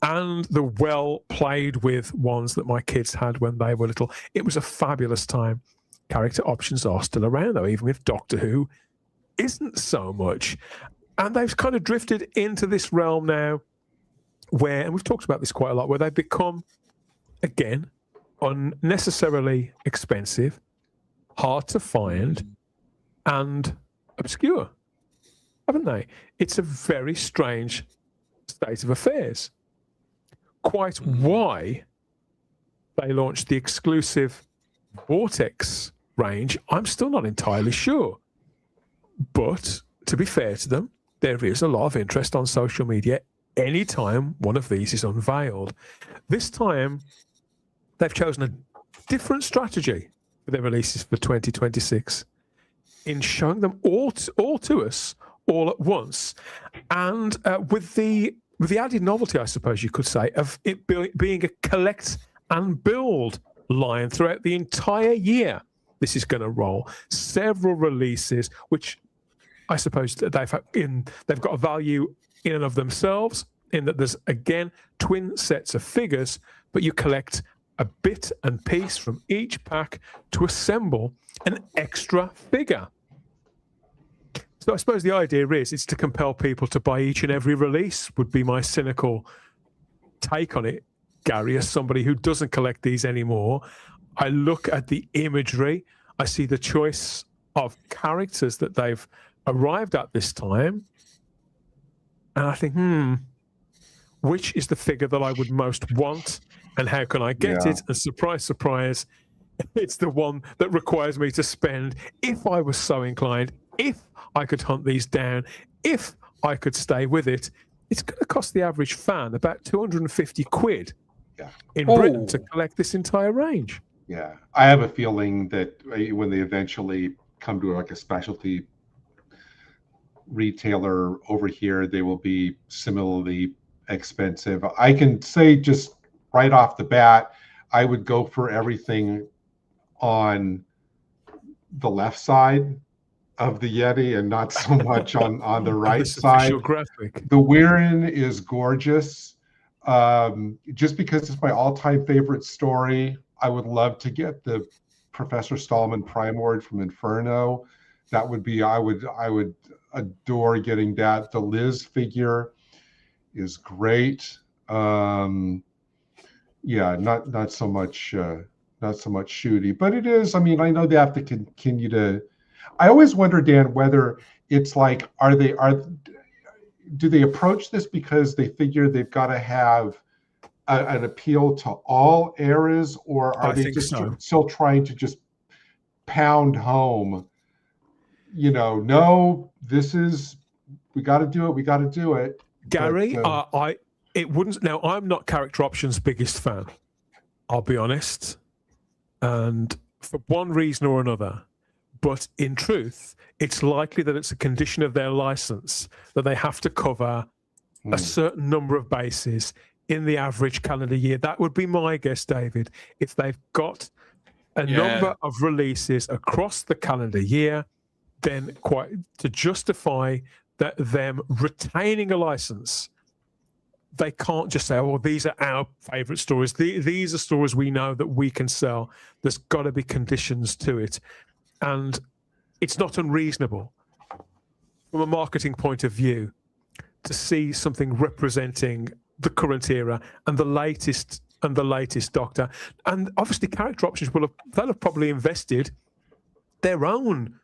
And the well played with ones that my kids had when they were little. It was a fabulous time. Character Options are still around, though, even if Doctor Who isn't so much. And they've kind of drifted into this realm now where, and we've talked about this quite a lot, where they've become, again, unnecessarily expensive, hard to find, and obscure, haven't they? It's a very strange state of affairs. Quite why they launched the exclusive Vortex range, I'm still not entirely sure. But to be fair to them, there is a lot of interest on social media anytime one of these is unveiled. This time, they've chosen a different strategy for their releases for 2026 in showing them all to us all at once, and with the added novelty, I suppose you could say, of it being a collect and build line throughout the entire year. This is going to roll several releases, which I suppose that they've got a value in and of themselves, in that there's, again, twin sets of figures, but you collect a bit and piece from each pack to assemble an extra figure. So I suppose the idea is to compel people to buy each and every release, would be my cynical take on it, Gary, as somebody who doesn't collect these anymore. I look at the imagery, I see the choice of characters that they've arrived at this time, and I think, which is the figure that I would most want, and how can I get it? And surprise, surprise, it's the one that requires me to spend, if I was so inclined, if I could hunt these down, if I could stay with it, it's going to cost the average fan about 250 quid in Britain to collect this entire range. Yeah, I have a feeling that when they eventually come to like a specialty retailer over here, they will be similarly expensive. I can say just right off the bat, I would go for everything on the left side of the Yeti and not so much on the right side. Graphic. The Weirin is gorgeous. Just because it's my all-time favorite story, I would love to get the Professor Stallman Primord from Inferno. That would be, I would adore getting that. The Liz figure is great. Yeah, not so much shooty, but it is. I mean, I know they have to continue to. I always wonder, Dan, whether it's like, do they approach this because they figure they've got to have an appeal to all eras, or are they just still trying to just pound home? No, this is, we got to do it. We got to do it. Gary, it wouldn't. Now, I'm not Character Options' biggest fan, I'll be honest, and for one reason or another. But in truth, it's likely that it's a condition of their license that they have to cover a certain number of bases in the average calendar year. That would be my guess, David. If they've got a number of releases across the calendar year, then quite to justify that them retaining a license, they can't just say, "Oh, well, these are our favorite stories. These are stories we know that we can sell." There's got to be conditions to it. And it's not unreasonable from a marketing point of view to see something representing the current era and the latest Doctor. And obviously Character Options they'll have probably invested their own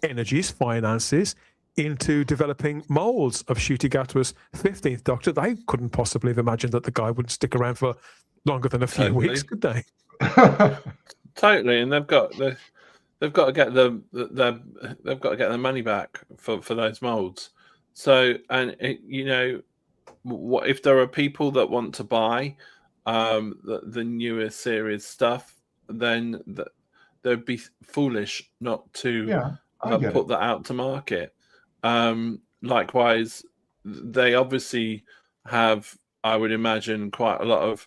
energies, finances into developing molds of Ncuti Gatwa's 15th Doctor. They couldn't possibly have imagined that the guy wouldn't stick around for longer than a few weeks, could they? Totally, and they've got to get they've got to get their money back for those molds. So, and what if there are people that want to buy the newer series stuff, then they'd be foolish not to put that out to market. Likewise, they obviously have, I would imagine, quite a lot of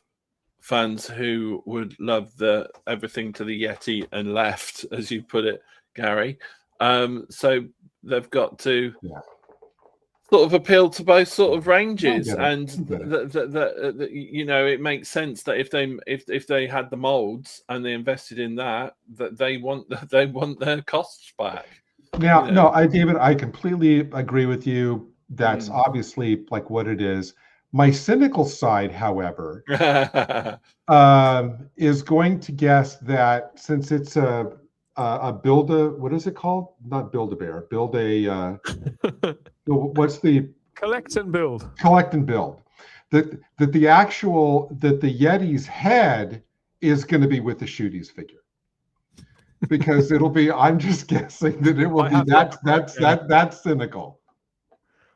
fans who would love the everything to the Yeti and left, as you put it, Gary. So they've got to sort of appeal to both sort of ranges, and it makes sense that if they had the molds and they invested in that they want their costs back. Now, no, David, I completely agree with you. That's obviously like what it is. My cynical side, however, is going to guess that since it's a what is it called? Not Build-A-Bear. What's the collect and build? Collect and build. That the Yeti's head is going to be with the Ncuti figure. Because it'll be, I'm just guessing that it will be that's cynical.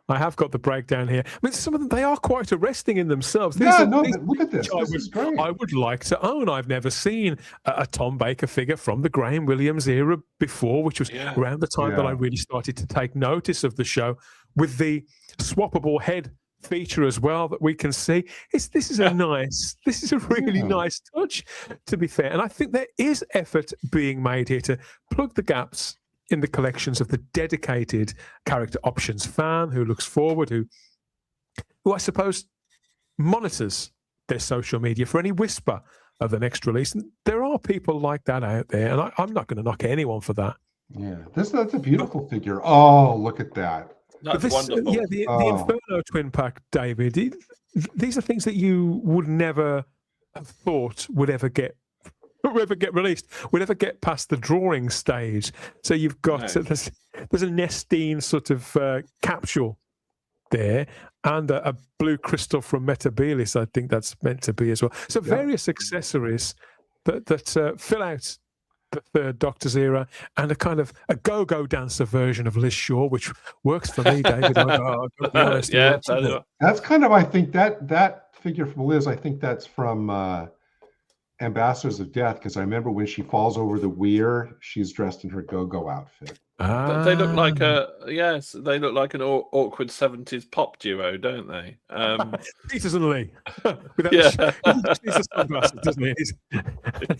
I have got the breakdown here. I mean, some of them, they are quite arresting in themselves. Look at this. This is great. I would like to own. I've never seen a Tom Baker figure from the Graham Williams era before, which was around the time that I really started to take notice of the show, with the swappable head feature as well that we can see. This is a really nice touch, to be fair. And I think there is effort being made here to plug the gaps in the collections of the dedicated Character Options fan who looks forward, who I suppose monitors their social media for any whisper of the next release. And there are people like that out there, and I'm not going to knock anyone for that. Yeah, that's a beautiful figure. Oh, look at that. That's wonderful. Yeah, the Inferno twin pack, David. These are things that you would never have thought would ever get released, would ever get past the drawing stage. So you've got there's a Nestine sort of capsule there, and a blue crystal from Metabilis. I think that's meant to be as well. So various accessories that fill out the third Doctor's era, and a kind of a go-go dancer version of Liz Shaw, which works for me, David. That's kind of, I think that figure from Liz, I think that's from Ambassadors of Death, because I remember when she falls over the weir, she's dressed in her go-go outfit. They look like they look like an awkward 70s pop duo, don't they? Peters and Lee. He's a sunglasses, doesn't he?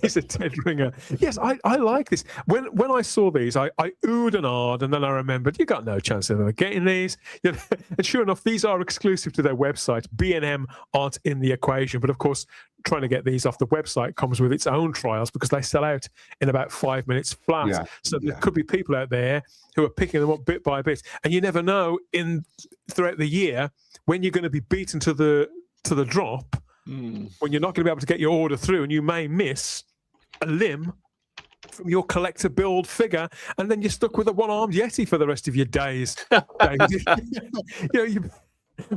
He's a Ted Ringer. Yes, I like this. When I saw these, I oohed and ahed, and then I remembered, you got no chance of ever getting these. And sure enough, these are exclusive to their website. B&M aren't in the equation, but of course, trying to get these off the website comes with its own trials because they sell out in about 5 minutes flat. Yeah, So there could be people out there who are picking them up bit by bit, and you never know throughout the year when you're going to be beaten to the drop, when you're not going to be able to get your order through, and you may miss a limb from your collector build figure, and then you're stuck with a one-armed Yeti for the rest of your days.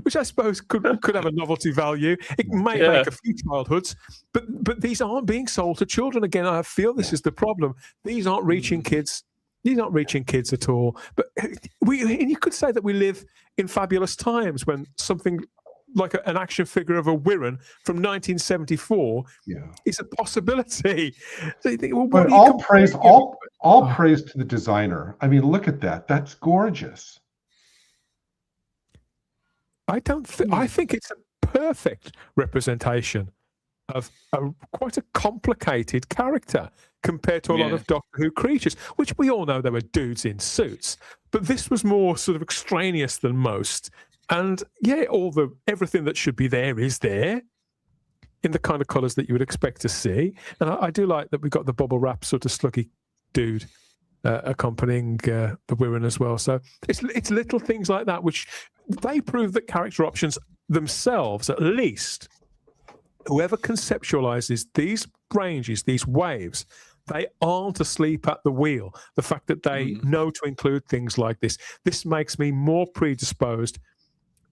Which I suppose could have a novelty value. It may make a few childhoods, but these aren't being sold to children. Again, I feel this is the problem. These aren't reaching kids. These aren't reaching kids at all. But and you could say that we live in fabulous times when something like an action figure of a Wirren from 1974 is a possibility. So you think, well, but all praise to the designer. I mean, look at that. That's gorgeous. I think it's a perfect representation of quite a complicated character compared to a lot of Doctor Who creatures, which we all know they were dudes in suits. But this was more sort of extraneous than most. And everything that should be there is there in the kind of colours that you would expect to see. And I do like that we've got the bubble wrap sort of sluggy dude accompanying the Wirren as well. So it's little things like that which they prove that character options themselves, at least, whoever conceptualizes these ranges, these waves, they aren't asleep at the wheel. The fact that they know to include things like this makes me more predisposed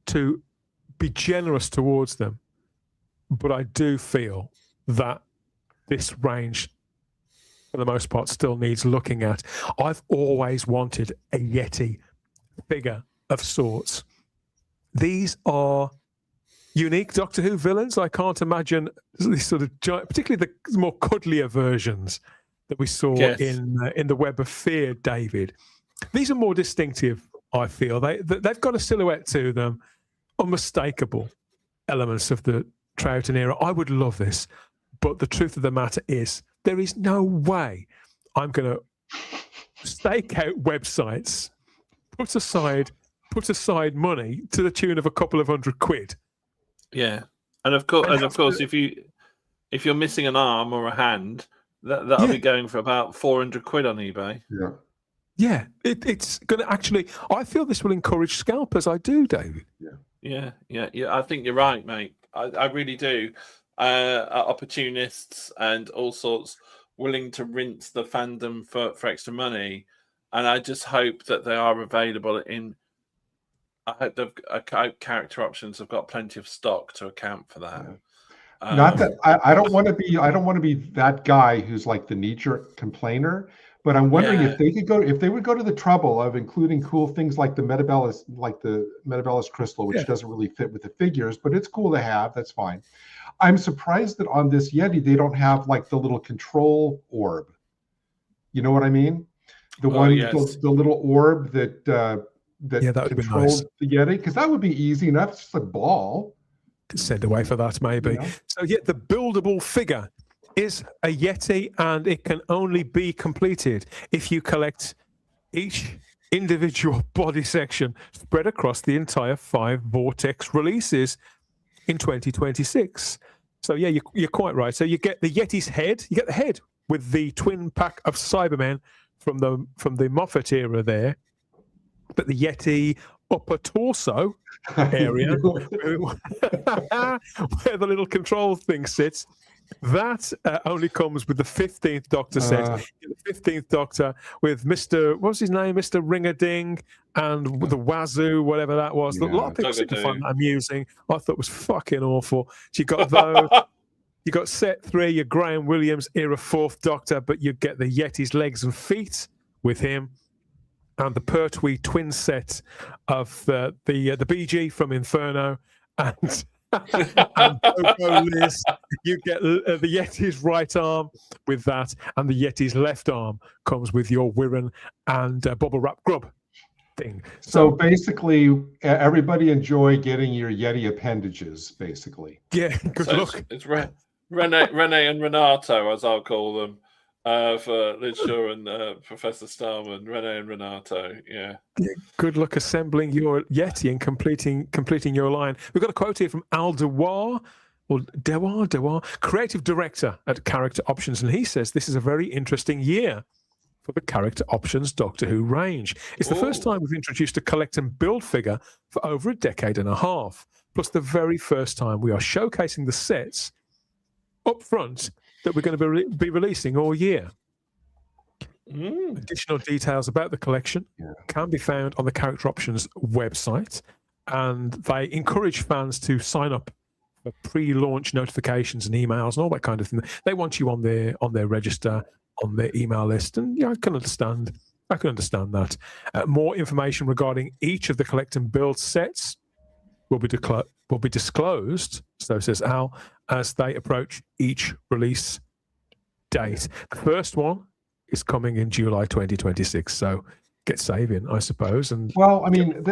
to be generous towards them. But I do feel that this range, for the most part, still needs looking at. I've always wanted a Yeti figure of sorts. These are unique Doctor Who villains. I can't imagine these sort of giant, particularly the more cuddlier versions that we saw in the Web of Fear, David. These are more distinctive, I feel. They've got a silhouette to them, unmistakable elements of the Troughton era. I would love this, but the truth of the matter is there is no way I'm going to stake out websites, put aside money to the tune of a couple of £100. Yeah, and of course, if you're missing an arm or a hand, that'll be going for about £400 on eBay. Yeah. Yeah, it's going to actually. I feel this will encourage scalpers. I do, David. Yeah. I think you're right, mate. I really do. Opportunists and all sorts willing to rinse the fandom for extra money, and I just hope that they are available in. I hope character options have got plenty of stock to account for that. Not that I don't want to be. I don't want to be that guy who's like the knee-jerk complainer. But I'm wondering if they would go to the trouble of including cool things like the Metabellus crystal, which doesn't really fit with the figures, but it's cool to have. That's fine. I'm surprised that on this Yeti they don't have like the little control orb. You know what I mean? The the little orb that controls the Yeti, because that would be easy enough. It's just a ball. Could send away for that, maybe. Yeah. So the buildable figure is a Yeti, and it can only be completed if you collect each individual body section spread across the entire 5 Vortex releases in 2026. So you're quite right. So you get the Yeti's head, you get the head with the twin pack of Cybermen from the Moffat era there, but the Yeti upper torso area where the little control thing sits, that only comes with the 15th Doctor set. The 15th Doctor with what was his name? Mr. Ring-a-Ding and the Wazoo, whatever that was. A lot of people seem to find that amusing. I thought it was fucking awful. So you got those. You got set 3, your Graham Williams era 4th Doctor, but you get the Yeti's legs and feet with him. And the Pertwee twin set of the BG from Inferno and Bobo Liz. You get the Yeti's right arm with that, and the Yeti's left arm comes with your Wirren and Bubble Wrap Grub thing. So basically, everybody enjoy getting your Yeti appendages, basically. Yeah, good luck. It's Rene and Renato, as I'll call them. For Liz Shaw and Professor Starman, Rene and Renato, good luck assembling your Yeti and completing your line. We've got a quote here from Al Dewar. Well, Dewar, creative director at Character Options, and he says this is a very interesting year for the Character Options Doctor Who range. It's the first time we've introduced a collect and build figure for over a decade and a half, plus the very first time we are showcasing the sets up front that we're going to be releasing all year. Additional details about the collection can be found on the Character Options website, and they encourage fans to sign up for pre-launch notifications and emails and all that kind of thing. They want you on their register, on their email list, and I can understand that. More information regarding each of the collect and build sets will be disclosed, so says Al, as they approach each release date. The first one is coming in July 2026, so get saving, I suppose. And well, I mean,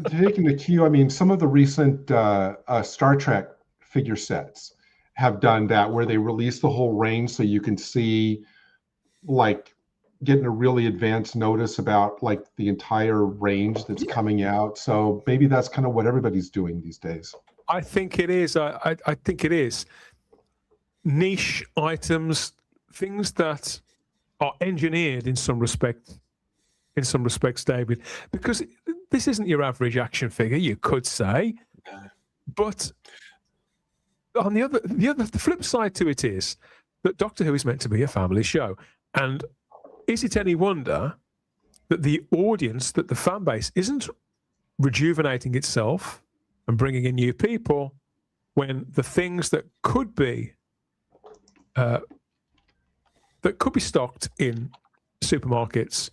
taking the cue, I mean, some of the recent Star Trek figure sets have done that, where they release the whole range, so you can see, like, getting a really advanced notice about like the entire range that's coming out. So maybe that's kind of what everybody's doing these days. I think it is. I think it is. Niche items, things that are engineered in some respects, David, because this isn't your average action figure, you could say. But on the flip side to it is that Doctor Who is meant to be a family show. And is it any wonder that the audience, that the fan base isn't rejuvenating itself and bringing in new people when the things that could be stocked in supermarkets,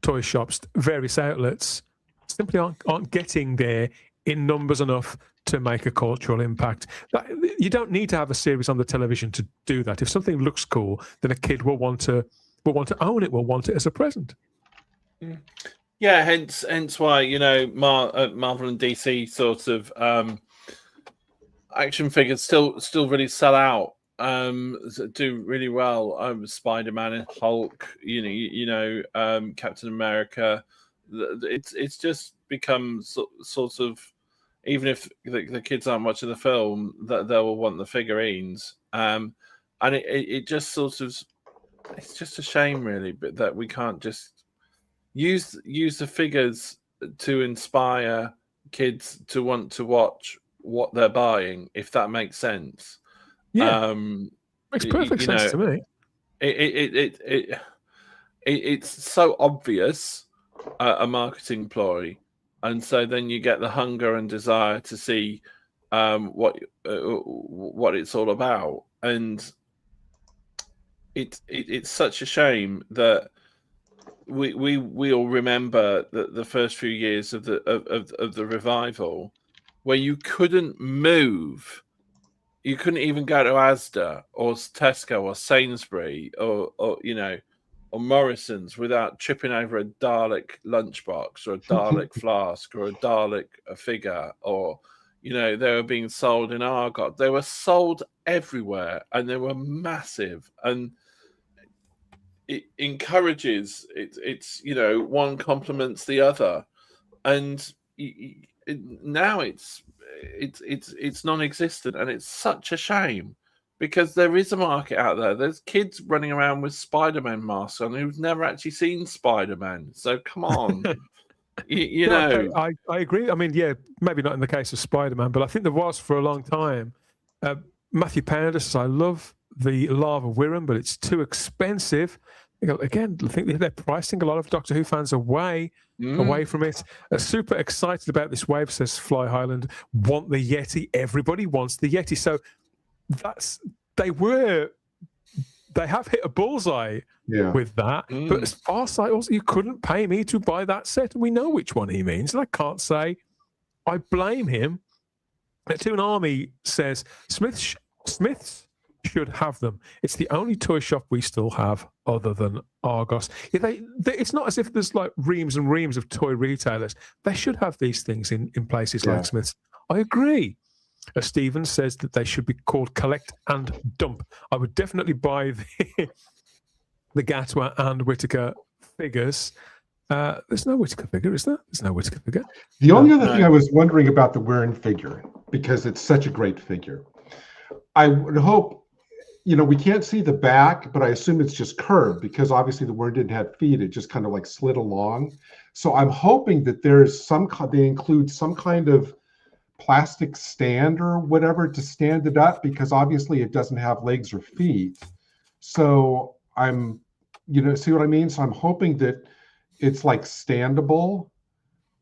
toy shops, various outlets, simply aren't getting there in numbers enough to make a cultural impact. You don't need to have a series on the television to do that. If something looks cool, then a kid will want to own it, will want it as a present. Yeah, hence why, you know, Marvel and DC sort of action figures still really sell out. Do really well. Spider-Man and Hulk, Captain America. It's just become sort of, even if the kids aren't watching the film, that they'll want the figurines. And it just sort of, it's just a shame really, but that we can't just use the figures to inspire kids to want to watch what they're buying, if that makes sense. Yeah, makes perfect sense to me. It's so obvious a marketing ploy, and so then you get the hunger and desire to see what it's all about, and it's such a shame that we all remember the first few years of the revival, where you couldn't move. You couldn't even go to Asda or Tesco or Sainsbury or Morrison's without tripping over a Dalek lunchbox or a Dalek flask or a Dalek figure, or they were being sold in Argos. They were sold everywhere, and they were massive, and it encourages it's one complements the other, and now it's non-existent, and it's such a shame, because there is a market out there. There's kids running around with Spider-Man masks on who've never actually seen Spider-Man. So come on. I agree. I mean, yeah, maybe not in the case of Spider-Man, but I think there was for a long time. Matthew Pounder says, I love the Lava Wirram, but it's too expensive. Again, I think they're pricing a lot of Doctor Who fans away from it. Super excited about this wave, says Fly Highland. Want the Yeti. Everybody wants the Yeti. So they have hit a bullseye with that. But as Farsight also, you couldn't pay me to buy that set, and we know which one he means. And I can't say I blame him. Toon Army says Smiths should have them. It's the only toy shop we still have other than Argos. It's not as if there's like reams and reams of toy retailers. They should have these things in places like Smiths. I agree. Stephen says that they should be called Collect and Dump. I would definitely buy the Gatwa and Whittaker figures. There's no Whittaker figure, is there? There's no Whittaker figure. The only other thing I was wondering about the Wirren figure, because it's such a great figure, I would hope, we can't see the back, but I assume it's just curved because obviously the word didn't have feet. It just kind of like slid along. So I'm hoping that they include some kind of plastic stand or whatever to stand it up, because obviously it doesn't have legs or feet. So I'm, see what I mean? So I'm hoping that it's like standable,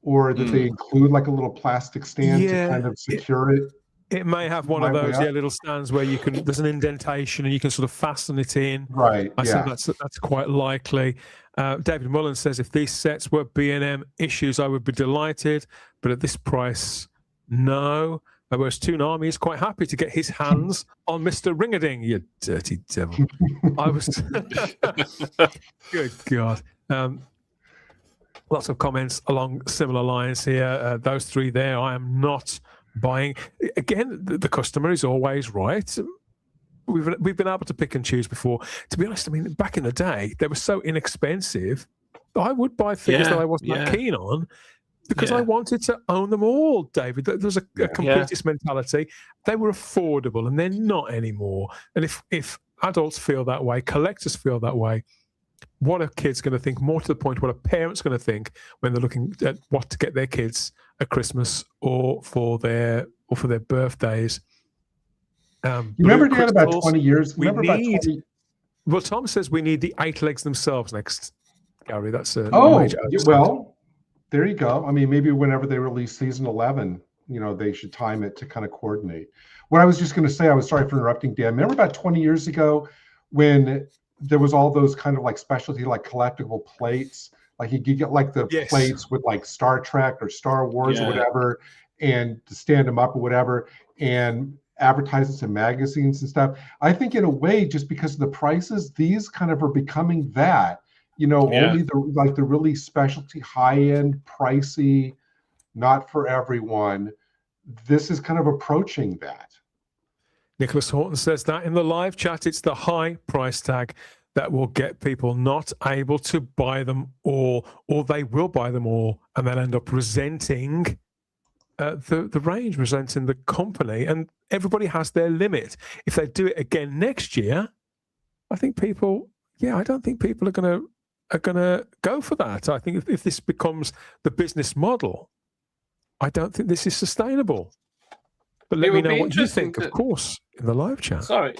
or that they include like a little plastic stand to kind of secure it. It may have one of those little stands where there's an indentation and you can sort of fasten it in. Right. I think that's quite likely. David Mullen says, if these sets were B&M issues, I would be delighted, but at this price, no. Whereas Toonami is quite happy to get his hands on Mr. Ring-a-Ding, you dirty devil. I was good God. Lots of comments along similar lines here. Those three there, I am not buying. Again, the customer is always right. We've been able to pick and choose before. To be honest, I mean, back in the day, they were so inexpensive. I would buy things that I wasn't that keen on, because I wanted to own them all, David. There was a completist mentality. They were affordable, and they're not anymore. And if adults feel that way, collectors feel that way, what are kids going to think? More to the point, what are parents going to think when they're looking at what to get their kids at Christmas or for their birthdays? You remember, Dan, about 20 years? Well, Tom says we need the 8 legs themselves next, Gary. That's a major well, there you go. I mean, maybe whenever they release season 11, they should time it to kind of coordinate. What I was just going to say, I was sorry for interrupting, Dan. Remember about 20 years ago when there was all those kind of like specialty, like collectible plates, like you could get like the plates with like Star Trek or Star Wars or whatever, and to stand them up or whatever, and advertisements in magazines and stuff. I think in a way, just because of the prices, these kind of are becoming that, only the really specialty, high-end, pricey, not for everyone. This is kind of approaching that. Nicholas Horton says that in the live chat, it's the high price tag that will get people not able to buy them all, or they will buy them all and they'll end up resenting the range, resenting the company, and everybody has their limit. If they do it again next year, I think people, I don't think people are gonna go for that. I think if this becomes the business model, I don't think this is sustainable. But let me know what you think, of course, in the live chat. Sorry.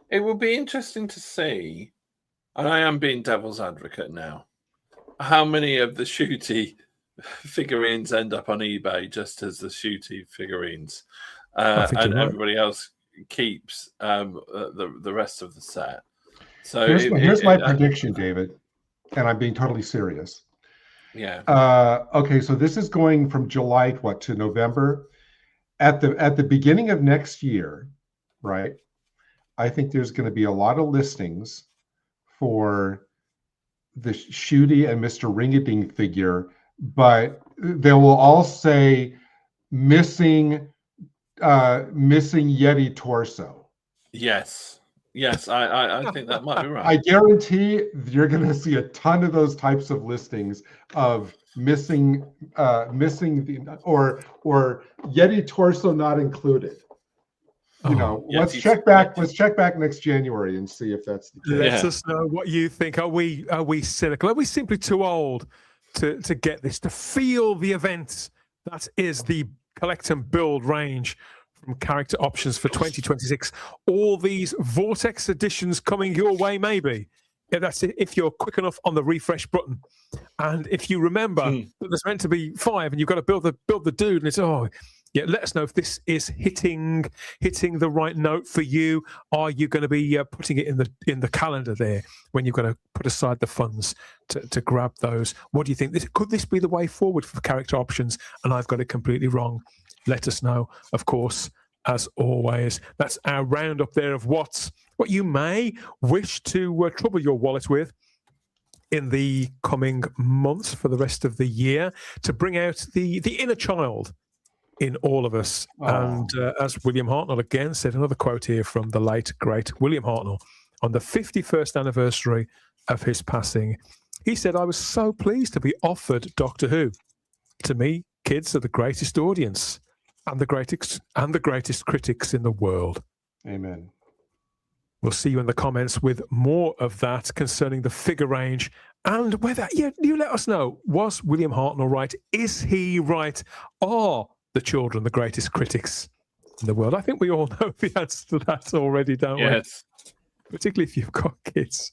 It will be interesting to see, and I am being devil's advocate now, how many of the Shooty figurines end up on eBay just as the Shooty figurines, and everybody else keeps the rest of the set. So here's my prediction, David, and I'm being totally serious. Yeah. Okay, so this is going from July to November. At the beginning of next year, right? I think there's going to be a lot of listings for the Shooty and Mr. Ring-a-Ding figure, but they will all say missing Yeti torso. Yes, I think that might be right. I guarantee you're going to see a ton of those types of listings of missing the or Yeti torso not included. Let's check back next January and see if that's the case. Let us know what you think. Are we cynical? Are we simply too old to get this, to feel the event that is the collect and build range from character options for 2026? All these Vortex editions coming your way, maybe. Yeah, that's it. If you're quick enough on the refresh button, and if you remember that there's meant to be 5, and you've got to build the dude, and it's let us know if this is hitting the right note for you. Are you going to be putting it in the calendar there when you've got to put aside the funds to grab those? What do you think? Could this be the way forward for character options? And I've got it completely wrong. Let us know, of course, as always. That's our roundup there of what you may wish to trouble your wallet with in the coming months for the rest of the year, to bring out the inner child in all of us. And as William Hartnell again said, another quote here from the late, great William Hartnell on the 51st anniversary of his passing. He said, "I was so pleased to be offered Doctor Who. To me, kids are the greatest audience and the greatest critics in the world." Amen. We'll see you in the comments with more of that concerning the figure range and whether, you let us know, was William Hartnell right? Is he right? Are the children the greatest critics in the world? I think we all know the answer to that already, don't we? Yes. Particularly if you've got kids.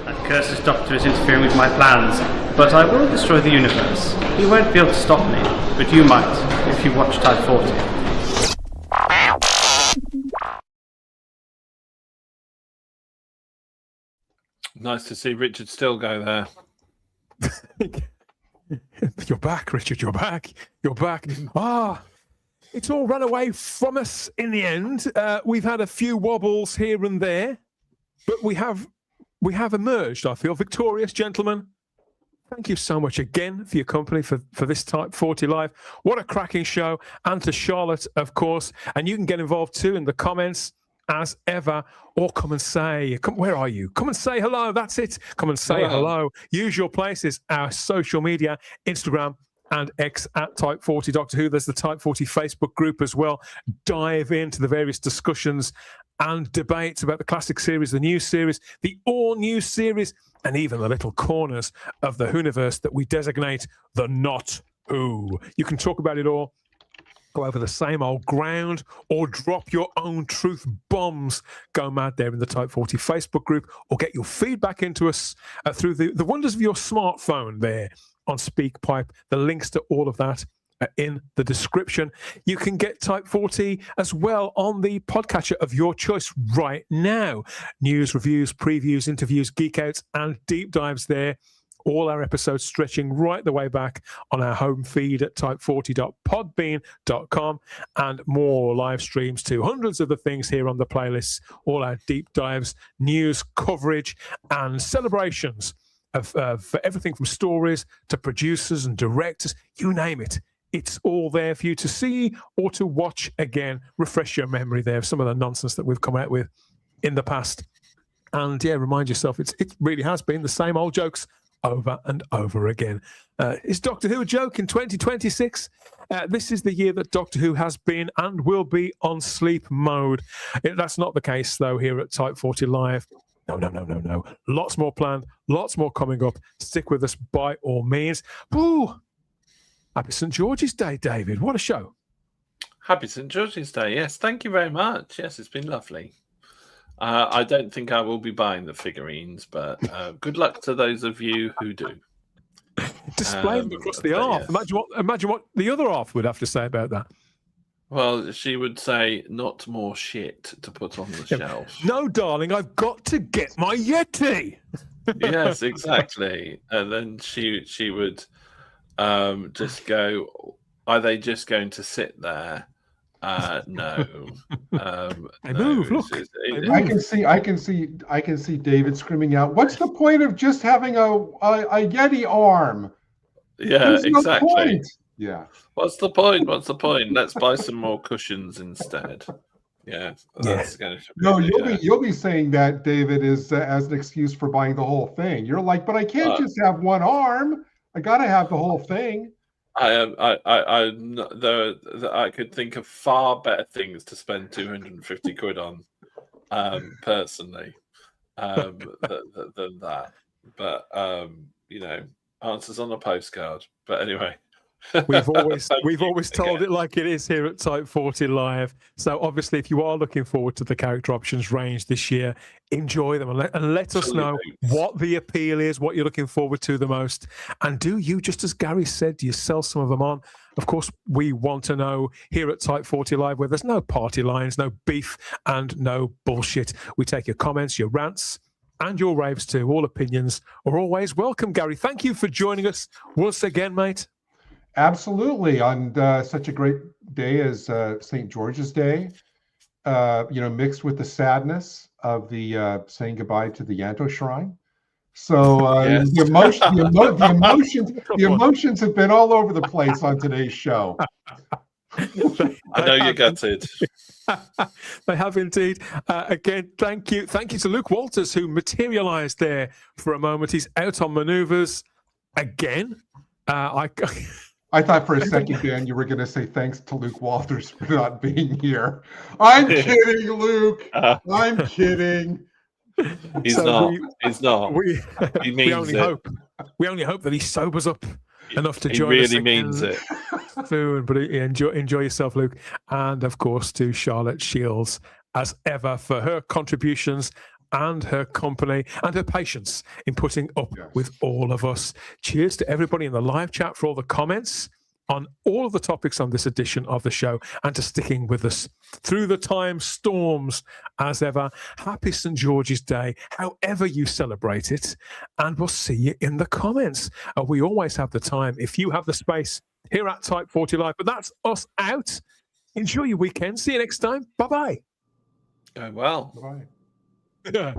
That cursed doctor is interfering with my plans, but I will destroy the universe. He won't be able to stop me, but you might, if you watch Type 40. Nice to see Richard still go there. You're back, Richard. You're back. You're back. It's all run away from us in the end. We've had a few wobbles here and there, but we have emerged, I feel, victorious, gentlemen. Thank you so much again for your company for this Type 40 Live. What a cracking show. And to Charlotte, of course. And you can get involved too in the comments as ever, or come and say, where are you? Come and say hello. That's it. Come and say hello. Use your places, our social media, Instagram and X at Type 40 Doctor Who. There's the Type 40 Facebook group as well. Dive into the various discussions and debates about the classic series, the new series, the all-new series, and even the little corners of the Whoniverse that we designate the Not Who. You can talk about it all, go over the same old ground, or drop your own truth bombs. Go mad there in the Type 40 Facebook group, or get your feedback into us through the wonders of your smartphone there on SpeakPipe. The links to all of that are in the description. You can get Type 40 as well on the podcatcher of your choice right now. News, reviews, previews, interviews, geek outs, and deep dives there. All our episodes stretching right the way back on our home feed at type40.podbean.com, and more live streams too. Hundreds of the things here on the playlists, all our deep dives, news, coverage, and celebrations of everything from stories to producers and directors, you name it. It's all there for you to see or to watch again. Refresh your memory there of some of the nonsense that we've come out with in the past. And remind yourself, it really has been the same old jokes over and over again. Is Doctor Who a joke in 2026? This is the year that Doctor Who has been and will be on sleep mode. That's not the case, though, here at Type 40 Live. No. Lots more planned, lots more coming up. Stick with us by all means. Woo! Happy St. George's Day, David. What a show. Happy St. George's Day. Yes, thank you very much. Yes, it's been lovely. I don't think I will be buying the figurines, but good luck to those of you who do. Display them across the half. Yes. Imagine what the other half would have to say about that. Well, she would say, not more shit to put on the shelf. No, darling, I've got to get my Yeti. Yes, exactly. And then she would just go, are they just going to sit there? No. They move. Look, I can see David screaming out, "What's the point of just having a Yeti arm?" Yeah, There's exactly. No point. Yeah. What's the point? Let's buy some more cushions instead. Yeah. That's going to be no, you'll be saying that, David, is as an excuse for buying the whole thing. You're like, but I can't just have one arm. I got to have the whole thing. I could think of far better things to spend 250 quid on, personally, than that. But answers on a postcard. But anyway. We've always told it like it is here at Type 40 Live. So obviously, if you are looking forward to the character options range this year, enjoy them and let us know what the appeal is, what you're looking forward to the most. And do you, just as Gary said, do you sell some of them on? Of course, we want to know here at Type 40 Live, where there's no party lines, no beef, and no bullshit. We take your comments, your rants, and your raves too. All opinions are always welcome. Gary, thank you for joining us once again, mate. Absolutely, on such a great day as St. George's Day, mixed with the sadness of the saying goodbye to the Yanto Shrine. So yes. the emotions have been all over the place on today's show. I know you're gutted. They have indeed. Again, thank you to Luke Walters, who materialized there for a moment. He's out on maneuvers again. I thought for a second, Dan, you were going to say thanks to Luke Walters for not being here. I'm kidding, Luke. I'm kidding. He's So not. we- He's not. We, He we means only it. hope. We only hope that he sobers up enough to He join really us again means it. soon. But enjoy yourself, Luke, and of course to Charlotte Shields as ever for her contributions and her company and her patience in putting up with all of us. Cheers to everybody in the live chat for all the comments on all of the topics on this edition of the show and to sticking with us through the time storms as ever. Happy St. George's Day, however you celebrate it, and we'll see you in the comments. We always have the time, if you have the space, here at Type 40 Live. But that's us out. Enjoy your weekend. See you next time. Bye-bye. Going well. Bye. Yeah.